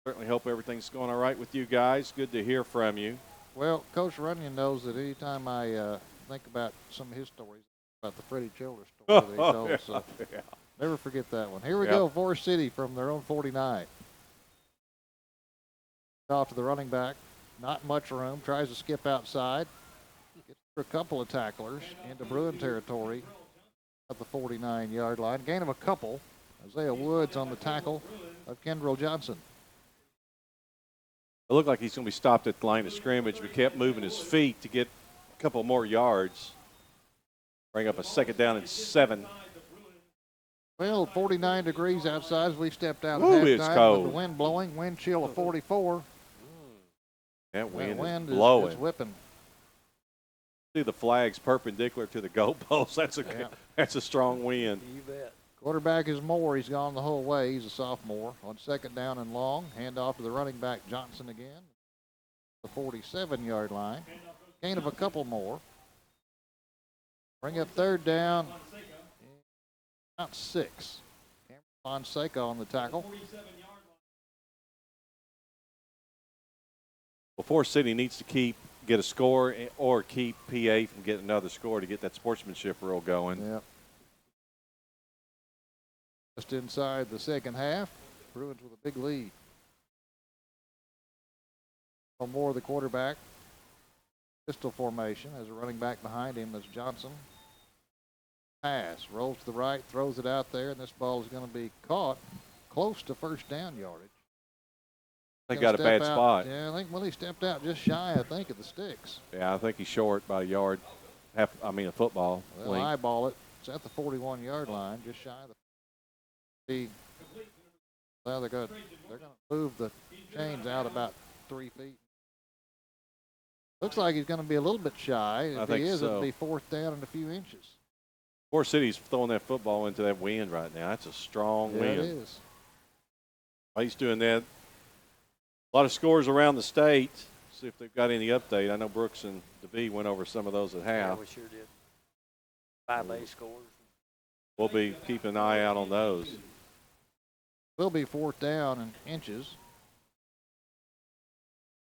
certainly hope everything's going all right with you guys. Good to hear from you. Well, Coach Runyon knows that anytime I think about some of his stories, about the Freddie Childers story that he told us. So Yeah. never forget that one. Here we Yep. go, Forest City from their own 49. Off to the running back. Not much room. Tries to skip outside. Gets through a couple of tacklers into Bruin territory at the 49-yard line. Gain of a couple. Isaiah Woods on the tackle of Kendrell Johnson. It looked like he's going to be stopped at the line of scrimmage, but kept moving his feet to get a couple more yards. Bring up a 2nd down and 7. Well, 49 degrees outside as we stepped out Ooh, at it's halftime cold. with the wind blowing. Wind chill of 44. That wind, Wind is blowing. is whipping. See the flags perpendicular to the goalpost. That's a strong wind. You bet. Quarterback is Moore. He's gone the whole way. He's a sophomore. On 2nd down and long. Hand off to the running back Johnson again. The 47-yard line. Gain of a couple more. Bring up 3rd down. About 6. Cameron Fonseca on the tackle. Well, Forest City needs to get a score or keep PA from getting another score to get that sportsmanship rule going. Yep. Just inside the second half. Bruins with a big lead. Moore, the quarterback. Pistol formation as a running back behind him. That's Johnson. Pass. Rolls to the right, throws it out there, and this ball is going to be caught close to 1st down yardage. They got a bad spot. Yeah, I think Willie stepped out just shy, I think, of the sticks. Yeah, I think he's short by a yard. A football. Well, length. eyeball it. It's at the 41-yard line, just shy of the. Well, they're going to move the chains out about 3 feet. Looks like he's going to be a little bit shy. If think he is, so. it'll be 4th down and a few inches. Forest City's throwing that football into that wind right now. That's a strong Yeah, wind. it is. While he's doing that, a lot of scores around the state. See if they've got any update. I know Brooks and DeVee went over some of those at Yeah, half. we sure did. 5A scores. We'll be keeping an eye out on those. Will be 4th down and inches.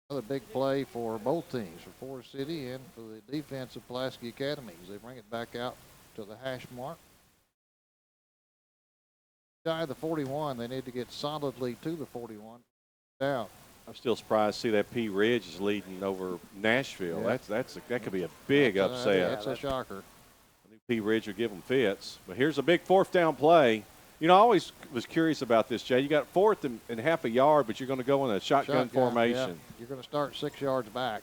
Another big play for both teams, for Forest City and for the defense of Pulaski Academy, as they bring it back out to the hash mark. Shy of the 41, they need to get solidly to the 41. Down. I'm still surprised to see that P. Ridge is leading over Nashville. Yeah. That could be a big upset. That's a shocker. I think P. Ridge will give them fits. But here's a big 4th down play. You know, I always was curious about this, Jay. You got 4th and half a yard, but you're going to go in a shotgun formation. Yeah. You're going to start 6 yards back.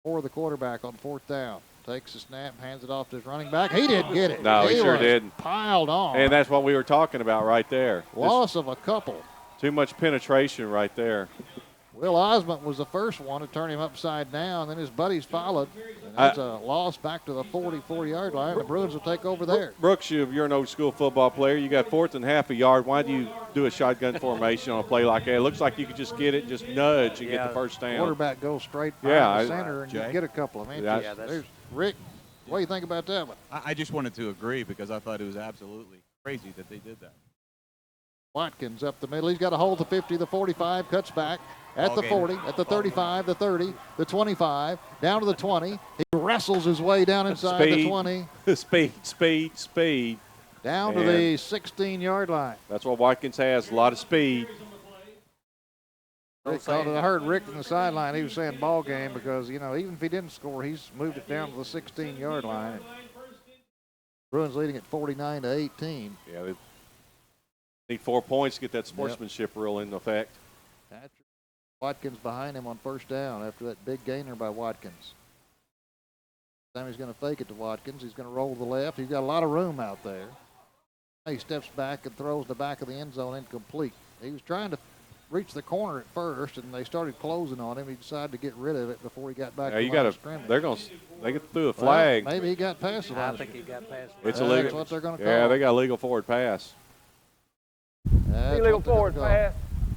For the quarterback on 4th down. Takes the snap, hands it off to his running back. He didn't get it. No, he sure was didn't. Piled on. And that's what we were talking about right there. Loss of a couple. Too much penetration right there. Will Osmond was the first one to turn him upside down. Then his buddies followed. And that's a loss back to the 44-yard line. The Bruins will take over there. Brooks, you're an old school football player. You got 4th and half a yard. Why do you do a shotgun formation on a play like that? It looks like you could just get it, just nudge and get the first down. Quarterback goes straight behind the center and Jay? you get a couple of inches. Yeah, There's Rick. What do you think about that one? I just wanted to agree because I thought it was absolutely crazy that they did that. Watkins up the middle. He's got a hold the 50, the 45, cuts back at the 40, at the 35, the 30, the 25, down to the 20. He wrestles his way down inside the 20. Speed. Down to the 16-yard line. That's what Watkins has, a lot of speed. Rick called it. I heard Rick from the sideline. He was saying ball game because, you know, even if he didn't score, he's moved it down to the 16-yard line. Bruins leading at 49-18. Yeah, they need 4 points to get that sportsmanship rule into effect. Patrick Watkins behind him on 1st down after that big gainer by Watkins. This time he's going to fake it to Watkins. He's going to roll to the left. He's got a lot of room out there. He steps back and throws the back of the end zone incomplete. He was trying to reach the corner at first, and they started closing on him. He decided to get rid of it before he got back to the line of scrimmage. They get through a flag. Well, maybe he got past the line I of think he scrimmage. got past. It's the illegal. line. That's what they're going to call. Yeah, they got a legal forward pass. That's Illegal what they're forward gonna call. pass.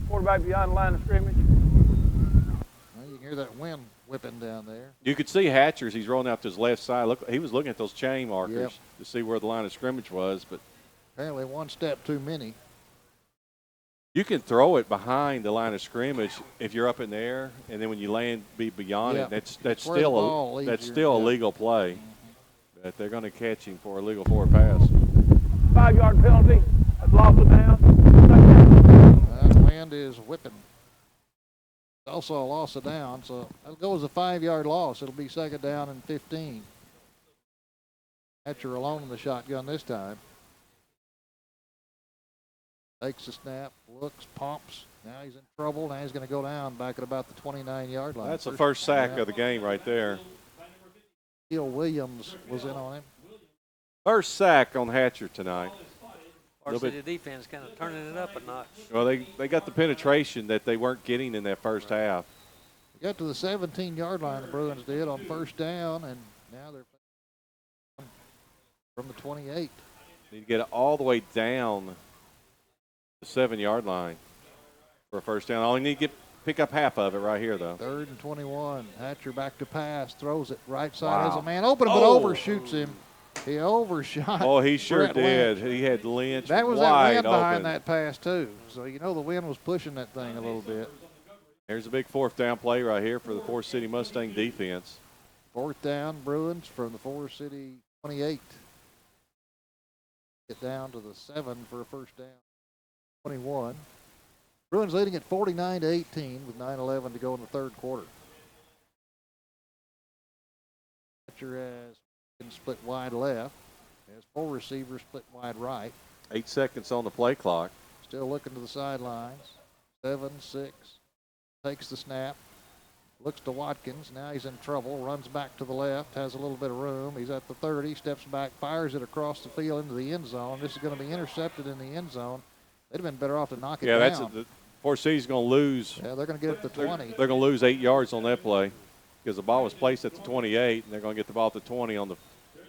Quarterback beyond the line of scrimmage. Well, you can hear that wind whipping down there. You could see Hatcher as he's rolling out to his left side. Look, he was looking at those chain markers Yep. to see where the line of scrimmage was. But Apparently one step too many. You can throw it behind the line of scrimmage if you're up in the air, and then when you land, be beyond it. That's still a legal play. But they're going to catch him for a legal forward pass. 5-yard penalty. That's lost it down. That wind is whipping. It's also a loss of down, so that'll go as a 5-yard loss. It'll be second down and 15. Hatcher alone in the shotgun this time. Takes the snap, looks, pumps. Now he's in trouble. Now he's going to go down back at about the 29-yard line. That's the first sack of the game right there. Neil Williams was in on him. First sack on Hatcher tonight. Varsity defense kind of turning it up a notch. Well, they got the penetration that they weren't getting in that first half. They got to the 17-yard line, the Bruins did, on first down, and now they're from the 28. Need to get it all the way down the 7-yard line for a first down. All you need to pick up half of it right here, though. 3rd and 21. Hatcher back to pass, throws it right side. Has a man open, but overshoots him. He overshot. Oh, he sure Brett did. Lynch. He had Lynch That was wide that wind open. behind that pass, too. So, you know, the wind was pushing that thing a little bit. There's a big fourth down play right here for the Forest City Mustang defense. 4th down, Bruins from the Forest City 28. Get down to the 7 for a first down. 21. Bruins leading at 49-18 with 9:11 to go in the third quarter. Hatcher has split wide left. Has 4 receivers split wide right. 8 seconds on the play clock. Still looking to the sidelines. 7-6. Takes the snap. Looks to Watkins. Now he's in trouble. Runs back to the left. Has a little bit of room. He's at the 30. Steps back. Fires it across the field into the end zone. This is going to be intercepted in the end zone. They'd have been better off to knock it down. Yeah, the Forest City's going to lose. Yeah, they're going to get it to 20. They're going to lose 8 yards on that play because the ball was placed at the 28, and they're going to get the ball at the 20 on the.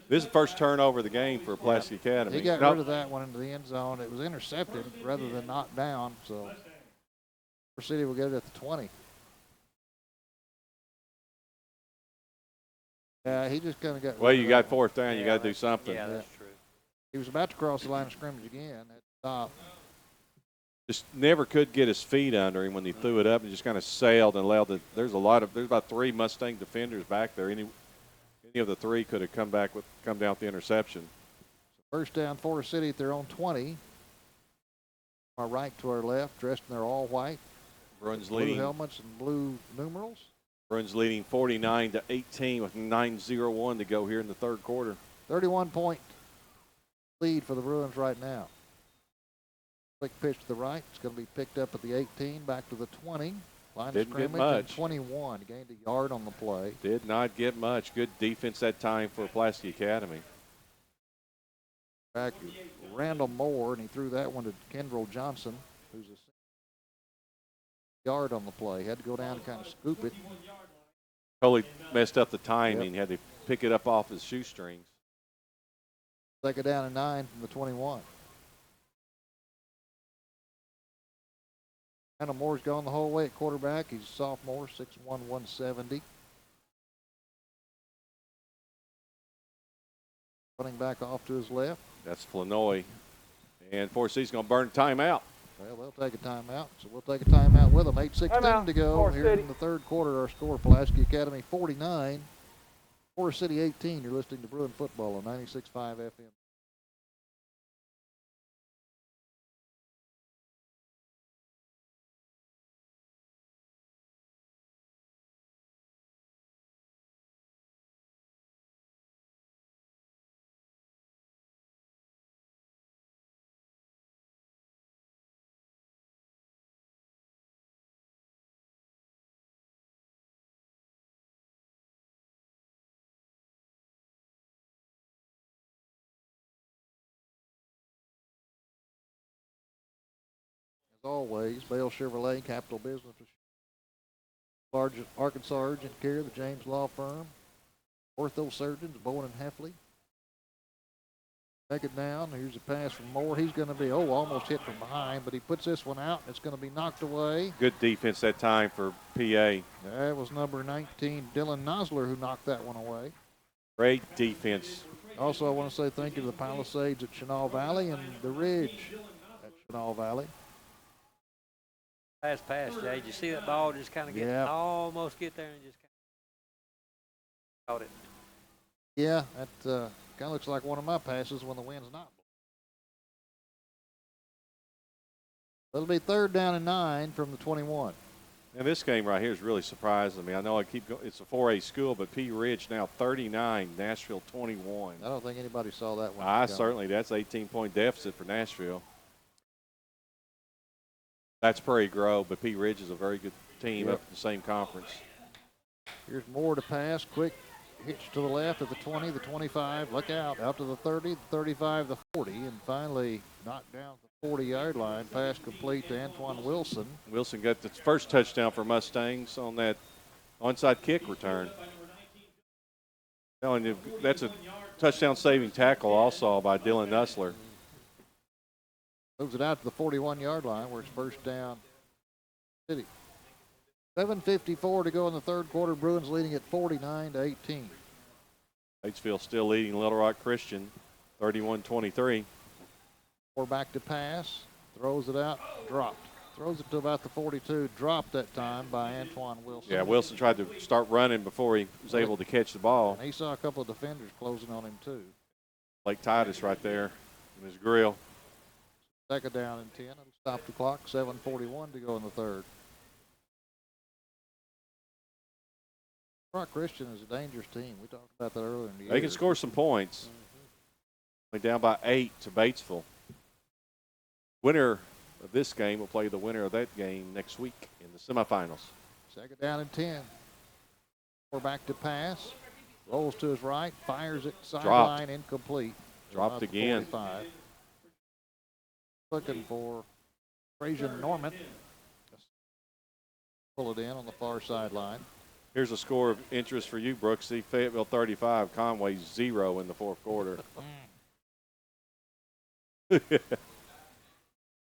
This is the first turnover of the game for Pulaski Academy. He got rid of that one into the end zone. It was intercepted rather than knocked down. So Forest City will get it at the 20. Yeah, he just kind of got. Well, you got fourth down. You got to do something. Yeah, that's true. He was about to cross the line of scrimmage again. Had to stop. Just never could get his feet under him when he threw it up and just kind of sailed and allowed it. There's about 3 Mustang defenders back there. Any of the 3 could have come down with the interception. First down, Forest City at their own 20. Our right to our left, dressed in their all white. Bruins blue leading. Helmets and blue numerals. Bruins leading 49-18 with 9:01 to go here in the third quarter. 31-point lead for the Bruins right now. Quick pitch to the right. It's going to be picked up at the 18, back to the 20. Line Didn't of get scrimmage much. and 21. Gained a yard on the play. Did not get much. Good defense that time for Pulaski Academy. Back Randall Moore, and he threw that one to Kendrell Johnson, who's a yard on the play. Had to go down and kind of scoop it. Totally messed up the timing. Had to pick it up off his shoestrings. Second down and 9 from the 21. Randall Moore's gone the whole way at quarterback. He's a sophomore, 6'1", 170. Running back off to his left. That's Flanoy. And Forest City's going to burn timeout. Well, they'll take a timeout, so we'll take a timeout with them. 8:16 Timeout, to go Forest here City. in the third quarter. Our score, Pulaski Academy 49, Forest City 18. You're listening to Bruin Football on 96.5 FM. As always, Bale Chevrolet, Capital Business, large Arkansas urgent care, the James Law Firm, ortho surgeons, Bowen and Heffley. Take it down. Here's a pass from Moore. He's going to be, almost hit from behind, but he puts this one out. It's going to be knocked away. Good defense that time for PA. That was number 19, Dylan Nosler, who knocked that one away. Great defense. Also, I want to say thank you to the Palisades at Chenal Valley and the Ridge at Chenal Valley. last pass, Jay. Did you see that ball just kind of almost get there and just kind of caught it? Yeah, that kind of looks like one of my passes when the wind's not. It'll be 3rd down and 9 from the 21. And this game right here is really surprising me. I know I keep going. It's a 4A school, but Pea Ridge now 39, Nashville 21. I don't think anybody saw that one. That's 18-point deficit for Nashville. That's Prairie Grove, but Pea Ridge is a very good team up in the same conference. Here's Moore to pass. Quick hitch to the left at the 20, the 25. Look out. Out to the 30, the 35, the 40. And finally knocked down at the 40-yard line. Pass complete to Antoine Wilson. Wilson got the first touchdown for Mustangs on that onside kick return. Telling you, that's a touchdown-saving tackle also by Dylan Nussler. Moves it out to the 41-yard line where it's first down. City. 7:54 to go in the 3rd quarter. Bruins leading at 49-18. Batesville still leading Little Rock Christian, 31-23. Back to pass. Throws it out. Dropped. Throws it to about the 42. Dropped that time by Antoine Wilson. Yeah, Wilson tried to start running before he was able to catch the ball. And he saw a couple of defenders closing on him too. Blake Titus right there in his grill. 2nd down and 10. It'll stop the clock. 7:41 to go in the 3rd. Rock Christian is a dangerous team. We talked about that earlier in the year. They can score some points. Down by 8 to Batesville. Winner of this game will play the winner of that game next week in the semifinals. 2nd down and 10. Back to pass. Rolls to his right. Fires it sideline, incomplete. Dropped again. 45. Looking for Trajan Norman. Pull it in on the far sideline. Here's a score of interest for you, Brooksy. Fayetteville 35, Conway 0 in the 4th quarter.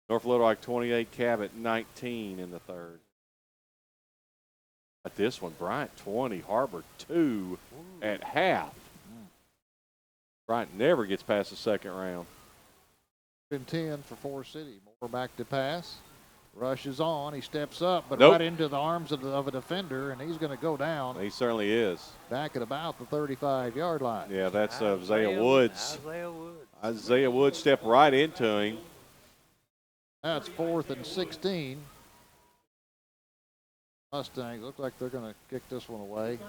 North Little Rock 28, Cabot 19 in the 3rd. At this one, Bryant 20, Harbor 2 at half. Bryant never gets past the 2nd round. 10 for Forest City. Moore back to pass. Rushes on. He steps up, but Nope. right into the arms of a defender, and he's going to go down. He certainly is. Back at about the 35-yard line. Yeah, that's Isaiah Woods. Isaiah Woods. Isaiah Woods stepped right into him. Now it's 4th and 16. Mustangs look like they're going to kick this one away.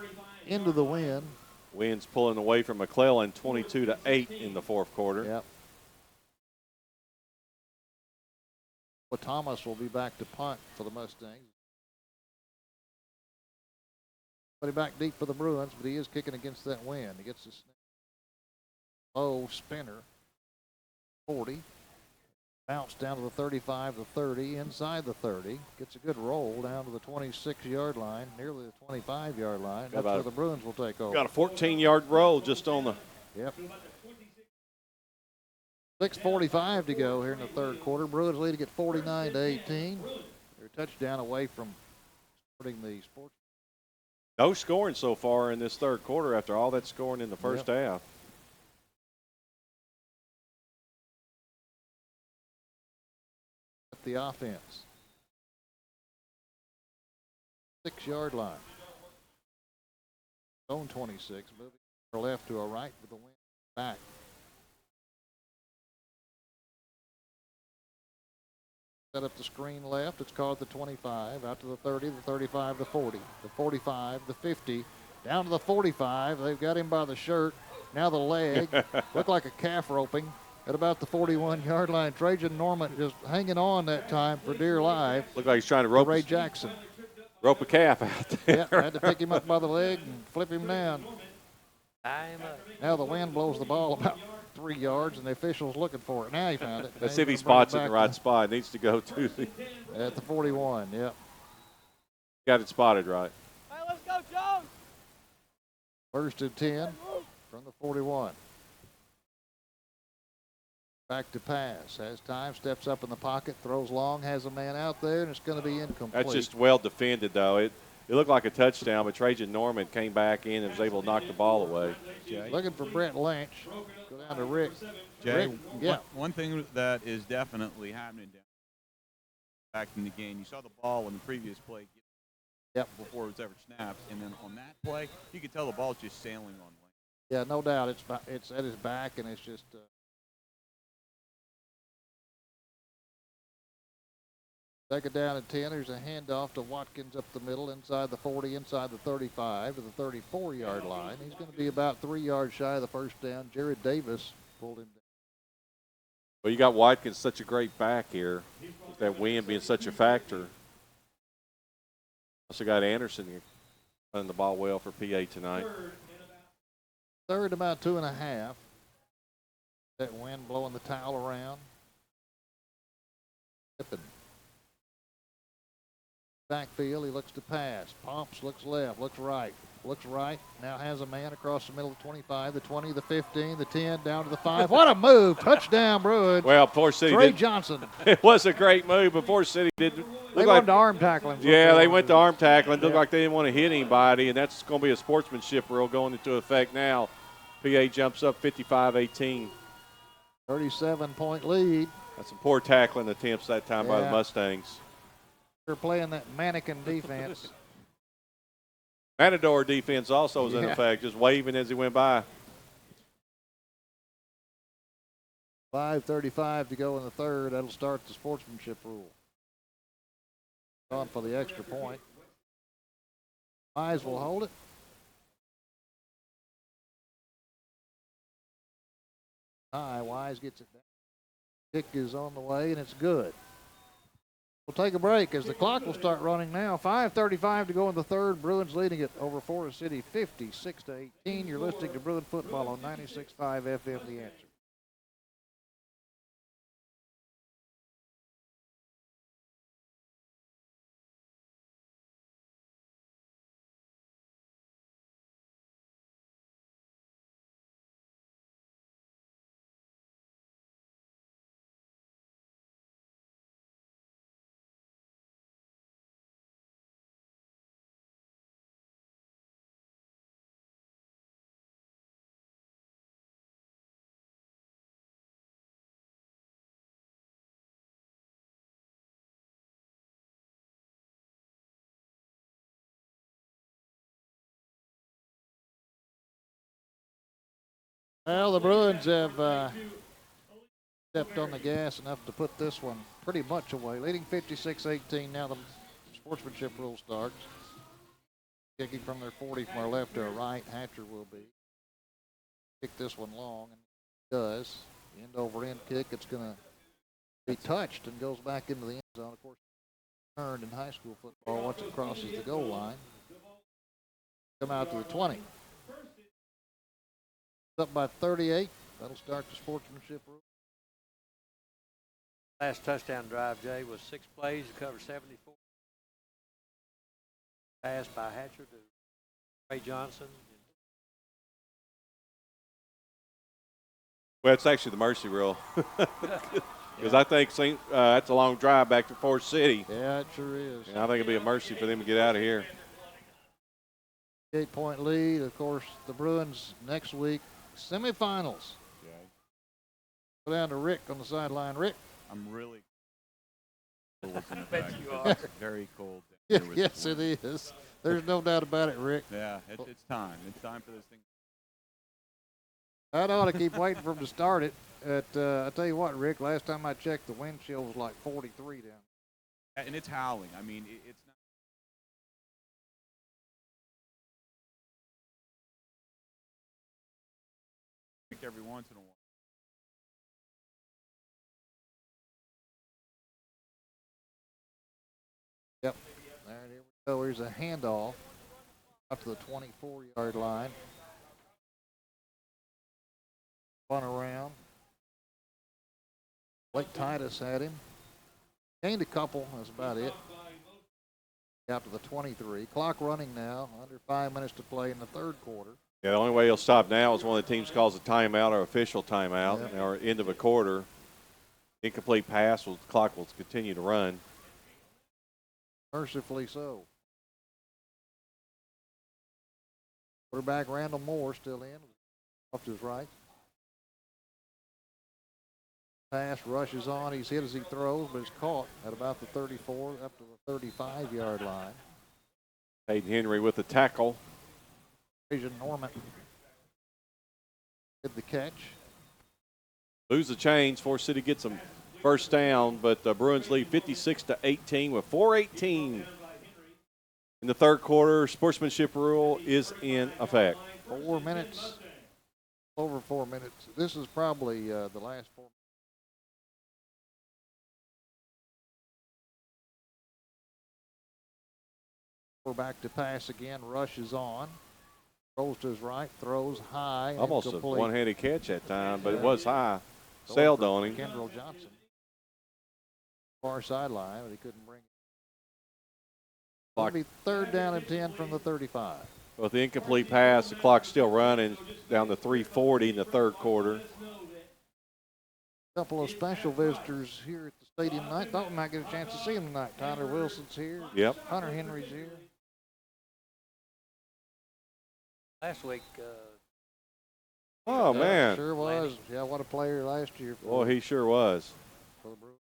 Into the wind. Wind's pulling away from McClellan 22-8 in the 4th quarter. Yep. Well, Thomas will be back to punt for the Mustangs. Put him back deep for the Bruins, but he is kicking against that wind. He gets the low spinner. 40. Bounce down to the 35, the 30, inside the 30. Gets a good roll down to the 26-yard line, nearly the 25-yard line. That's where the Bruins will take over. Got a 14-yard roll just on the. Yep. 6:45 to go here in the 3rd quarter. Bruins leading at 49-18. They're a touchdown away from starting the sports. No scoring so far in this 3rd quarter after all that scoring in the first half. The offense. 6-yard line. Zone 26, moving from left to a right with the wind back. Set up the screen left. It's called the 25. Out to the 30, the 35, the 40, the 45, the 50. Down to the 45. They've got him by the shirt. Now the leg. Looked like a calf roping at about the 41-yard line. Trajan Norman just hanging on that time for dear life. Looked like he's trying to rope Ray Jackson. Rope a calf out there. Yeah, had to pick him up by the leg and flip him down. Tie him up. Now the wind blows the ball about 3 yards, and the official's looking for it. Now he found it. Let's see if he spots it in the right spot. It needs to go to the. At the 41, yep. Got it spotted right. Hey, let's go, Jones. 1st and 10 from the 41. Back to pass. Has time, steps up in the pocket, throws long, has a man out there, and it's going to be incomplete. That's just well defended, though. It looked like a touchdown, but Trajan Norman came back in and was able to knock the ball away. Looking for Brent Lynch. Go down to Rick. Jay, Rick, yeah. one thing that is definitely happening down back in the game. You saw the ball in the previous play before it was ever snapped, and then on that play, you could tell the ball's just sailing on Lane. Yeah, no doubt. It's at his back, and it's just second down and 10. There's a handoff to Watkins up the middle, inside the 40, inside the 35 to the 34-yard line. He's going to be about 3 yards shy of the first down. Jared Davis pulled him down. Well, you got Watkins, such a great back here, with that wind being such a factor. Also got Anderson running the ball well for PA tonight. Third about 2.5. That wind blowing the towel around. Tipping. Backfield, he looks to pass. Pumps, looks left, looks right. Now has a man across the middle of the 25, the 20, the 15, the 10, down to the 5. What a move! Touchdown, Bruins. Well, Force City Trey Johnson. It was a great move, but Force City didn't. They went to arm tackling. Yeah, they went to arm tackling. Looked like they didn't want to hit anybody, and that's going to be a sportsmanship rule going into effect now. PA jumps up 55-18. 37-point lead. That's some poor tackling attempts that time by the Mustangs. They're playing that mannequin defense. Matador defense also was in effect, just waving as he went by. 5:35 to go in the third. That'll start the sportsmanship rule. On for the extra point. Wise will hold it. High. Wise gets it down. Kick is on the way, and it's good. We'll take a break as the clock will start running now. 5:35 to go in the third. Bruins leading it over Forest City 56-18. You're listening to Bruin football on 96.5 FM The Answer. Well, the Bruins have stepped on the gas enough to put this one pretty much away. Leading 56-18. Now the sportsmanship rule starts. Kicking from their 40 from our left to our right. Hatcher will be. Kick this one long, and it does. End over end kick. It's going to be touched and goes back into the end zone. Of course, earned in high school football once it crosses the goal line. Come out to the 20. Up by 38. That'll start the sportsmanship rule. Last touchdown drive, Jay, was 6 plays to cover 74. Pass by Hatcher to Trey Johnson. Well, it's actually the mercy rule. Because I think that's a long drive back to Forest City. Yeah, it sure is. And I think it'll be a mercy for them to get out of here. 8-point lead. Of course, the Bruins next week, semifinals. Okay. Go down to Rick on the sideline. Rick. I'm really cold. I bet you are. It's very cold. Down here with Yes, the it wind. is. There's no doubt about it, Rick. Yeah, it's time. It's time for this thing. I ought to keep waiting for him to start it. I tell you what, Rick, last time I checked, the wind chill was like 43 down. And it's howling. I mean, it's not. Every once in a while. Yep. There, here we go. Here's a handoff up to the 24-yard line. Run around. Blake Titus had him. Gained a couple. That's about it. Out to the 23. Clock running now. Under 5 minutes to play in the third quarter. Yeah, the only way he'll stop now is one of the teams calls a timeout or official timeout or end of a quarter. Incomplete pass, the clock will continue to run. Mercifully so. Quarterback Randall Moore still in. Off to his right. Pass, rushes on. He's hit as he throws, but it's caught at about the 34, up to the 35-yard line. Hayden Henry with the tackle. Asian Norman did the catch. Lose the chains. Forest City gets them first down, but the Bruins lead 56-18 with 4:18 in the third quarter. Sportsmanship rule is in effect. 4 minutes, over 4 minutes. This is probably the last 4 minutes. Back to pass again, rushes on. Rolls to his right, throws high. Almost a incomplete. one-handed catch that time, but it was high. Sailed on him. Kendall Johnson. Far sideline, but he couldn't bring it. It'll be third down and 10 from the 35. With the incomplete pass, the clock's still running down to 3:40 in the third quarter. A couple of special visitors here at the stadium tonight. Thought we might get a chance to see them tonight. Tyler Wilson's here. Yep. Hunter Henry's here. Last week, Oh, man. Sure was. Yeah, what a player last year. Well, he sure was. For the Bruins.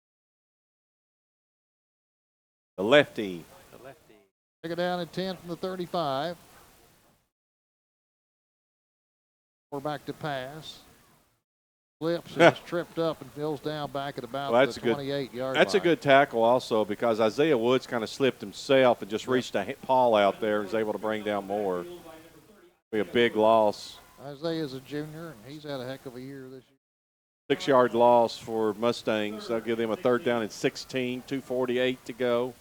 The lefty. the lefty. Take it down at 10 from the 35. We're back to pass. Flips and is tripped up and fills down back at about the 28-yard line. That's a good tackle also because Isaiah Woods kind of slipped himself and just reached a paw out there and was able to bring down more. Be a big loss. Isaiah's a junior, and he's had a heck of a year this year. 6-yard loss for Mustangs. That'll give them a third down and 16, 2:48 to go.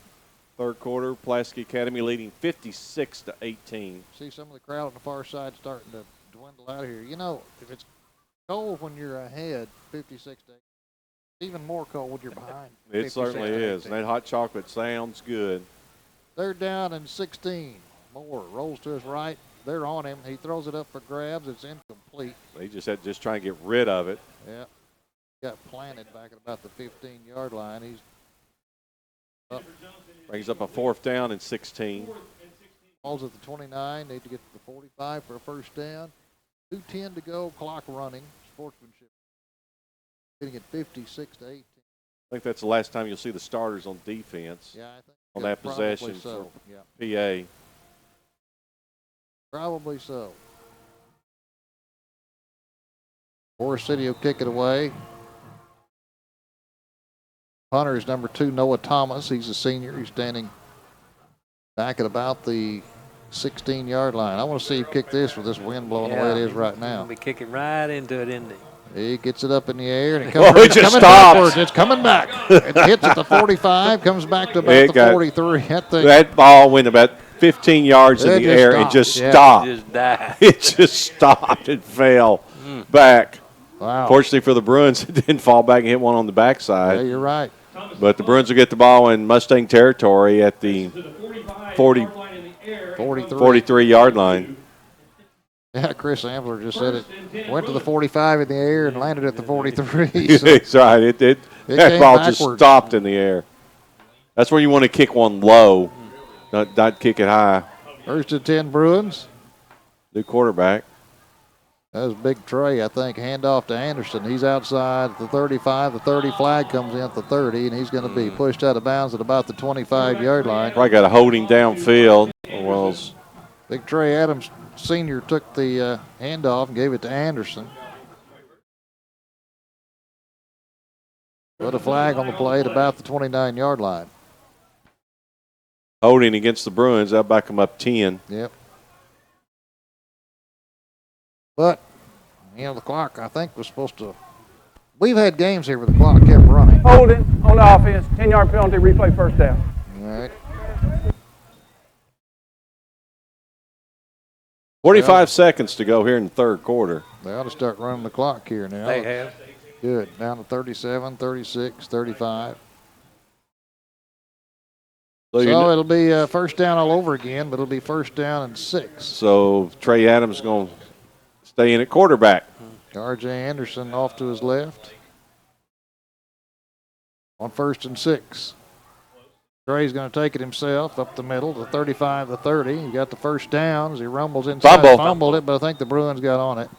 Third quarter, Pulaski Academy leading 56-18. See some of the crowd on the far side starting to dwindle out of here. You know, if it's cold when you're ahead, 56 to 8, even more cold when you're behind. It certainly is. And that hot chocolate sounds good. Third down and 16. Moore rolls to his right. They're on him. He throws it up for grabs. It's incomplete. They just had to just try and get rid of it. Yeah. Got planted back at about the 15-yard line. He's up. Brings up a fourth down and 16. Ball's at the 29. Need to get to the 45 for a first down. 2:10 to go. Clock running. Sportsmanship. Getting it 56 to 18. I think that's the last time you'll see the starters on defense. Yeah, I think. On yeah, that possession so. for Yeah. PA. Probably so. Forest City will kick it away. Punter is number 2, Noah Thomas. He's a senior. He's standing back at about the 16-yard line. I want to see him kick this with this wind blowing the way it is right now. He'll be kicking right into it, isn't he? He gets it up in the air and it comes it just stops. It's coming back. It hits at the 45, comes back to about the 43. That ball went about 15 yards in the air and just stopped. It just died. It just stopped and fell back. Wow. Fortunately for the Bruins, it didn't fall back and hit one on the backside. Yeah, you're right. But the Bruins will get the ball in Mustang territory at the 43-yard line. Yeah, Chris Ambler just said it. Went to the 45 in the air and landed at the 43. So That's right. That ball backwards. just stopped in the air. That's where you want to kick one low, not kick it high. First and 10 Bruins. New quarterback. That was Big Trey, I think. Handoff to Anderson. He's outside at the 35. The 30 flag comes in at the 30, and he's going to be pushed out of bounds at about the 25-yard line. Probably got a holding downfield. Big Trey Adams Sr. took the handoff and gave it to Anderson. Put a flag on the play at about the 29-yard line. Holding against the Bruins. That'll back them up 10. Yep. But, you know, the clock, I think, was supposed to. We've had games here where the clock kept running. Holding on the offense, 10-yard penalty, replay first down. All right. 45 seconds to go here in the third quarter. They ought to start running the clock here now. They have. Good. Down to 37, 36, 35. So it'll be first down all over again, but it'll be first down and 6. So Trey Adams is going to stay in at quarterback. R.J. Anderson off to his left. On first and 6. Trey's going to take it himself up the middle to 35 to 30. He got the first down as he rumbles inside. Fumble. Fumbled it, but I think the Bruins got on it.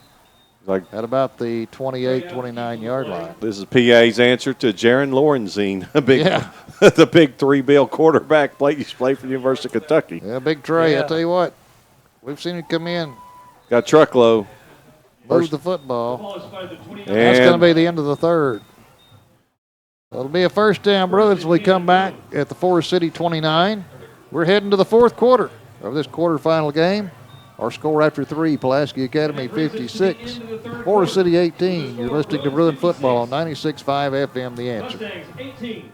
Like at about the 28, 29-yard line. this is PA's answer to Jaron Lorenzine, Yeah. the big 3-bill quarterback used to play for the University of Kentucky. Yeah, Big Trey, Yeah. I tell you what, we've seen him come in, Got a truckload. move the football. And That's going to be the end of the third. It'll be a first down, Bruins. We come back at the Forest City 29. We're heading to the fourth quarter of this quarterfinal game. Our score after 3, Pulaski Academy 56, Forest City 18. You're listening to Bruin Football on 96.5 FM, The Answer. Mustangs 18.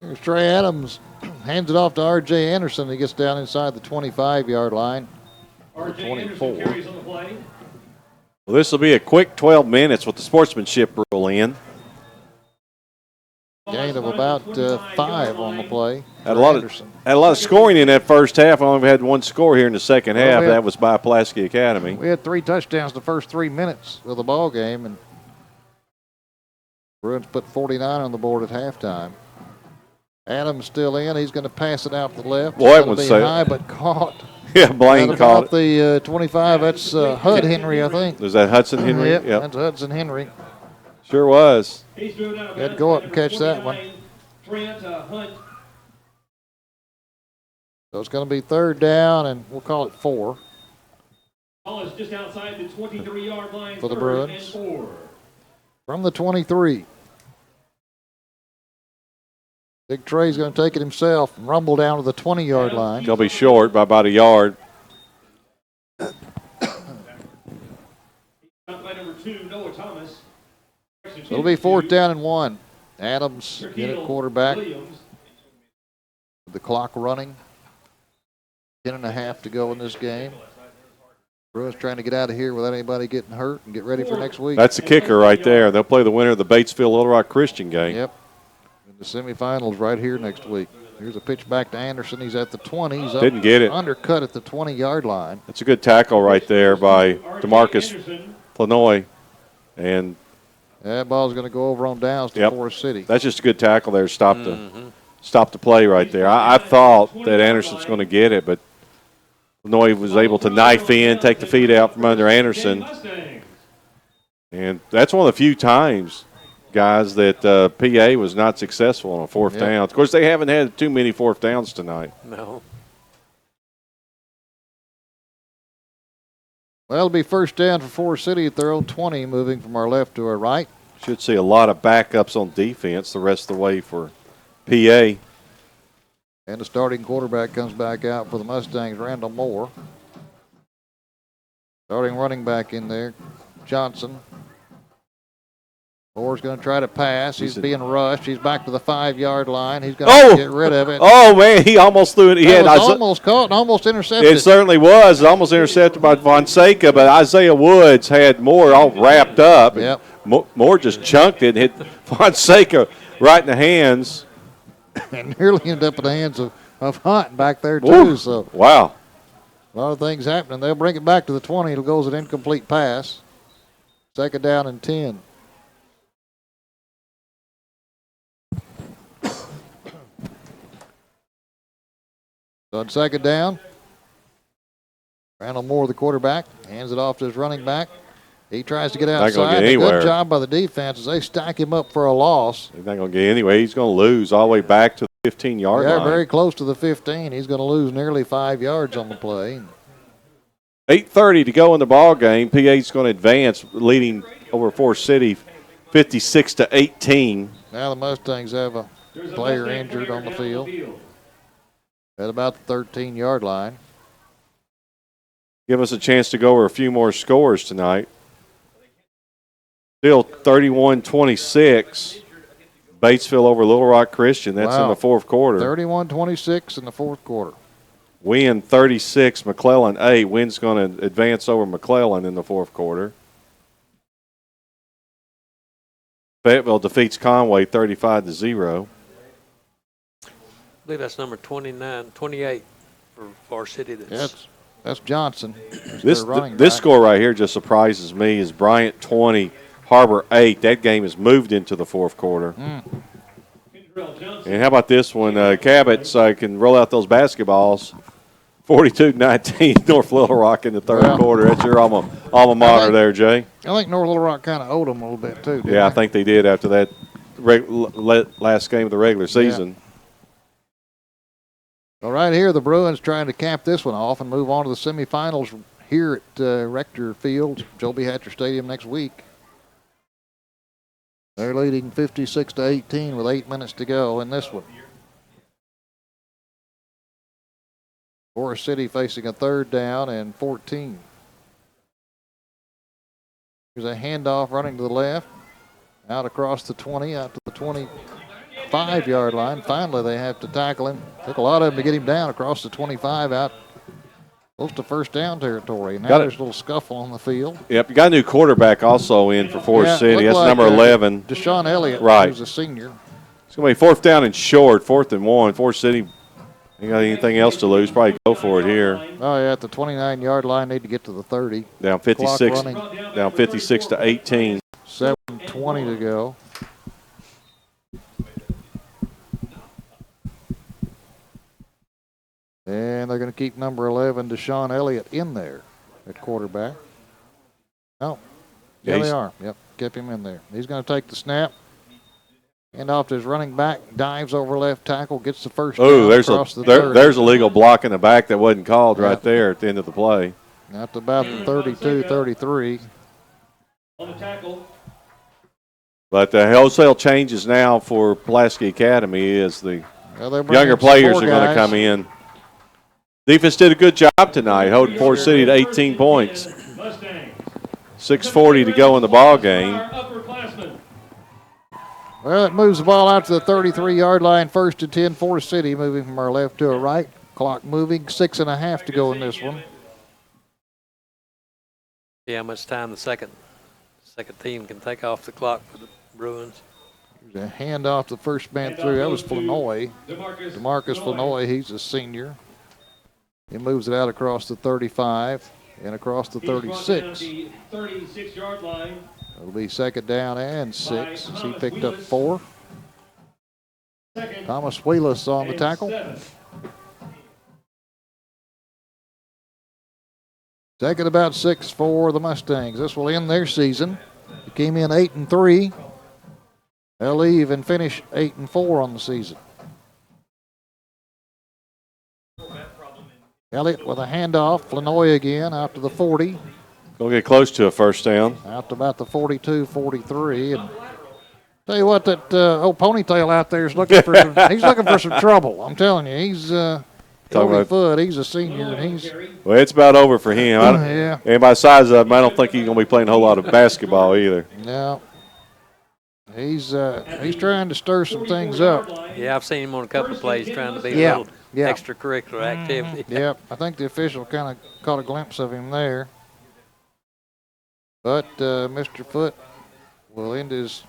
Here's Trey Adams, hands it off to R.J. Anderson. He gets down inside the 25-yard line. R.J. 24. Anderson carries on the play. well, this will be a quick 12 minutes with the sportsmanship rule in. Gain of about 5 on the play. Had a lot of scoring in that first half. I only had one score here in the second half. we had- That was by Pulaski Academy. We had 3 touchdowns the first 3 minutes of the ball game, and Bruins put 49 on the board at halftime. Adams still in. He's going to pass it out to the left. Boy, It's it gonna was be so- high, but caught. Yeah, Blaine At caught about the 25. That's Hud Henry, I think. Was that Hudson Henry? Yep, that's Hudson Henry. Sure was. He's driven out of You had to bounds go by up and catch that one. 29, Trent Hunt. So it's going to be third down, and we'll call it 4. Ball is just outside the 23-yard line. For the third Bruins. and 4. From the 23. Big Trey's going to take it himself and rumble down to the 20-yard line. They'll be short by about a yard. Out by number 2, Noah Thomas. So it'll be fourth down and 1. Adams get it quarterback. Williams. The clock running. 10.5 to go in this game. Bruins trying to get out of here without anybody getting hurt and get ready for next week. That's the kicker right there. They'll play the winner of the Batesville Little Rock Christian game. Yep. In the semifinals right here next week. Here's a pitch back to Anderson. He's at the 20. He's up, Didn't get it. undercut at the 20-yard line. That's a good tackle right there by R.J. DeMarcus Anderson. Planoy. And That ball's going to go over on downs to Yep. Forest City. that's just a good tackle there. Stop the play right there. I thought that Anderson's going to get it, but Planoy was able to knife in, take the feet out from under Anderson. Mustangs. And that's one of the few times, guys, that PA was not successful on a fourth Yep. down. Of course, they haven't had too many fourth downs tonight. No. Well, it'll be first down for Forest City at their own 20, moving from our left to our right. Should see a lot of backups on defense the rest of the way for PA. And the starting quarterback comes back out for the Mustangs, Randall Moore. Starting running back in there, Johnson. Moore's going to try to pass. He's being rushed. He's back to the 5-yard line. He's going to get rid of it. Oh, man, he almost threw it. He That had was almost caught and almost intercepted. It certainly was. Almost intercepted by Fonseca, but Isaiah Woods had Moore all wrapped up. Yep. Moore just chunked it and hit Fonseca right in the hands. And nearly ended up in the hands of Hunt back there, too. Woo. So Wow. a lot of things happening. They'll bring it back to the 20. It'll go as an incomplete pass. Second down and 10. So on second down, Randall Moore, the quarterback, hands it off to his running back. He tries to get Not gonna outside. get A anywhere. good job by the defense as they stack him up for a loss. He's not going to get anywhere. He's going to lose all the way back to the 15-yard They're line. very close to the 15. He's going to lose nearly 5 yards on the play. 8:30 to go in the ball game. PA's going to advance, leading over Forest City 56-18. Now the Mustangs have a player injured on the field at about the 13-yard line. Give us a chance to go over a few more scores tonight. Still 31-26. Batesville over Little Rock Christian. That's in the fourth quarter. 31-26 in the fourth quarter. Wynn 36, McClellan 8. Wynn's going to advance over McClellan in the fourth quarter. Fayetteville defeats Conway 35-0. I believe that's number 28 for Forest City. That's Johnson. This score right here just surprises me. Is Bryant 20, Harbor 8. That game is moved into the fourth quarter. And how about this one? Cabot can roll out those basketballs. 42-19 North Little Rock in the third quarter. That's your alma mater there, Jay. I think North Little Rock kind of owed them a little bit too. Yeah, I think they did after that last game of the regular season. Yeah. Well, right here, the Bruins trying to cap this one off and move on to the semifinals here at Rector Field, Joe B. Hatcher Stadium next week. They're leading 56-18 with 8 minutes to go in this one. Forest City facing a third down and 14. Here's a handoff running to the left, out across the 20, out to the 25-yard line. Finally, they have to tackle him. Took a lot of them to get him down across the 25, out close to first down territory. Now there's a little scuffle on the field. Yep, you got a new quarterback also in for Forest City. That's like, number 11. Deshaun Elliott, right. Who's a senior. It's going to be fourth down and short, 4th and 1. Forest City ain't got anything else to lose. Probably go for it here. Oh, yeah, at the 29-yard line, need to get to the 30. Down 56 to 18. 7:20 to go. And they're going to keep number 11, Deshaun Elliott, in there at quarterback. Oh, yeah, they are. Yep, kept him in there. He's going to take the snap. Hand off to his running back, dives over left tackle, gets the first down across the 30. There's a legal block in the back that wasn't called right there at the end of the play. Out to about the 32, 33. On the tackle. But the wholesale changes now for Pulaski Academy as the younger players are going to come in. Defense did a good job tonight, holding Forest City to 18 points. 6:40 to go in the ball game. Well, it moves the ball out to the 33-yard line, 1st and 10, Forest City, moving from our left to our right. Clock moving, 6.5 to go in this one. See how much time the second team can take off the clock for the Bruins. There's a handoff to the first man through. That was Flanoy. DeMarcus Flanoy, he's a senior. He moves it out across the 35 and across the 36. 36-yard line. It'll be second down and 6 as he picked up 4. Thomas Wheelis on the tackle. Second about 6 for the Mustangs. This will end their season. They came in 8-3. They'll leave and finish 8-4 on the season. Elliott with a handoff. Flanoy again out to the 40. Gonna get close to a first down. Out to about the 42, 43. And tell you what, that old ponytail out there is looking for he's looking for some trouble. I'm telling you, he's foot. He's a senior, and he's well. It's about over for him. Yeah. And by the size of him, I don't think he's gonna be playing a whole lot of basketball either. No. He's trying to stir some things up. Yeah, I've seen him on a couple of plays trying to be a little extracurricular activity. Yep, I think the official kind of caught a glimpse of him there. But Mr. Foote will end his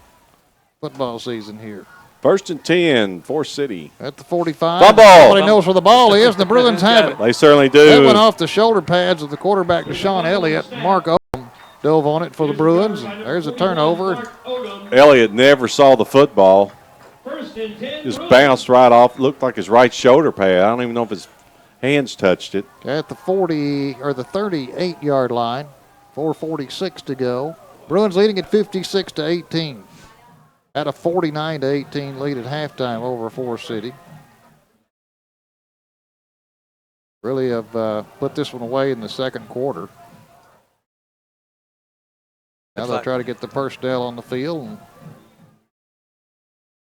football season here. 1st and 10, Forest City. At the 45. Fumble. Nobody knows where the ball is. The Bruins have it. They certainly do. That went off the shoulder pads of the quarterback, Deshaun Elliott. Mark Odom dove on it for the Bruins. There's a turnover. Elliott never saw the football. Just bounced right off. Looked like his right shoulder pad. I don't even know if his hands touched it. At the 40 or the 38-yard line. 4:46 to go. Bruins leading at 56-18. At a 49-18 lead at halftime over Forest City. really have put this one away in the second quarter. Now they'll try to get the personnel on the field. And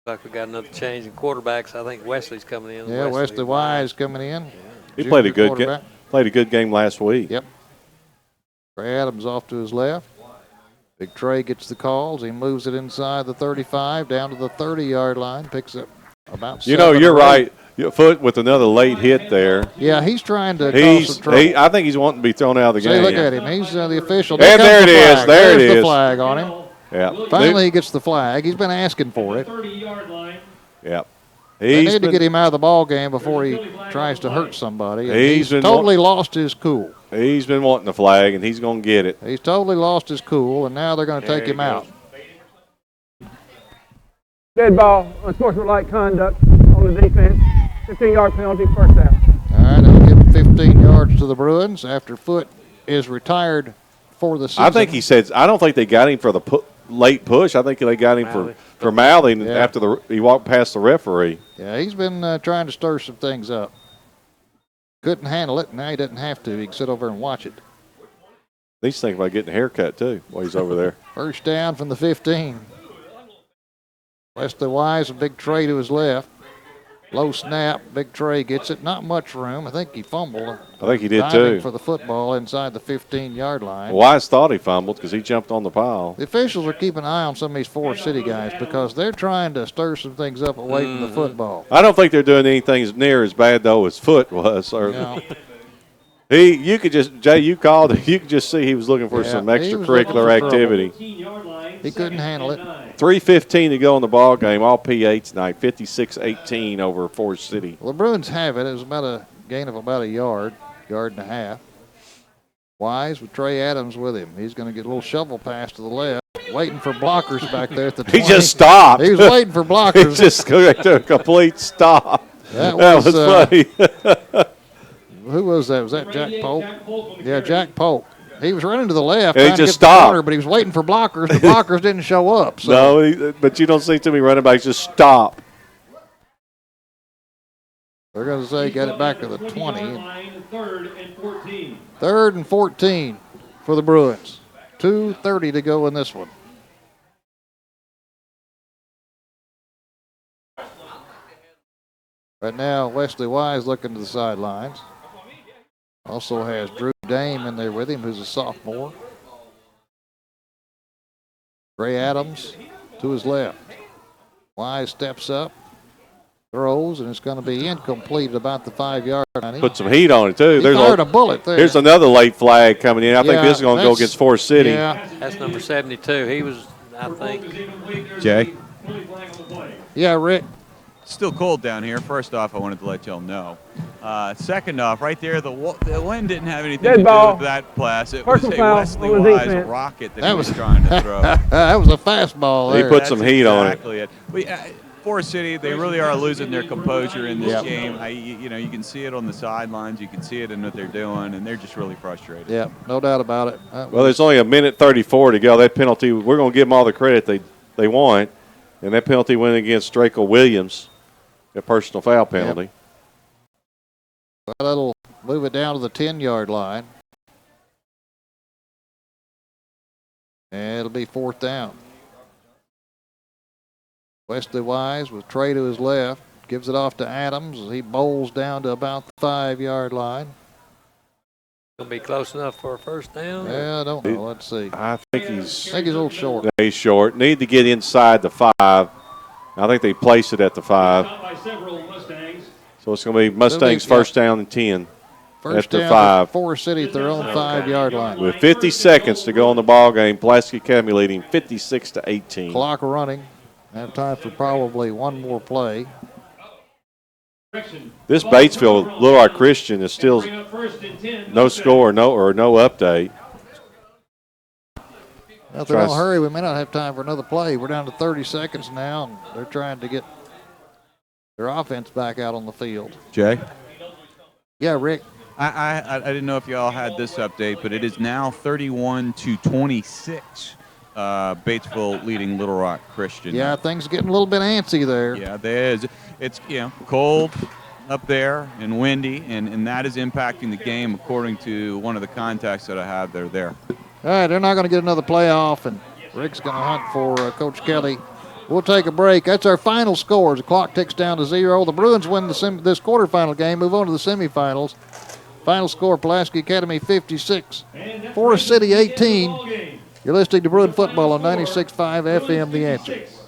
like we got another change in quarterbacks. I think Wesley's coming in. yeah, Wesley Wise coming in. He played a good game last week. Yep. Trey Adams off to his left. Big Trey gets the calls. He moves it inside the 35 down to the 30-yard line. Picks up about 7 You know, you're right. Your foot with another late hit there. Yeah, he's trying to cause some trouble. I think he's wanting to be thrown out of the game. Look at him. He's the official. And there it is. There it is. The flag on him. Yeah. Finally, he gets the flag. He's been asking for it. 30-yard line. Yeah. They need to get him out of the ball game before he tries to hurt somebody. He's totally lost his cool. He's been wanting the flag, and he's going to get it. He's totally lost his cool, and now they're going to take him out. Dead ball, unsportsmanlike conduct on the defense. 15-yard penalty, first down. All right, they'll give 15 yards to the Bruins after Foote is retired for the season. I think he said, I don't think they got him for the late push. I think they got him for mouthing after he walked past the referee. Yeah, he's been trying to stir some things up. Couldn't handle it. Now he doesn't have to. He can sit over and watch it. He's thinking about getting a haircut, too, while he's over there. First down from the 15. Wesley Wise, a big Trey to his left. Low snap. Big Trey gets it. Not much room. I think he fumbled. I think he did, too. For the football inside the 15-yard line. Wise thought he fumbled because he jumped on the pile. The officials are keeping an eye on some of these Forest City guys because they're trying to stir some things up away from the football. I don't think they're doing anything near as bad, though, as Foote was. No. You could just, Jay, you called it. You could just see he was looking for some extracurricular activity. He couldn't handle it. 3:15 to go in the ball game. All PA tonight, 56-18 over Forest City. Well, the Bruins have it. It was about a gain of about a yard and a half. Wise with Trey Adams with him. He's going to get a little shovel pass to the left. Waiting for blockers back there at the 20. He just stopped. He was waiting for blockers. He just got a complete stop. That was funny. Who was that? Was that Jack Polk? Yeah, Jack Polk. He was running to the left. And he just stopped. Corner, but he was waiting for blockers. The blockers didn't show up. So. No, but you don't see too many running backs just stop. They're going to say get it back to the 20. 3rd and 14. 3rd and 14 for the Bruins. 2:30 to go in this one. Right now, Wesley Wise looking to the sidelines. Also has Drew Dame in there with him, who's a sophomore. Trey Adams to his left. Wise steps up, throws, and it's going to be incomplete at about the 5-yard line. Put some heat on it, too. He fired a bullet there. Here's another late flag coming in. I think this is going to go against Forest City. Yeah. That's number 72. He was, I think. Jay? Yeah, Rick. Still cold down here. First off, I wanted to let y'all know. Second off, right there, the wind didn't have anything to do with that pass. It was a Wesley Wise rocket that he was trying to throw. That was a fastball there. He put some heat on it. Exactly it. Forest City, they really are losing their composure in this game. You can see it on the sidelines. You can see it in what they're doing, and they're just really frustrated. Yeah, no doubt about it. Well, there's only a minute 34 to go. That penalty, we're going to give them all the credit they want, and that penalty went against Draco Williams, a personal foul penalty. Yep. Well, that'll move it down to the 10-yard line. And it'll be 4th down. Wesley Wise with Trey to his left. Gives it off to Adams. He bowls down to about the 5-yard line. Going to be close enough for a first down? Yeah, I don't know. Let's see. I think he's a little short. He's short. Need to get inside the 5. I think they place it at the 5. So it's going to be Mustangs first down and 10. First at the down 5. Forest City at their own 5-yard line. With 50 seconds to go in the ball game, Pulaski Academy leading 56-18. Clock running. Have time for probably one more play. This Batesville Little Rock Christian is still no score, no update. Well, if they don't hurry, we may not have time for another play. We're down to 30 seconds now, and they're trying to get their offense back out on the field. Jay? Yeah, Rick. I didn't know if y'all had this update, but it is now 31-26. Batesville leading Little Rock Christian. Yeah, things getting a little bit antsy there. Yeah, there is. It's cold. up there and windy, and that is impacting the game according to one of the contacts that I have. They're there. All right, they're not going to get another playoff, and Rick's going to hunt for Coach Kelly. We'll take a break. That's our final scores. The clock ticks down to 0. The Bruins win this quarterfinal game, move on to the semifinals. Final score, Pulaski Academy 56, Forest City 18. You're listening to Bruin Football on 96.5 FM, The Answer.